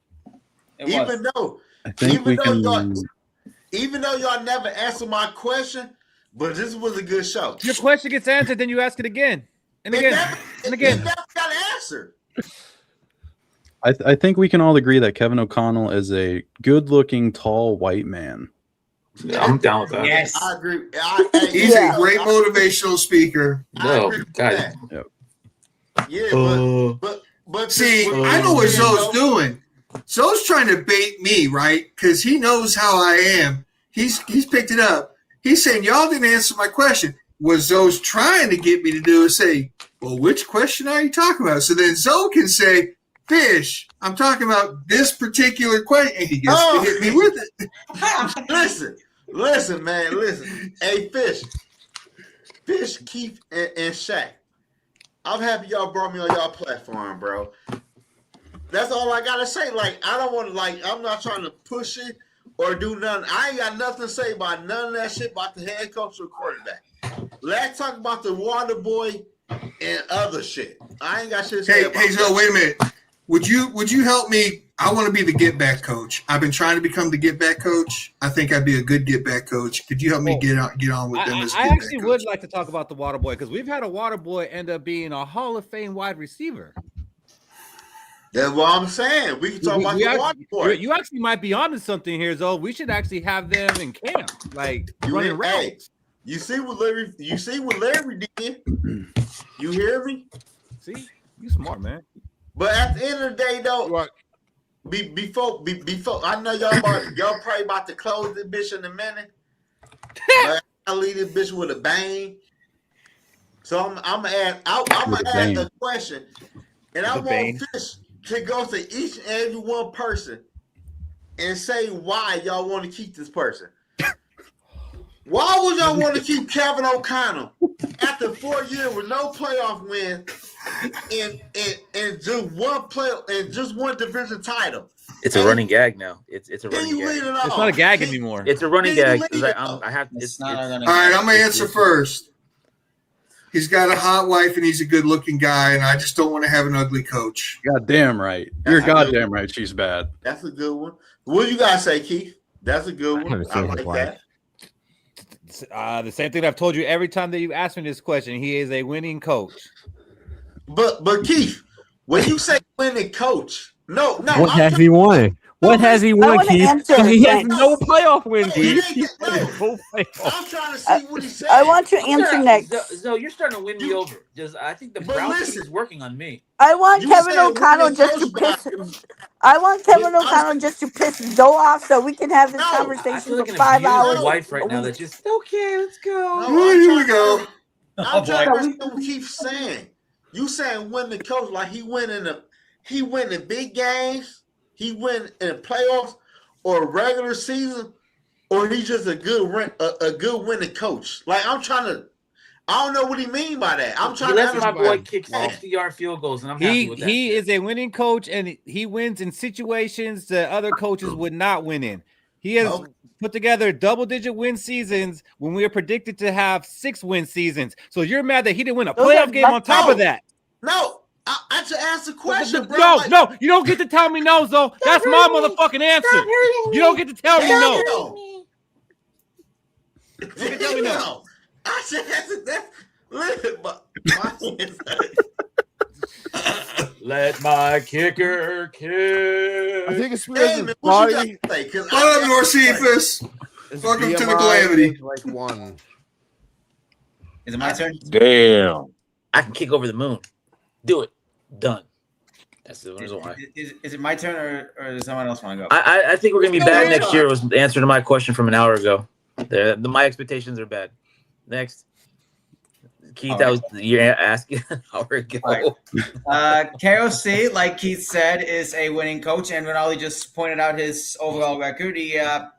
Even though y'all never answered my question, but this was a good show. Your question gets answered, then you ask it again and again and again. You never got an answer. I think we can all agree that Kevin O'Connell is a good-looking, tall white man. Yeah, I'm down with that. Yes, I agree. He's a great motivational speaker. No, God. Yep. Yeah, but see, I know what Zoe's doing. Zoe's trying to bait me, right? Because he knows how I am. He's picked it up. He's saying y'all didn't answer my question. What Zoe's trying to get me to do is say, well, which question are you talking about? So then Zoe can say, Fish, I'm talking about this particular question. And he gets to hit me with it. Listen, man, listen. Hey, Fish, Keith, and Shaq. I'm happy y'all brought me on y'all platform, bro. That's all I gotta say. Like, I don't want to, like, I'm not trying to push it or do nothing. I ain't got nothing to say about none of that shit about the head coach or quarterback. Let's talk about the water boy and other shit. I ain't got shit to say about Hey, Zoe, wait a minute. Would you help me? I want to be the get back coach. I've been trying to become the get back coach. I think I'd be a good get back coach. Could you help me get on with them? I actually would like to talk about the water boy because we've had a water boy end up being a Hall of Fame wide receiver. That's what I'm saying. We can talk about the water boy. You actually might be onto something here, Zoe. We should actually have them in camp, like running routes. You see what Larry did? You hear me? See, you smart, man. But at the end of the day, though, before I know y'all probably about to close this bitch in a minute. Like, I leave this bitch with a bang. So I'm gonna ask a question, and I want Fish to go to each and every one person and say why y'all want to keep this person. Why would y'all want to keep Kevin O'Connell after 4 years with no playoff win and just one division title? It's a running gag now. It's a running gag. It's not a gag anymore. It's a running gag. I have. It's not a running All right, gag. I'm gonna answer first. He's got a hot wife and he's a good-looking guy, and I just don't want to have an ugly coach. Goddamn right. You're goddamn right. She's bad. That's a good one. What do you guys say, Keith? That's a good one. I like that. The same thing I've told you every time that you ask me this question. He is a winning coach. But Keith, when you say winning coach, no. What has he won? What has he won, Keith? He has no playoff win, Keith. I'm trying to see what he said. I want to answer next. So you're starting to win me over. I think the Browns is working on me. I want Kevin O'Connell just to piss. I want Kevin O'Connell just to piss Zoe off so we can have this conversation for 5 hours. Wife right now that just okay. Let's go. Here we go. I'm trying to understand what Keith's saying. You saying win the coach like he win in big games. He win in playoffs or a regular season, or he's just a good winning coach. Like I don't know what he mean by that. I'm trying to understand. My boy kick 60-yard field goals, and I'm happy with that. He is a winning coach, and he wins in situations that other coaches would not win in. He has put together double-digit win seasons when we are predicted to have 6-win seasons. So you're mad that he didn't win a playoff game on top of that? No. I just asked a question, bro. No, you don't get to tell me no, Zo. That's my motherfucking answer. You don't get to tell me no. You don't get to tell me no. I said Let my kicker kick. I think it's because his body. Hold up, Norcephus. Welcome to the calamity. Like one. Is it my turn? Damn. I can kick over the moon. Do it. Done. That's the reason why. Is it my turn or does someone else want to go? I think we're gonna be bad next year. Was the answer to my question from an hour ago. My expectations are bad. Next, Keith, that was you're asking an hour ago. Right. KOC, like Keith said, is a winning coach, and Rinaldi just pointed out his overall record. I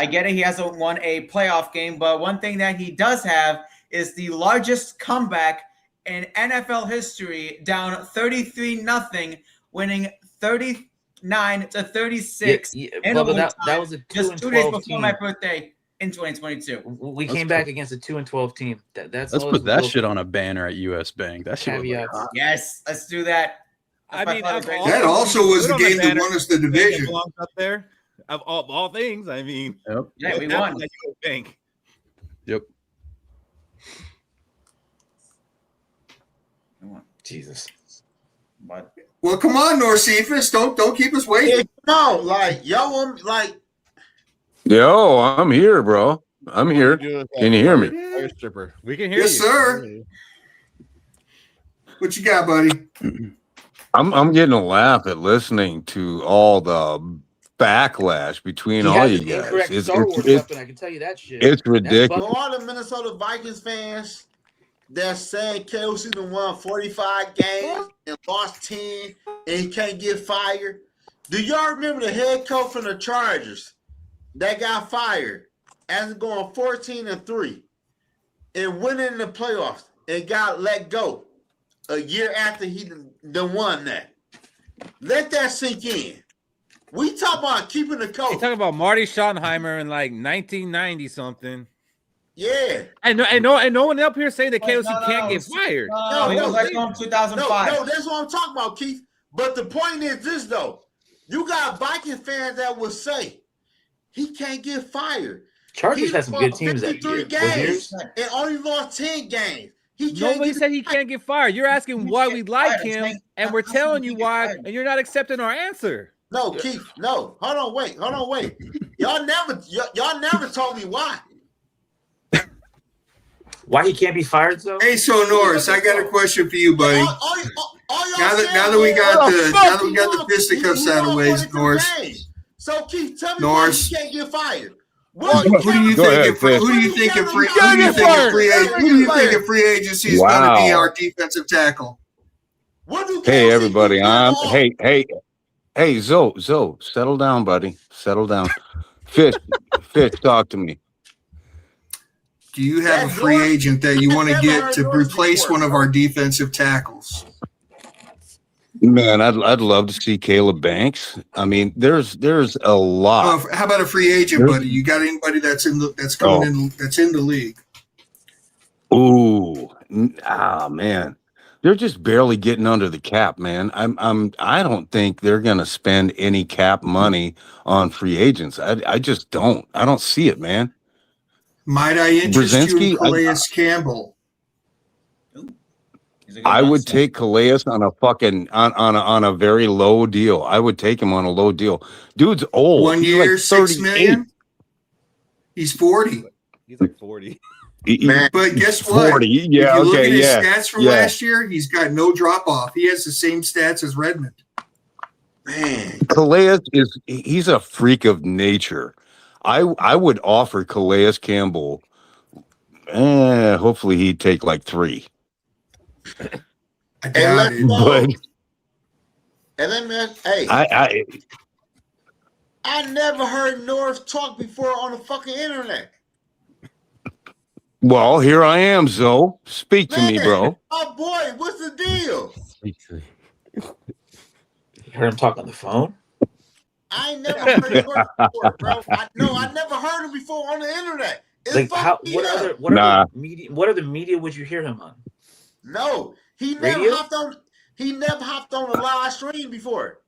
get it. He hasn't won a playoff game, but one thing that he does have is the largest comeback in NFL history, down 33-0, winning 39-36 in overtime. That was a 2-12 just 2 days before team. My birthday in 2022. We came back against a 2-12 team. Let's put that shit on a banner at US Bank. That shit. Yes, let's do that. That also was the game that won us the division. Up there, of all things. I mean, yeah, we won. Bank. Yep. Jesus. But well, come on, Norcephus. Don't keep us waiting. No, like y'all, like. Yo, I'm here, bro. I'm here. Can you hear me? We can hear you. Yes, sir. What you got, buddy? I'm getting a laugh at listening to all the backlash between all you guys. I can tell you that shit. It's ridiculous. All the Minnesota Vikings fans. They're saying KOC done won 45 games and lost 10 and he can't get fired. Do y'all remember the head coach from the Chargers that got fired after going 14-3 and winning in the playoffs and got let go a year after he done won that? Let that sink in. We talk about keeping the coach. You talking about Marty Schottenheimer in like 1990 something. Yeah, and no one up here saying that KOC can't get fired. No, that's what I'm talking about, Keith. But the point is this, though. You got Vikings fans that will say he can't get fired. Chargers had some good teams that year. Games and only lost 10 games. Nobody said he can't get fired. You're asking why we like him, and we're telling you why, and you're not accepting our answer. No, Keith. No. Hold on. Wait. Y'all never told me why. Why he can't be fired, though? Hey, so Norris, I got a question for you, buddy. Now that we got the fisticuffs out of the way, Norris. So Keith, tell me why he can't get fired. Who do you think in free agency is going to be our defensive tackle? Hey, everybody. Hey, Zoe, settle down, buddy. Settle down. Fish, talk to me. Do you have a free agent that you want to get to replace one of our defensive tackles? Man, I'd love to see Caleb Banks. I mean, there's a lot. How about a free agent, buddy? You got anybody that's in the league? Ooh, man, they're just barely getting under the cap, man. I don't think they're gonna spend any cap money on free agents. I just don't. I don't see it, man. Might I interest you in Calais Campbell? I would take Calais on a fucking on a very low deal. I would take him on a low deal. Dude's old. 1 year, like $6 million. He's 40. He's like 40. But guess what? 40. Yeah, if you look okay, at his yeah. stats from last year, he's got no drop off. He has the same stats as Redmond. Man, Calais he's a freak of nature. I would offer Calais Campbell. Hopefully he'd take like 3. And then, man, hey, I never heard North talk before on the fucking internet. Well, here I am, Zoe. Speak to me, bro. Oh boy, what's the deal? You heard him talk on the phone? I ain't never heard North before, bro. I never heard him before on the internet. Like what other media would you hear him on? No, he never hopped on a live stream before.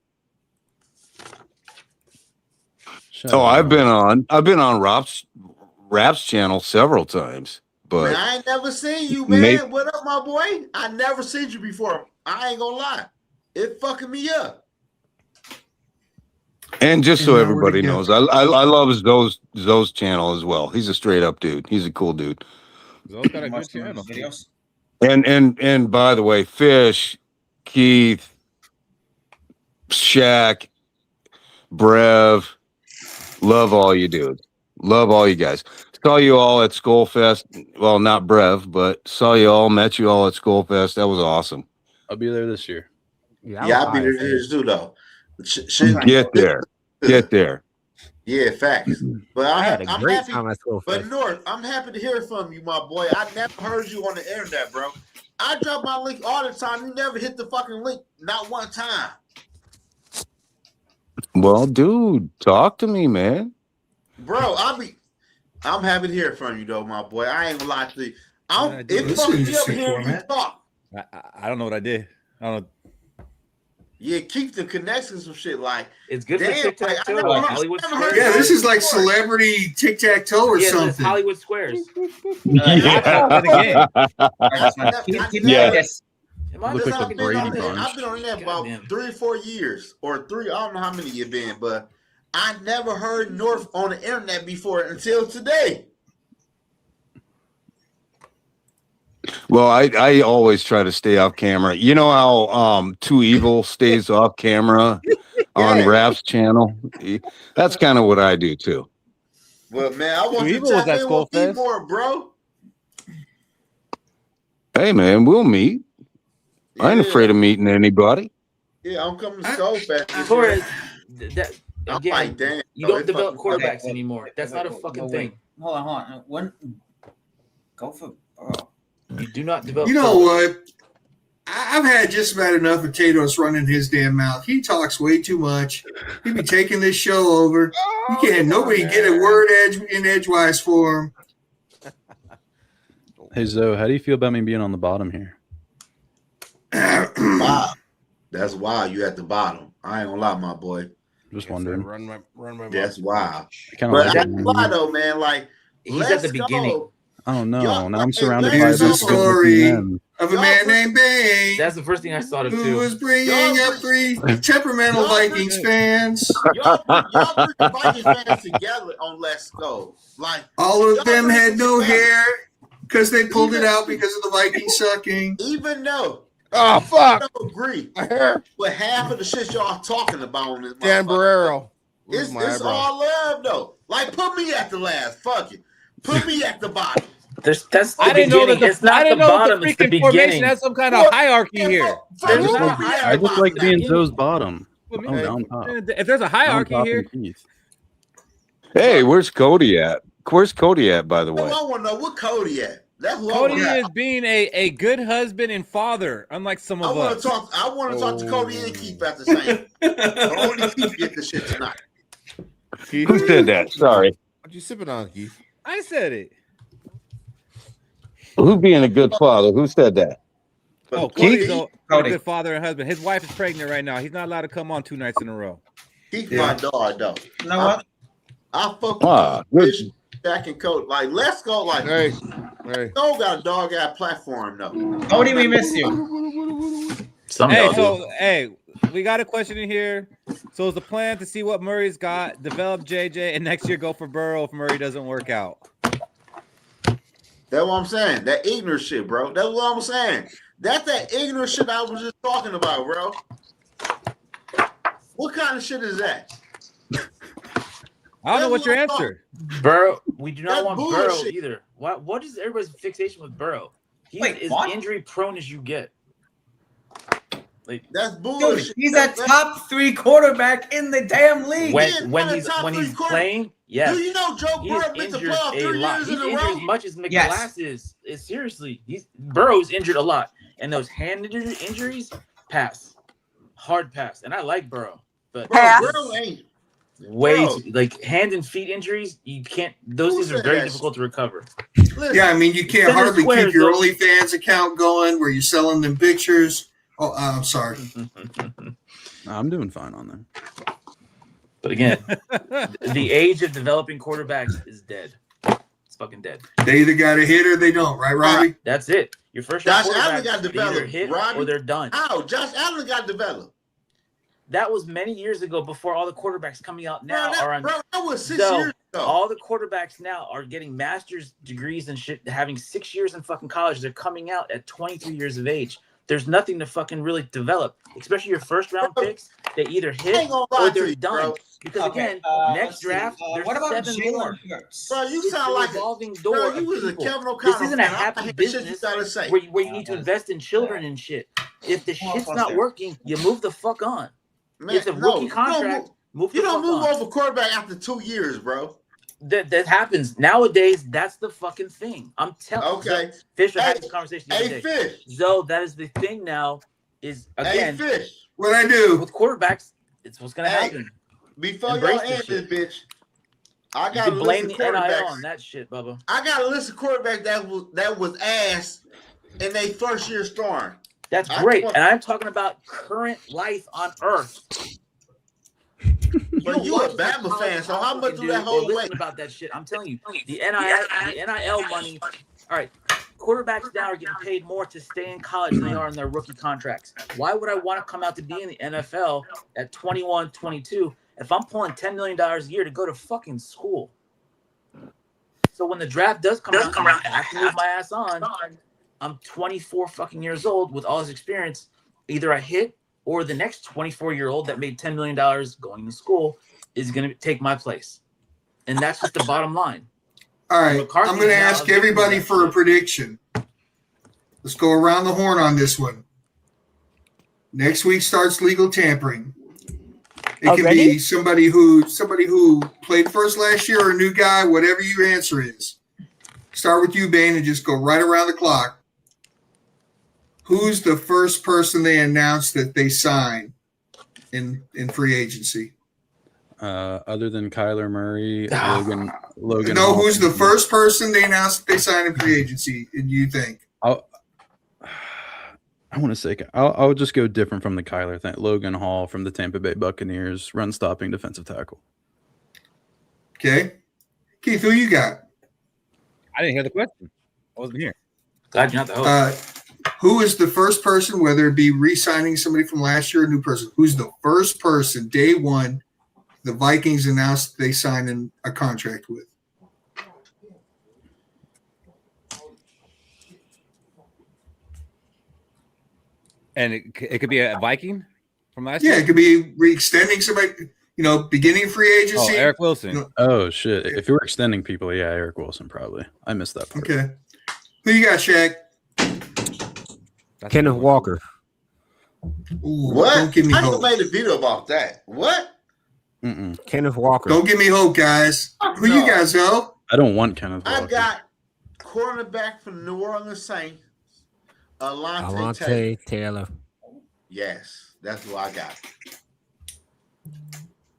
I've been on Rap's channel several times, but Man, I ain't never seen you, man. What up, my boy? I never seen you before. I ain't gonna lie, it fucking me up. And just so everybody knows, I love Zoe's channel as well. He's a straight up dude. He's a cool dude. Zoe's got a good channel. And by the way, Fish, Keith, Shaq, Brev, love all you dudes. Love all you guys. Saw you all at SKOL Fest. Well, not Brev, but saw you all, met you all at SKOL Fest. That was awesome. I'll be there this year. I'll be there too, though. Get there. Yeah, facts. But I'm happy. Time at SKOL But Fest. North, I'm happy to hear from you, my boy. I never heard you on the internet, bro. I drop my link all the time. You never hit the fucking link, not one time. Well, dude, talk to me, man. Bro, I'm happy to hear from you, though, my boy. I ain't gonna lie to you. It fucking me up hearing you talk. I don't know what I did. I don't know. Yeah, keep the connections and shit. Like it's good for damn, tic-tac-toe, like, like Hollywood Squares. Yeah, this is like celebrity tic-tac-toe or Yeah, something. it's Hollywood Squares. Yes. I've been on there about 3 or 4 years, or 3. I don't know how many you've been, but I never heard North on the internet before until today. Well, I always try to stay off camera. You know how Too Evil stays off camera on Rap's channel? That's kind of what I do too. Well, man, I want you to tap in with me more, bro. Hey, man, we'll meet. I ain't afraid of meeting anybody. Yeah, I'm coming to SKOL Fest. Again, damn, you don't develop quarterbacks anymore. That's not a fucking thing. Hold on. Go for you do not develop. You know what? I've had just about enough of Tatos running his damn mouth. He talks way too much. He be taking this show over. You can't nobody get a word edgewise for him. Hey Zoe, how do you feel about me being on the bottom here? Wow, that's wild. You at the bottom. I ain't gonna lie, my boy. Just wondering. Run my That's wild. Kinda But like that's it. why though, man. Like he's at the beginning. Oh no! Y'all, now I'm surrounded by Here's a these story men. of a man named Bane That's the first thing I thought of who too. was bringing up 3 temperamental Vikings fans. y'all bring the Vikings fans together on Let's Go. Like All of them had no hair because they pulled it out because of the Vikings sucking. even though Oh fuck! I don't agree Hair. with half of the shit y'all talking about on this Dan motherfucker. Barrero. It's all love though. Like, put me at the last. Fuck it. Put me at the bottom. That's the I didn't know beginning. that It's not the bottom. the It's the freaking formation beginning. has some kind of hierarchy here. There's not a I hierarchy. just like being Beginning. Zoe's bottom. Well, Oh, down top. If there's a hierarchy Down top here, and Keith. Hey, where's Cody at? Where's Cody at, by the way? I want to know what Cody at. That's what Cody I want. is being a good husband and father, unlike some of us. I want to talk to Cody and Keith at the same. Only Keith get the shit tonight. Who said that? Sorry. What you sipping on, Keith? I said it. Who being a good father? Who said that? Oh, Cody's a good father and husband. His wife is pregnant right now. He's not allowed to come on 2 nights in a row. Keith my dog, though. You know what? I fuck Good. Jack and Cody. Like, let's go. Like, Hey. Cole got a dog at platform, though. Cody, we miss you. Hey, we got a question in here. So is the plan to see what Murray's got, develop JJ, and next year go for Burrow if Murray doesn't work out? That's what I'm saying. That ignorant shit, bro. That's what I'm saying. That's that ignorant shit I was just talking about, bro. What kind of shit is that? I don't know what's your answer. Burrow, we do not That's want bullshit. Burrow either. What is everybody's fixation with Burrow? He's as injury prone as you get. Like, that's Dude, bullshit. he's a top 3 quarterback in the damn league. when he's playing, yes. Do you know Joe He's Burrow missed the injured playoff a 3 lot. years He's in a injured row? as much as McGlass Yes. is. Seriously, Burrow's injured a lot, and those hand injuries pass, hard pass. And I like Burrow, but Burrow ain't. like hand and feet injuries, you can't. Those things are very difficult to recover. Yeah, I mean, you can't Center hardly squares, keep your though. OnlyFans account going where you're selling them pictures. Oh, I'm sorry. I'm doing fine on there. But again, the age of developing quarterbacks is dead. It's fucking dead. They either got a hit or they don't, right, Robbie? That's it. Your first Josh round Allen quarterbacks got they either developed. hit Robbie? or they're done. How? Josh Allen got developed. That was many years ago before all the quarterbacks coming out now are on. That was 6 So, years ago. all the quarterbacks now are getting master's degrees and shit, having 6 years in fucking college. They're coming out at 23 years of age. There's nothing to fucking really develop, especially your first round picks. They either hit or they're done. Because again, next draft, there's what about 7 more. Bro, you sound like revolving a door. bro, you of was a people. Kevin O'Connell This isn't a fan. I happy hate the shit you business gotta say. where you need to invest in children and shit. If the shit's not working, you move the fuck on. Man, It's a rookie contract. You don't move over quarterback after 2 years, bro. That happens nowadays. That's the fucking thing. I'm telling. Okay. Fisher had this conversation the other day. Fish. So that is the thing now. Is again. Fish. What I do with quarterbacks? It's what's gonna happen. Before Embrace y'all this end this shit. bitch, I You got can a blame list the of NIL quarterbacks. on that shit, Bubba. I got a list of quarterbacks that was ass in their first year starting. That's great, and I'm talking about current life on Earth. But you a Bama fan, so how much do that hold weight? Listen about that shit. I'm telling you, the NIL money. All right, quarterbacks now are getting paid more to stay in college than they are in their rookie contracts. Why would I want to come out to be in the NFL at 21, 22 if I'm pulling $10 million a year to go to fucking school? So when the draft does come around, I have to move my ass on. I'm 24 fucking years old with all this experience. Either I hit or the next 24-year-old that made $10 million going to school is going to take my place. And that's just the bottom line. All right, McCarthy's I'm going to now ask a everybody victim for a of prediction. Let's go around the horn on this one. Next week starts legal tampering. It can be somebody who played first last year or a new guy, whatever your answer is. Start with you, Bane, and just go right around the clock. Who's the first person they announced that they signed in free agency? Other than Kyler Murray, Logan. No, who's the first person they announced that they signed in free agency? Do you think? I want to say I'll just go different from the Kyler thing. Logan Hall from the Tampa Bay Buccaneers, run-stopping defensive tackle. Okay, Keith, who you got? I didn't hear the question. I wasn't here. Glad you're not the host. Who is the first person, whether it be re-signing somebody from last year or a new person? Who's the first person, day one, the Vikings announced they signed a contract with? And it could be a Viking from last Yeah, year? it could be re-extending somebody. beginning of free agency. Oh, Eric Wilson. Oh shit! If you were extending people, yeah, Eric Wilson probably. I missed that part. Okay. Who you got, Shaq? Kenneth Walker. Ooh, What? Don't give me I hope. made a video about that. What? Kenneth Walker. Don't give me hope, guys. Who you guys go? I don't want Kenneth Walker. I got cornerback from New Orleans Saints, Alontae Taylor. Yes, that's who I got.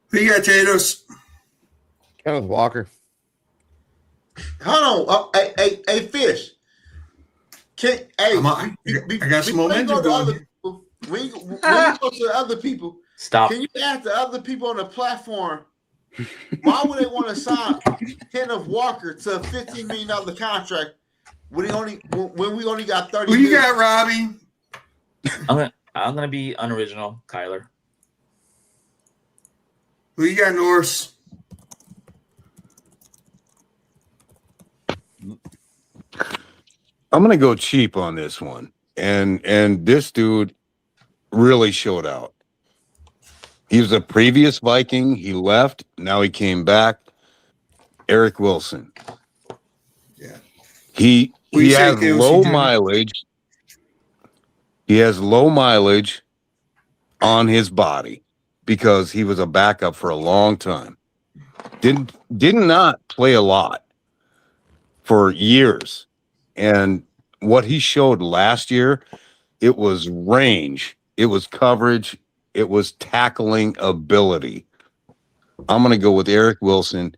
Who you got, Tatos? Kenneth Walker. Hold on. Hey, Fish. I got some momentum going. When you go to the other people, Stop. Can you ask the other people on the platform why would they want to sign Kenneth Walker to a $15 million contract when we only got 30? Who you got, Robbie? I'm gonna be unoriginal, Kyler. Who you got, Norse? I'm gonna go cheap on this one, and this dude really showed out. He was a previous Viking. He left. Now he came back. Eric Wilson. Yeah. He has low mileage. He has low mileage on his body because he was a backup for a long time. Did not play a lot for years. And what he showed last year, it was range, it was coverage, it was tackling ability. I'm going to go with Eric Wilson.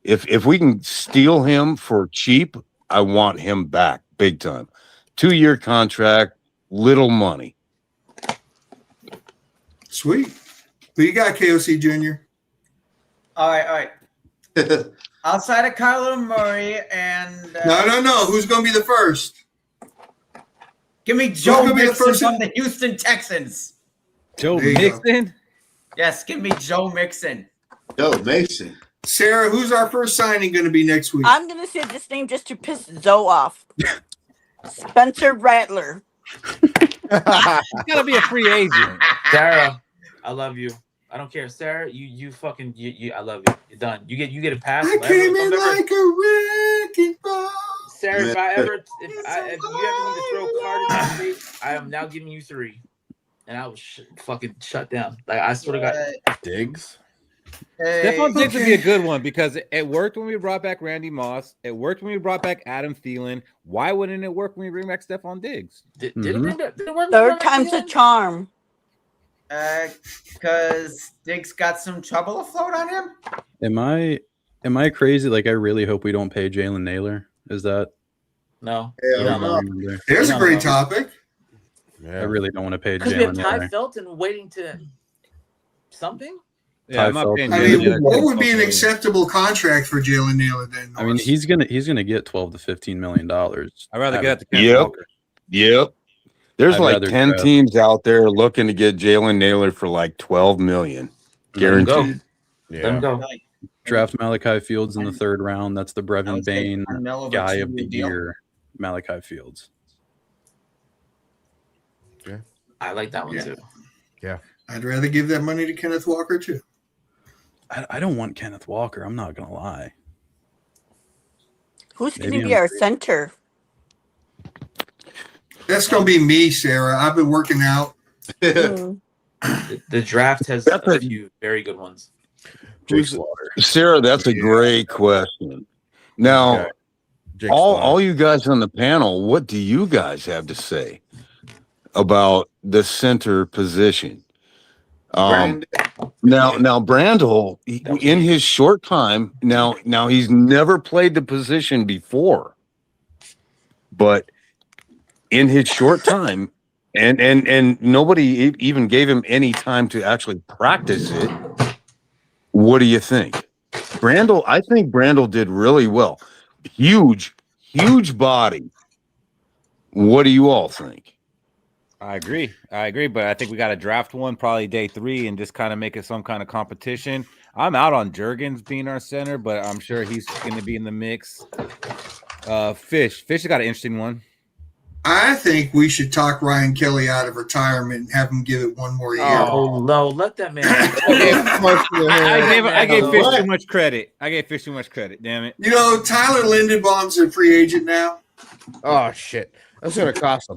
If we can steal him for cheap, I want him back big time. 2-year contract, little money. Sweet. Who you got, KOC Jr.? All right. Outside of Kyler Murray and No. Who's going to be the first? Give me Joe Mixon from the Houston Texans. Joe Mixon? Yes, give me Joe Mixon. Joe Mixon. Sarah, who's our first signing going to be next week? I'm going to say this name just to piss Zoe off. Spencer Rattler. He's got to be a free agent. Sarah, I love you. I don't care, Sarah. You fucking I love you. You're done. You get a pass. I came in like a wrecking ball. Sarah, if you ever need to throw a card in my face, I am now giving you 3, and I was fucking shut down. Like I sort of got Diggs. Stephon Diggs would be a good one because it worked when we brought back Randy Moss. It worked when we brought back Adam Thielen. Why wouldn't it work when we bring back Stephon Diggs? Did it work? Third time's a charm. Because Diggs got some trouble afloat on him. Am I crazy? Like I really hope we don't pay Jalen Naylor. Is that no? There's a great topic. I really don't want to pay Because we have Jalen Ty Naylor. Felton waiting to something. Yeah, I'm not paying what would be an acceptable contract for Jalen Naylor then? I mean, he's gonna get $12 to $15 million. I'd rather get at the Yep. There's I'd like rather 10 draft. teams out there looking to get Jalen Naylor for like $12 million, guaranteed. Let him go. Draft Malachi Fields in the 3rd round. That's the Brevin Bain guy of the deal. year. Malachi Fields. Yeah. I like that one too. Yeah. I'd rather give that money to Kenneth Walker too. I don't want Kenneth Walker. I'm not gonna lie. Who's going to be our center? That's going to be me, Sarah. I've been working out. The draft has a few very good ones. Sarah, that's a great question. Now, all you guys on the panel, what do you guys have to say about the center position? Now Brandel, in his short time, now he's never played the position before, but in his short time, and nobody even gave him any time to actually practice it. What do you think? I think Brandel did really well. Huge body. What do you all think? I agree, but I think we got to draft one probably day 3 and just kind of make it some kind of competition. I'm out on Juergens being our center, but I'm sure he's going to be in the mix. Fish has got an interesting one. I think we should talk Ryan Kelly out of retirement and have him give it one more year. Oh no, let that man. I gave Fish too much credit. Damn it. You know, Tyler Lindenbaum's a free agent now. Oh shit, that's gonna cost a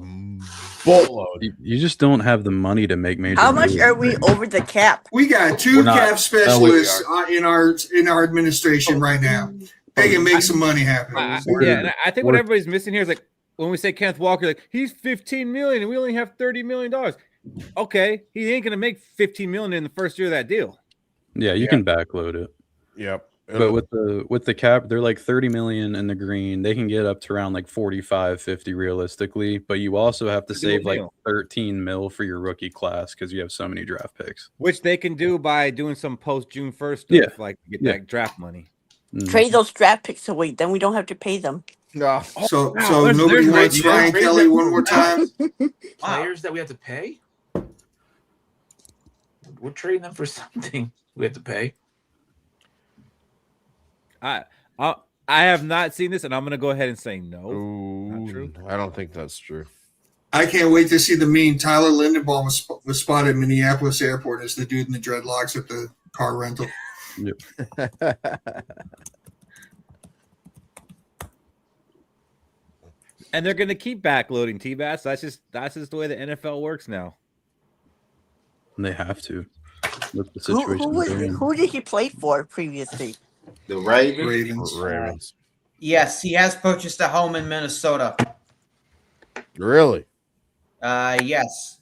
boatload. You just don't have the money to make major. How much are we over the cap? We got two cap specialists in our administration right now. They can make some money happen. And I think what everybody's missing here is like when we say Kenneth Walker, like he's $15 million and we only have $30 million. Okay, he ain't gonna make $15 million in the first year of that deal. Yeah, you can backload it. Yep. But with the cap, they're like 30 million in the green. They can get up to around like 45, 50 realistically. But you also have to save like 13 mil for your rookie class because you have so many draft picks. Which they can do by doing some post June 1st stuff, like get that draft money. Trade those draft picks away, then we don't have to pay them. No. So nobody wants Ryan Kelly one more time. Players that we have to pay. We're trading them for something we have to pay. I have not seen this, and I'm going to go ahead and say no. Not true. I don't think that's true. I can't wait to see the meme. Tyler Lindenbaum was spotted at Minneapolis Airport as the dude in the dreadlocks at the car rental. Yep. And they're going to keep backloading T-Bats. That's just the way the NFL works now. And they have to. That's the situation. Who did he play for previously? The Ravens. Ravens. Yes, he has purchased a home in Minnesota. Really? Yes.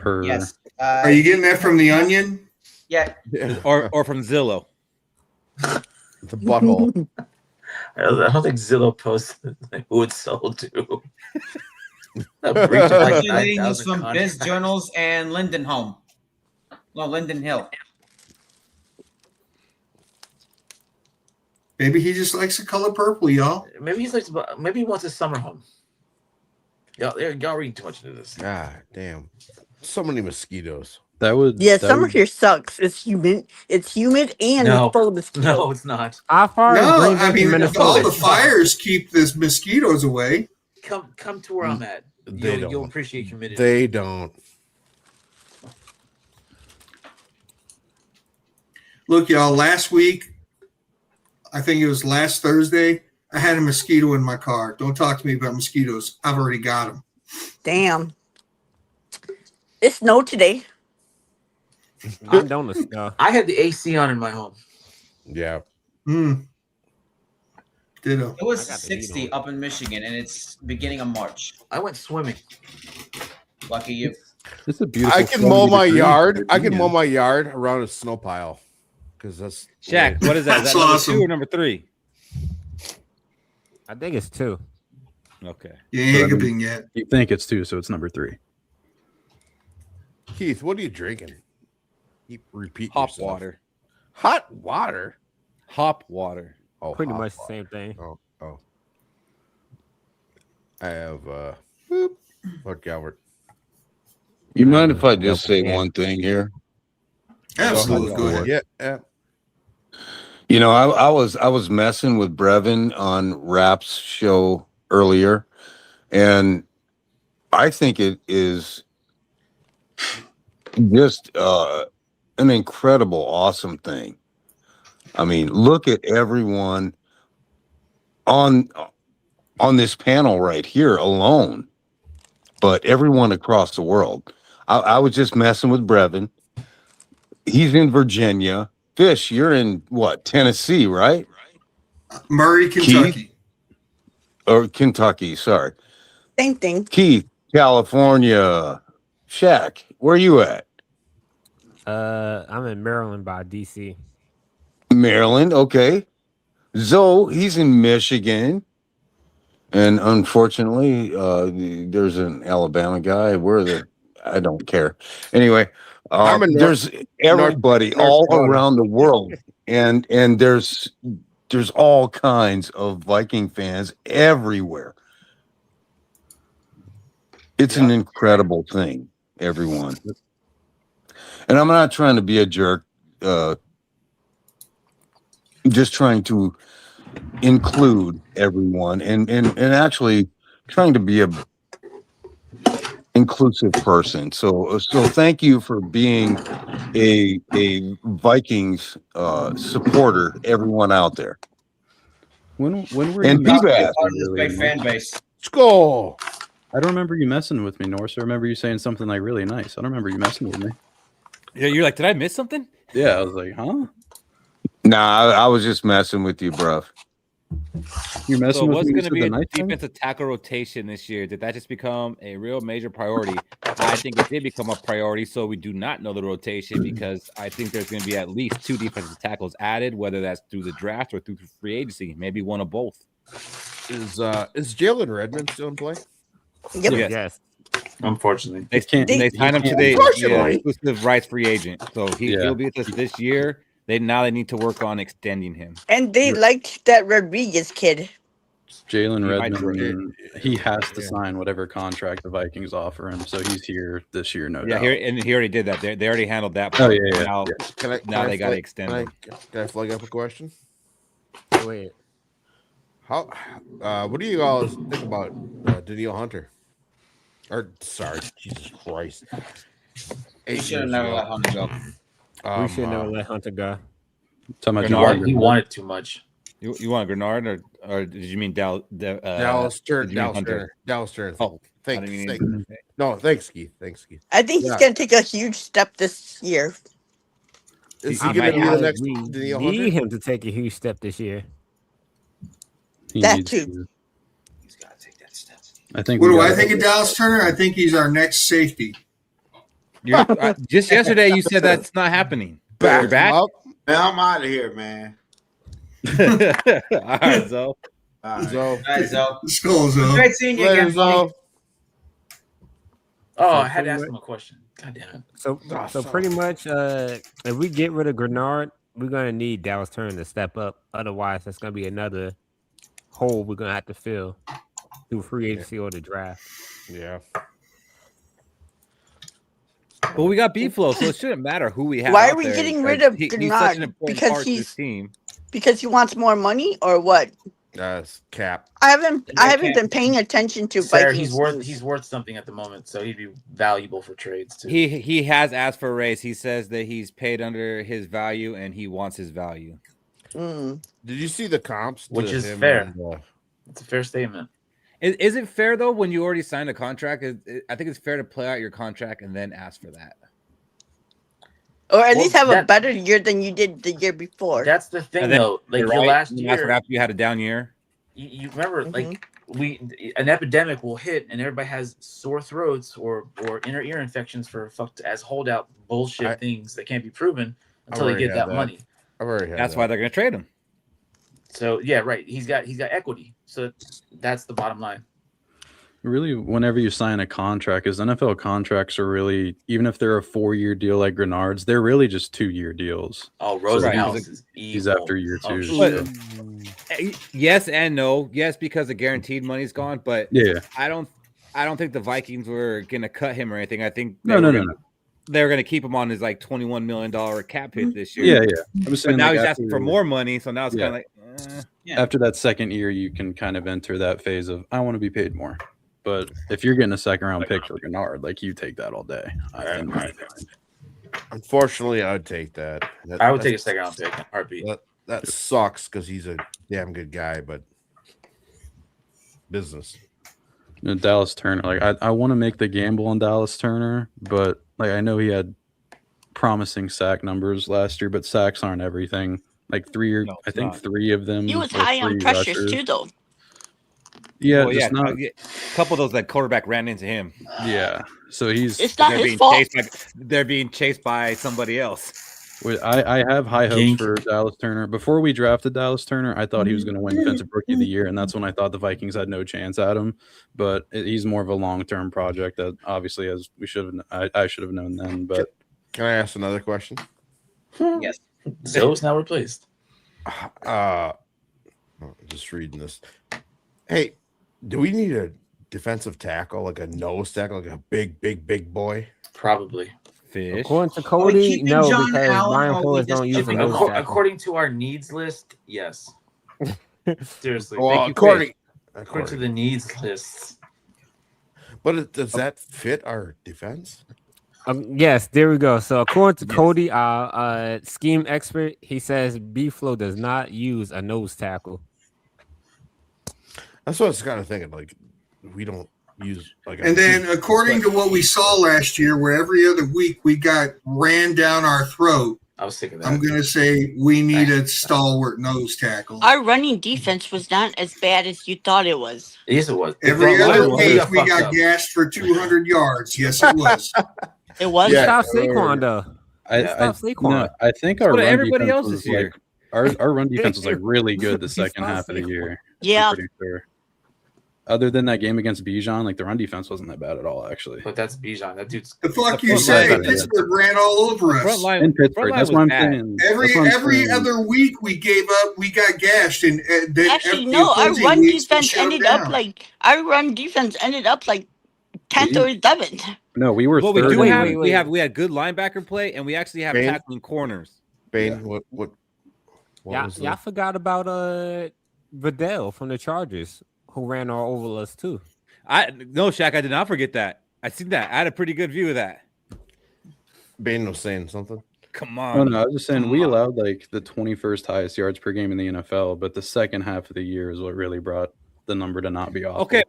Yes. Are you getting that from the Onion? Yeah. Or from Zillow. The butthole. I don't think Zillow posted who it's sold to. A breach of like This is 9,000 from Biz contracts. Journals and Linden Home. No, Linden Hill. Maybe he just likes the color purple, y'all. Maybe he wants a summer home. Y'all reading too much into this. God damn. So many mosquitoes. That would Summer here sucks. It's humid. It's humid and it's full of mosquitoes. No, it's not. How far is No, Green I Bay mean, from Minnesota? all the fires keep the mosquitoes away. Come to where I'm at. You'll appreciate humidity. They don't. Look, y'all, last week, I think it was last Thursday, I had a mosquito in my car. Don't talk to me about mosquitoes. I've already got them. Damn. It snowed today. I'm done with snow. I had the AC on in my home. Yeah. Ditto. It was 60 up in Michigan, and it's beginning of March. I went swimming. Lucky you. It's a beautiful. I can mow my yard. I can mow my yard around a snow pile. Because that's Shaq, what is that? Is that number 2 or number 3? I think it's 2. Okay. You ain't hiccuping yet. You think it's 2, so it's number 3. Keith, what are you drinking? Keep repeating. Hop yourself. water. Hot water. Hop water. Oh, Pretty hot much the water. same thing. Oh. I have what Calvert. You mind if I just say one thing here? Absolutely. Go ahead. Yeah. You know, I was messing with Brevin on Rap's show earlier, and I think it is just an incredible, awesome thing. I mean, look at everyone on this panel right here alone, but everyone across the world. I was just messing with Brevin. He's in Virginia. Fish, you're in what, Tennessee, right? Murray, Kentucky. Or Kentucky, sorry. Same thing. Keith, California. Shaq, where you at? I'm in Maryland by DC. Maryland, okay. Zoe, he's in Michigan. And unfortunately, there's an Alabama guy. I don't care. Anyway, there's everybody all around the world. And there's all kinds of Viking fans everywhere. It's an incredible thing, everyone. And I'm not trying to be a jerk. Just trying to include everyone and actually trying to be a inclusive person. So thank you for being a Vikings supporter, everyone out there. When were and you be messing back. with me, really, fan Norse? base. Skol. I don't remember you messing with me, Norse. I remember you saying something like really nice. I don't remember you messing with me. Yeah, you're like, did I miss something? Yeah, I was like, huh? Nah, I was just messing with you, bruv. You're messing So with what's me. going to be a night thing? defensive tackle rotation this year? Did that just become a real major priority? I think it did become a priority, so we do not know the rotation because I think there's going to be at least 2 defensive tackles added, whether that's through the draft or through free agency, maybe one of both. Is Jalen Redmond still in play? Yep. Yes. Unfortunately, They signed him to the exclusive rights free agent, so he'll be with us this year. They need to work on extending him. And they liked that Rodriguez kid. Jalen Redmond, he has to sign whatever contract the Vikings offer him, so he's here this year, no doubt. He already did that. They already handled that Oh, part. yeah. Now they got to extend him. Can I flag up a question? Wait. What do you all think about Danielle Hunter? Or sorry, Jesus Christ. You should have never let Hunter go. We should never let Hunter go. Grenard, he wanted too much. You want Grenard or did you mean Dallas Turner? Oh, thanks. No, thanks, Keith. I think he's going to take a huge step this year. Is he going to be the next Danielle Hunter? Need him to take a huge step this year. That too. He's got to take that step. I think. What do I think of Dallas Turner? I think he's our next safety. Just yesterday, you said that's not happening. You're back. Man, I'm out of here, man. All right, Zo. All right, Zo. Skol, Zo. Great seeing you again, Zo. Oh, I had to ask him a question. God damn it. So pretty much, if we get rid of Grenard, we're gonna need Dallas Turner to step up. Otherwise, that's gonna be another hole we're gonna have to fill through free agency or the draft. Yeah. Well, we got B-Flow, so it shouldn't matter who we have. Why are we getting rid of Grenard? Because because he wants more money, or what? Cap. I haven't been paying attention to Sarah, Vikings. he's worth something at the moment, so he'd be valuable for trades too. He has asked for a raise. He says that he's paid under his value and he wants his value. Did you see the comps? Which is fair. It's a fair statement. Is it fair though when you already signed a contract? I think it's fair to play out your contract and then ask for that. Or at least have a better year than you did the year before. That's the thing, though. Like your last year, after you had a down year, you remember, like an epidemic will hit, and everybody has sore throats or inner ear infections for as holdout bullshit things that can't be proven until they get that money. That's why they're going to trade him. So yeah, right. He's got equity. So that's the bottom line. Really, whenever you sign a contract, because NFL contracts are really, even if they're a 4-year deal like Grenard's, they're really just 2-year deals. Oh, Rosenhaus he's after year 2. So. Yes and no. Yes, because the guaranteed money's gone, but I don't think the Vikings were going to cut him or anything. I think no. They were going to keep him on his like $21 million cap hit this year. Yeah. But now he's asking for more money, so now it's kind of like. After that second year, you can kind of enter that phase of I want to be paid more. But if you're getting a second-round pick for Grenard, like you take that all day. Unfortunately, I would take that. I would take a second-round pick in heartbeat. That sucks because he's a damn good guy, but business. Dallas Turner, like I want to make the gamble on Dallas Turner, but like I know he had promising sack numbers last year, but sacks aren't everything. Like 3 of them. He was high on pressures too, though. Yeah, a couple of those that quarterback ran into him. Yeah, so it's not his fault. They're being chased by somebody else. I have high hopes for Dallas Turner. Before we drafted Dallas Turner, I thought he was going to win Defensive Rookie of the Year, and that's when I thought the Vikings had no chance at him. But he's more of a long-term project that obviously, as we should have, I should have known then. But can I ask another question? Yes. Zoe's now replaced. Just reading this. Hey, do we need a defensive tackle, like a nose tackle, like a big boy? Probably. Fish. According to Cody, no, because Brian Flores don't use a nose tackle. According to our needs list, yes. Seriously. Well, according to the needs lists. But does that fit our defense? Yes, there we go. So according to Cody, our scheme expert, he says B-Flow does not use a nose tackle. That's what I was kind of thinking. Like, we don't use like. And then, according to what we saw last year, where every other week we got ran down our throat, I was thinking that. I'm going to say we need a stalwart nose tackle. Our running defense was not as bad as you thought it was. Yes, it was. Every other week we got gassed for 200 yards. Yes, it was. It was. Stop Saquon though. I think our What run everybody defense else was this year. like our run defense was like really good the second half of the year. Yeah. I'm pretty sure. Other than that game against Bijan, like the run defense wasn't that bad at all, actually. But that's Bijan. That dude's the fuck you say. Pittsburgh ran all over us. In Pittsburgh, that's what I'm saying. Every other week we gave up. We got gashed, and actually no. Our run defense ended up like 10th or 11th. No, we were. What we do have, we had good linebacker play, and we actually have tackling corners. Bane, what y'all forgot about Vidal from the Chargers, who ran all over us too. No, Shaq, I did not forget that. I seen that. I had a pretty good view of that. Bane was saying something. Come on. Oh no, I was just saying we allowed like the 21st highest yards per game in the NFL, but the second half of the year is what really brought the number to not be awful. Okay.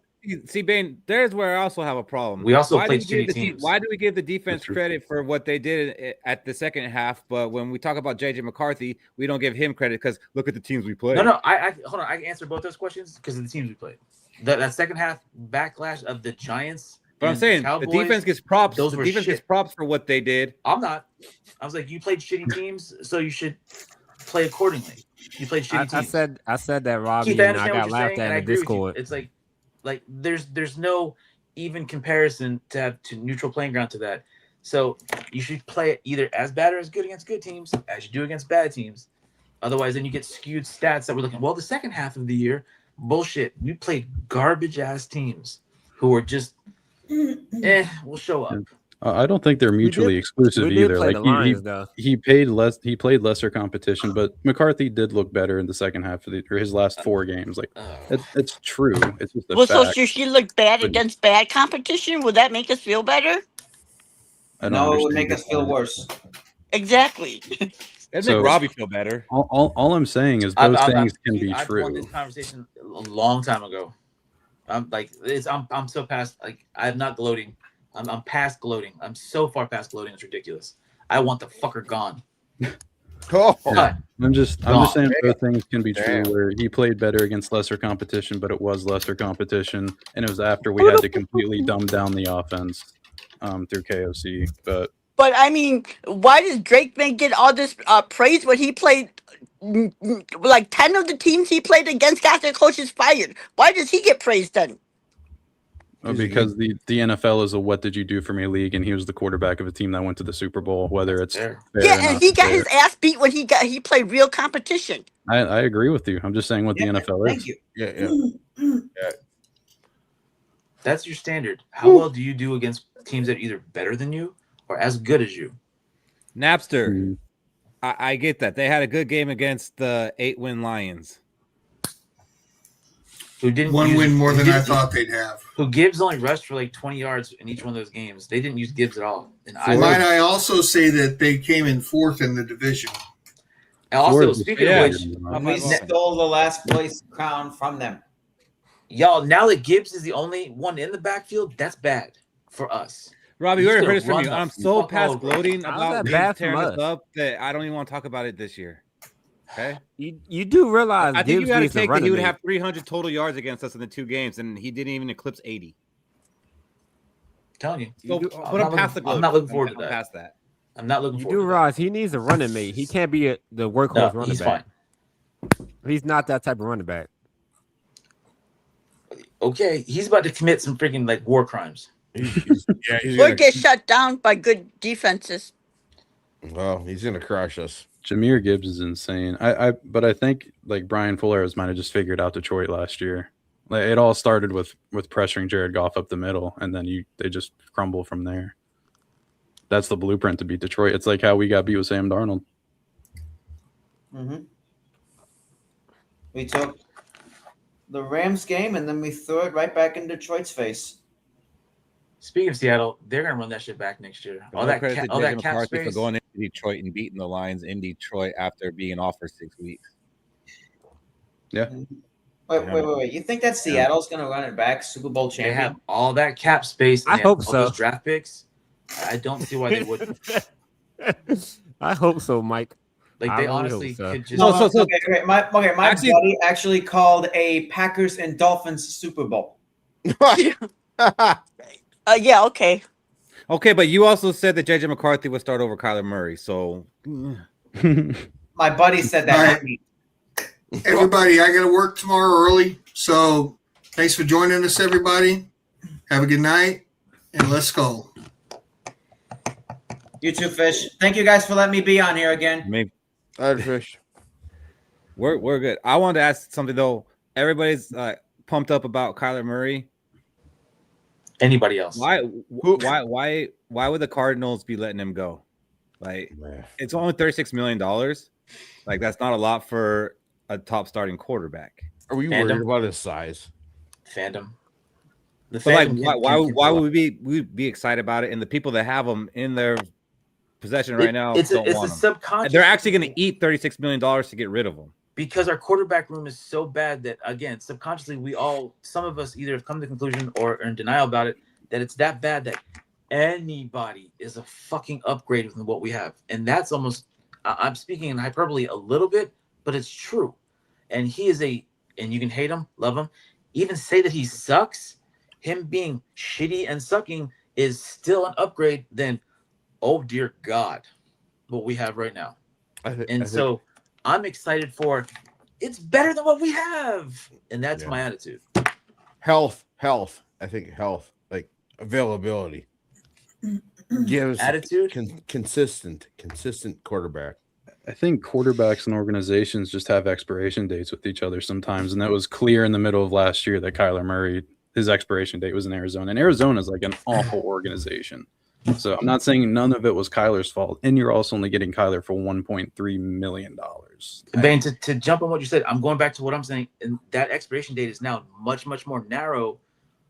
See, Bane, there's where I also have a problem. We also played shitty teams. Why do we give the defense credit for what they did at the second half, but when we talk about JJ McCarthy, we don't give him credit because look at the teams we played. No, I hold on. I can answer both those questions because of the teams we played. That second half backlash of the Giants. But I'm saying Cowboys, the defense gets props. Those The were defense shit. gets props for what they did. I'm not. I was like, you played shitty teams, so you should play accordingly. You played shitty teams. I said that, Robbie, Keith, and I understand got what you're laughed saying, at and I in the agree with you. Discord. It's like there's no even comparison to have to neutral playing ground to that. So you should play it either as bad or as good against good teams as you do against bad teams. Otherwise, then you get skewed stats that we're looking. Well, the second half of the year, bullshit. We played garbage ass teams who were just we'll show up. I don't think they're mutually exclusive either. Like he played lesser competition, but McCarthy did look better in the second half of his last 4 games. Like it's true. It's just a fact. So should she look bad against bad competition? Would that make us feel better? No, it would make us feel worse. Exactly. It'd make Robbie feel better. All I'm saying is those things can be true. I won this conversation a long time ago. I'm so past. Like I'm not gloating. I'm past gloating. I'm so far past gloating. It's ridiculous. I want the fucker gone. Yeah. I'm just saying both things can be true. Where he played better against lesser competition, but it was lesser competition, and it was after we had to completely dumb down the offense through KOC. But I mean, why does Drake get all this praise when he played? Like 10 of the teams he played against got their coaches fired. Why does he get praised then? Because the NFL is a what did you do for me league, and he was the quarterback of a team that went to the Super Bowl. Whether it's fair and he got his ass beat when he played real competition. I agree with you. I'm just saying what the NFL is. Thank you. Yeah. That's your standard. How well do you do against teams that are either better than you or as good as you? Napster. I get that. They had a good game against the 8-win Lions. Who didn't one win more than I thought they'd have. Who Gibbs only rushed for like 20 yards in each one of those games. They didn't use Gibbs at all. And might I also say that they came in 4th in the division. And also, speaking of which, we stole the last place crown from them. Y'all, now that Gibbs is the only one in the backfield, that's bad for us. Robbie, we already heard this from you. I'm so past over. gloating about bad tearing from us us? up that I don't even want to talk about it this year. Okay, you do realize I think Gibbs you got to needs take that running he would mate. have 300 total yards against us in the 2 games, and he didn't even eclipse 80. telling you. So put him past the gloat. I'm not looking forward to that. Past that. I'm not looking You forward do to realize he needs a running mate. He can't be the workhorse No, running he's back. He's not that type of running back. that. Okay, he's about to commit some freaking like war crimes. Or get shut down by good defenses. Well, he's gonna crush us. Jahmyr Gibbs is insane. But I think like Brian Flores might have just figured out Detroit last year. Like it all started with pressuring Jared Goff up the middle, and then they just crumble from there. That's the blueprint to beat Detroit. It's like how we got beat with Sam Darnold. Mm-hmm. We took the Rams game and then we threw it right back in Detroit's face. Speaking of Seattle, they're gonna run that shit back next year. All that credit to all JJ that cap McCarthy for space. going into Detroit and beating the Lions in Detroit after being off for 6 weeks. Yeah. Wait. You think that Seattle's gonna run it back, Super Bowl champion? They have all that cap space. And I they have hope all so. those draft picks. I don't see why they wouldn't. I hope so, Mike. Like I they really honestly hope so. could just. Okay. My buddy actually called a Packers and Dolphins Super Bowl. Yeah, okay. Okay, but you also said that JJ McCarthy would start over Kyler Murray. So my buddy said that. All right. Everybody, I got to work tomorrow early. So thanks for joining us, everybody. Have a good night, and let's go. You too, Fish. Thank you guys for letting me be on here again. maybe All right, Fish. we're good. I wanted to ask something though. Everybody's pumped up about Kyler Murray. Anybody else? Why would the Cardinals be letting him go? Like, it's only $36 million. Like, that's not a lot for a top starting quarterback. Are we worried about his size? Fandom. But like, why would we be excited about it? And the people that have them in their possession right now don't want them. Subconscious. They're actually going to eat $36 million to get rid of them. Because our quarterback room is so bad that, again, subconsciously, some of us either have come to the conclusion or are in denial about it, that it's that bad that anybody is a fucking upgrade from what we have. And that's almost, I'm speaking in hyperbole a little bit, but it's true. And he is and you can hate him, love him, even say that he sucks. Him being shitty and sucking is still an upgrade than, oh dear God, what we have right now. So I'm excited for it's better than what we have. And that's my attitude. Health. I think health, like availability. Gives attitude, consistent quarterback. I think quarterbacks and organizations just have expiration dates with each other sometimes, and that was clear in the middle of last year that Kyler Murray, his expiration date was in Arizona, and Arizona is like an awful organization. So I'm not saying none of it was Kyler's fault, and you're also only getting Kyler for $1.3 million. Ben, to jump on what you said, I'm going back to what I'm saying, and that expiration date is now much more narrow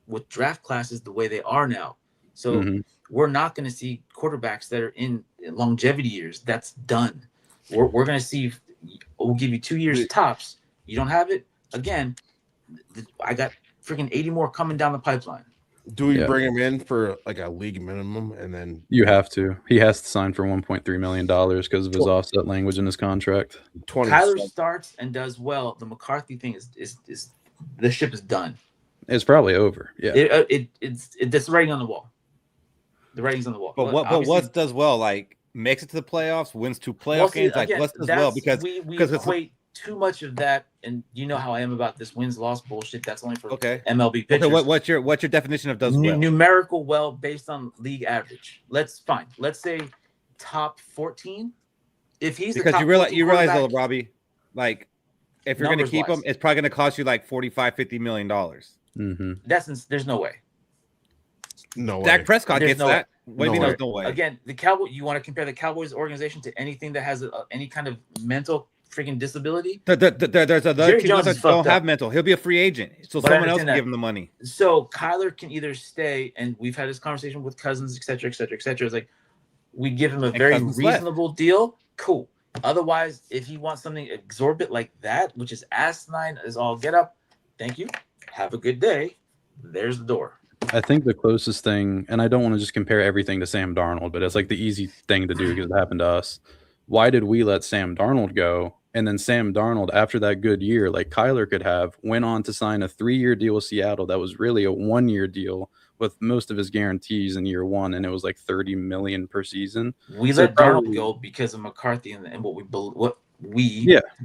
with draft classes the way they are now. So we're not going to see quarterbacks that are in longevity years. That's done. We're going to see. We'll give you 2 years tops. You don't have it again. I got freaking 80 more coming down the pipeline. Do we bring him in for like a league minimum and then you have to? He has to sign for $1.3 million because of his offset language in his contract. Kyler starts and does well. The McCarthy thing is the ship is done. It's probably over. Yeah, it's writing on the wall. The writing's on the wall. But what does well? Like makes it to the playoffs, wins 2 playoff games. Like what does well? Because we equate too much of that, and you know how I am about this wins-loss bullshit. That's only for MLB pitchers. Okay, what's your definition of does well? Numerical well based on league average. Let's say top 14. If he's because the top you realize though, Robbie, like if you're going to keep him, it's probably going to cost you like $45-50 million. There's no way. No way. Dak Prescott There's gets no that. way. What do you mean there's no way? Again, the Cowboy. You want to compare the Cowboys organization to anything that has any kind of mental freaking disability? There's other teams that don't have mental. He'll be a free agent, so someone else can give him the money. So Kyler can either stay, and we've had this conversation with Cousins, et cetera. It's like we give him a very reasonable deal. Cool. Otherwise, if he wants something exorbitant like that, which is asinine as all get up, thank you. Have a good day. There's the door. I think the closest thing, and I don't want to just compare everything to Sam Darnold, but it's like the easy thing to do because it happened to us. Why did we let Sam Darnold go? And then Sam Darnold, after that good year, like Kyler could have, went on to sign a 3-year deal with Seattle that was really a 1-year deal with most of his guarantees in year 1, and it was like $30 million per season. We let Darnold go because of McCarthy and what we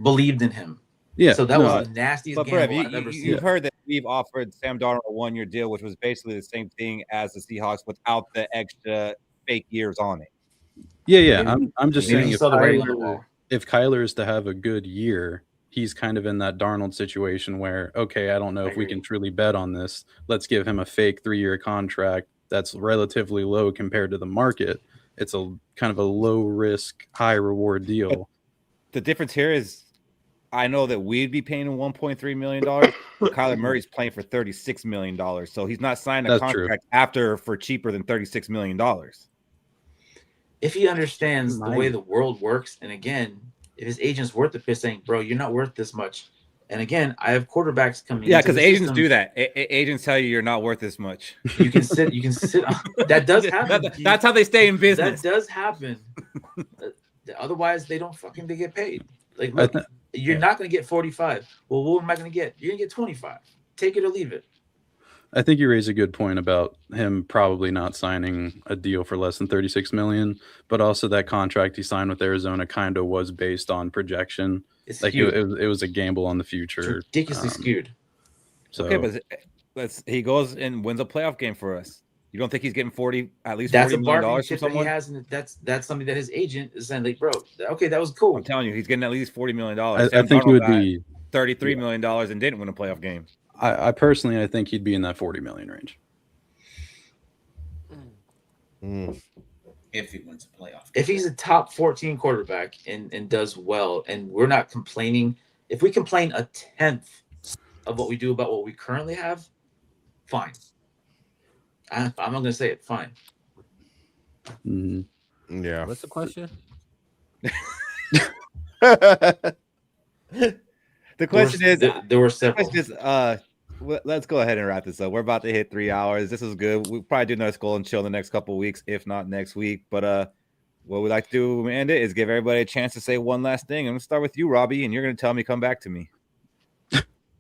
believed in him. Yeah. So that was the nastiest gamble Brev, I've ever seen. You've heard that we've offered Sam Darnold a 1-year deal, which was basically the same thing as the Seahawks without the extra fake years on it. Yeah. I'm just saying if Kyler is to have a good year, he's kind of in that Darnold situation where, okay, I don't know if we can truly bet on this. Let's give him a fake 3-year contract that's relatively low compared to the market. It's a kind of a low risk, high reward deal. But the difference here is I know that we'd be paying him $1.3 million. Kyler Murray's playing for $36 million. So he's not signing a contract after for cheaper than $36 million. If he understands the way the world works, and again, if his agent's worth the piss, saying, bro, you're not worth this much. And again, I have quarterbacks coming. Yeah, because agents do that. Agents tell you you're not worth this much. You can sit. That does happen. That's how they stay in business. That does happen. Otherwise, they get paid. Like, look, you're not going to get 45. Well, what am I going to get? You're going to get 25. Take it or leave it. I think you raise a good point about him probably not signing a deal for less than $36 million, but also that contract he signed with Arizona kind of was based on projection. It's like it was a gamble on the future. It's ridiculously skewed. So okay, but he goes and wins a playoff game for us. You don't think he's getting at least $40 million from someone? He has, and that's something that his agent is saying, like, bro, okay, that was cool. I'm telling you, he's getting at least $40 million. I think it would be $33 million and didn't win a playoff game. I personally, I think he'd be in that 40 million range. If he wins a playoff game. If he's a top 14 quarterback and does well, and we're not complaining, if we complain a tenth of what we do about what we currently have, fine. I'm not going to say it. Fine. Yeah. What's the question? The question is, there were several. Let's go ahead and wrap this up. We're about to hit 3 hours. This is good. We'll probably do another SKOL N Chill in the next couple of weeks, if not next week. But what we like to do, Amanda, is give everybody a chance to say one last thing. I'm going to start with you, Robbie, and you're going to tell me, come back to me.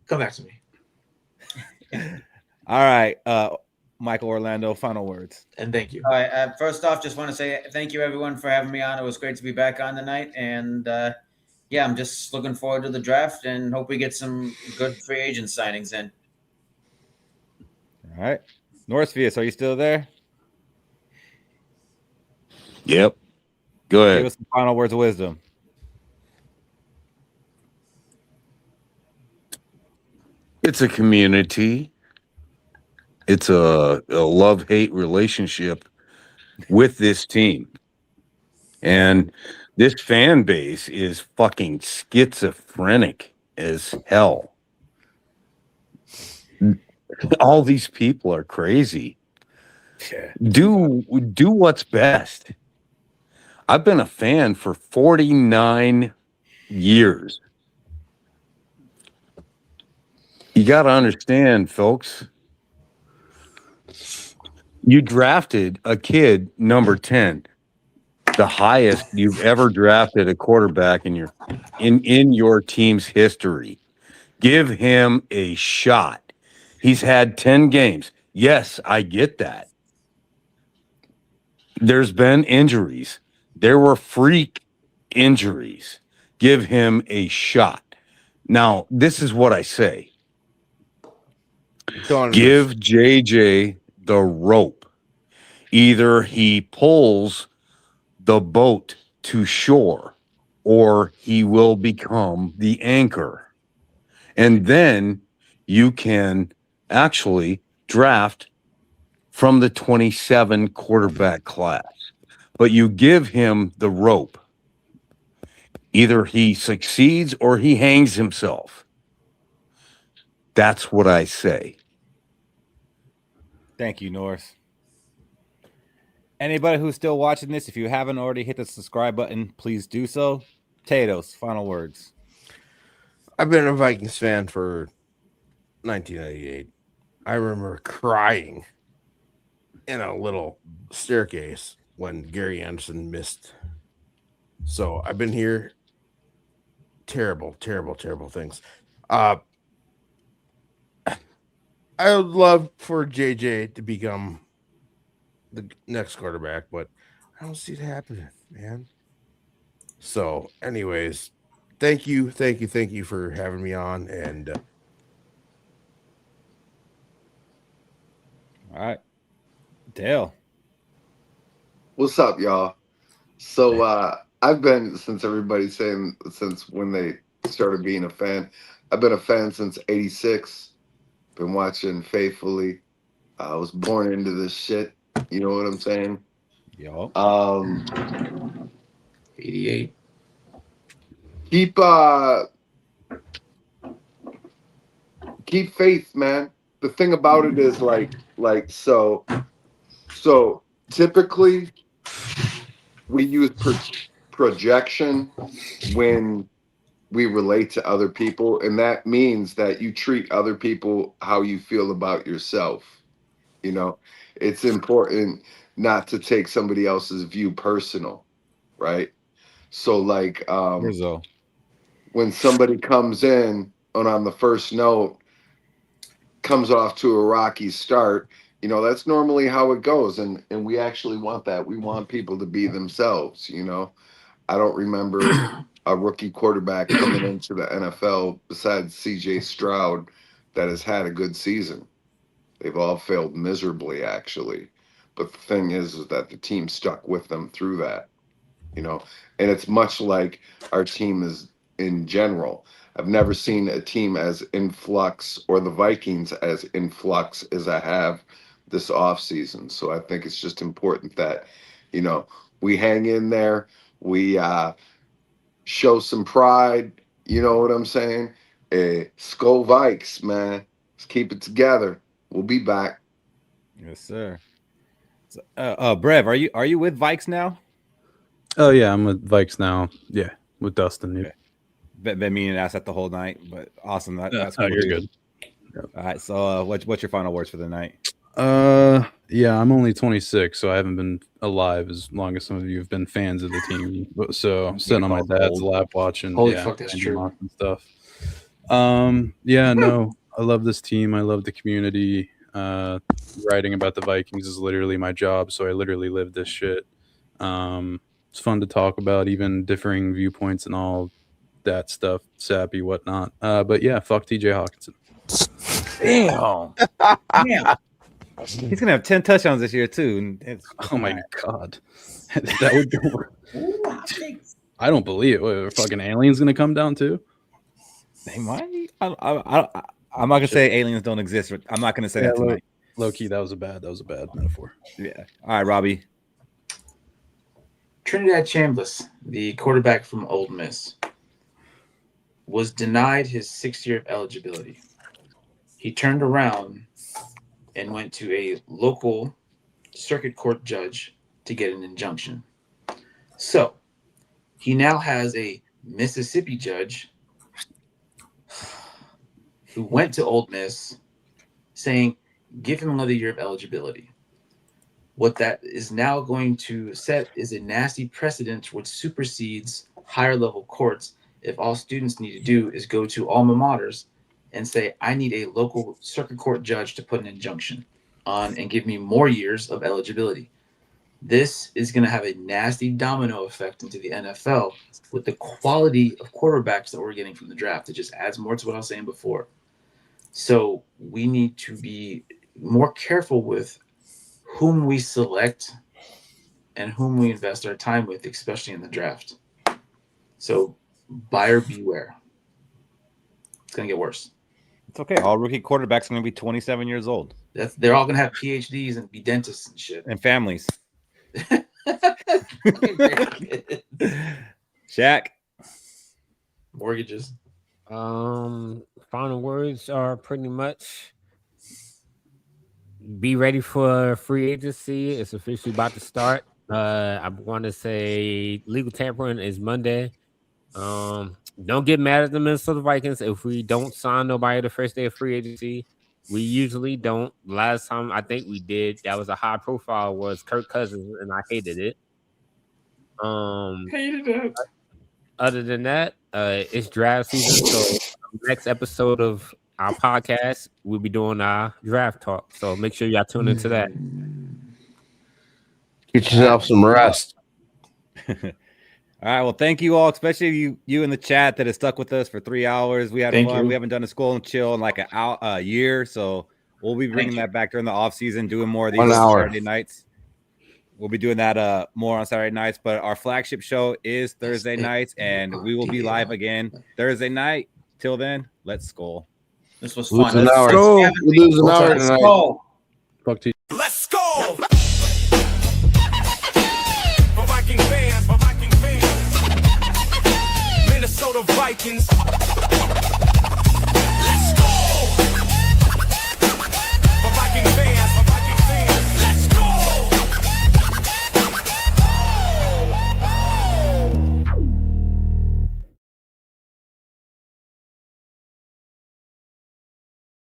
Come back to me. All right. Michael Orlando, final words. And thank you. All right. First off, just want to say thank you, everyone, for having me on. It was great to be back on tonight. And yeah, I'm just looking forward to the draft and hope we get some good free agent signings in. All right. Northfius, are you still there? Yep. Go ahead. Give us some final words of wisdom. It's a community. It's a love-hate relationship with this team. And this fan base is fucking schizophrenic as hell. All these people are crazy. Do what's best. I've been a fan for 49 years. You got to understand, folks. You drafted a kid number 10, the highest you've ever drafted a quarterback in your team's history. Give him a shot. He's had 10 games. Yes, I get that. There's been injuries. There were freak injuries. Give him a shot. Now, this is what I say. Give JJ the rope. Either he pulls the boat to shore or he will become the anchor. And then you can actually draft from the 27 quarterback class. But you give him the rope. Either he succeeds or he hangs himself. That's what I say. Thank you, North. Anybody who's still watching this, if you haven't already hit the subscribe button, please do so. Tatos, final words. I've been a Vikings fan for 1998. I remember crying in a little staircase when Gary Anderson missed. So I've been here. Terrible, terrible, terrible things. I would love for JJ to become the next quarterback, but I don't see it happening, man. So, anyways, thank you for having me on. And all right, Dale. What's up, y'all? So I've been, since everybody's saying since when they started being a fan, I've been a fan since '86. Been watching faithfully. I was born into this shit. You know what I'm saying? Yo. 88. Keep keep faith, man. The thing about it is so typically we use projection when we relate to other people, and that means that you treat other people how you feel about yourself. You know, it's important not to take somebody else's view personal, right? So like when somebody comes in and on the first note comes off to a rocky start, you know, that's normally how it goes, and we actually want that. We want people to be themselves, you know. I don't remember a rookie quarterback coming into the NFL besides CJ Stroud that has had a good season. They've all failed miserably, actually. But the thing is that the team stuck with them through that, you know. And it's much like our team is in general. I've never seen a team as in flux, or the Vikings as in flux, as I have this offseason. So I think it's just important that, you know, we hang in there. We show some pride. You know what I'm saying? SKOL Vikes, man. Let's keep it together. We'll be back. Yes, sir. So, Brev, are you with Vikes now? Oh yeah, I'm with Vikes now. Yeah, with Dustin. Okay. Been meaning to ask that the whole night, but awesome. That's cool. You're good. Yep. All right. So, what's your final words for the night? Yeah, I'm only 26, so I haven't been alive as long as some of you have been fans of the team. So I'm sitting on my dad's lap watching. Holy fuck, that's true. And stuff. Yeah, no, I love this team. I love the community. Writing about the Vikings is literally my job, so I literally live this shit. It's fun to talk about, even differing viewpoints and all that stuff, sappy, whatnot. But yeah, fuck TJ Hawkinson. Damn. Damn. He's gonna have 10 touchdowns this year too. Oh my god, that would go. I don't believe it. What, fucking aliens gonna come down too? They might. I'm not gonna say aliens don't exist. I'm not gonna say that tonight. Low key, that was a bad metaphor. Yeah. All right, Robbie. Trinidad Chambliss, the quarterback from Ole Miss, was denied his 6th year of eligibility. He turned around and went to a local circuit court judge to get an injunction. So he now has a Mississippi judge who went to Ole Miss saying, give him another year of eligibility. What that is now going to set is a nasty precedent which supersedes higher level courts if all students need to do is go to alma maters and say, I need a local circuit court judge to put an injunction on and give me more years of eligibility. This is going to have a nasty domino effect into the NFL with the quality of quarterbacks that we're getting from the draft. It just adds more to what I was saying before. So we need to be more careful with whom we select and whom we invest our time with, especially in the draft. So buyer beware. It's going to get worse. It's okay. All rookie quarterbacks are going to be 27 years old. They're all going to have PhDs and be dentists and shit. And families. Shaq. Mortgages. Final words are pretty much be ready for free agency. It's officially about to start. I want to say legal tampering is Monday. Don't get mad at the Minnesota Vikings if we don't sign nobody the first day of free agency. We usually don't. Last time I think we did, that was a high profile, was Kirk Cousins, and I hated it. Hated it. Other than that, it's draft season, so next episode of our podcast, we'll be doing our draft talk. So make sure y'all tune into that. Get yourself some rest. All right. Well, thank you all, especially you in the chat that has stuck with us for 3 hours. We had fun. We haven't done a SKOL N Chill in like a year, so we'll be bringing that back during the off season, doing more of these on Saturday nights. We'll be doing that more on Saturday nights, but our flagship show is Thursday nights, and we will be live again Thursday night. Till then, let's skol. This was fun. Let's go. We lose an hour tonight. Fuck to you. Let's go. For Viking fans, Minnesota Vikings.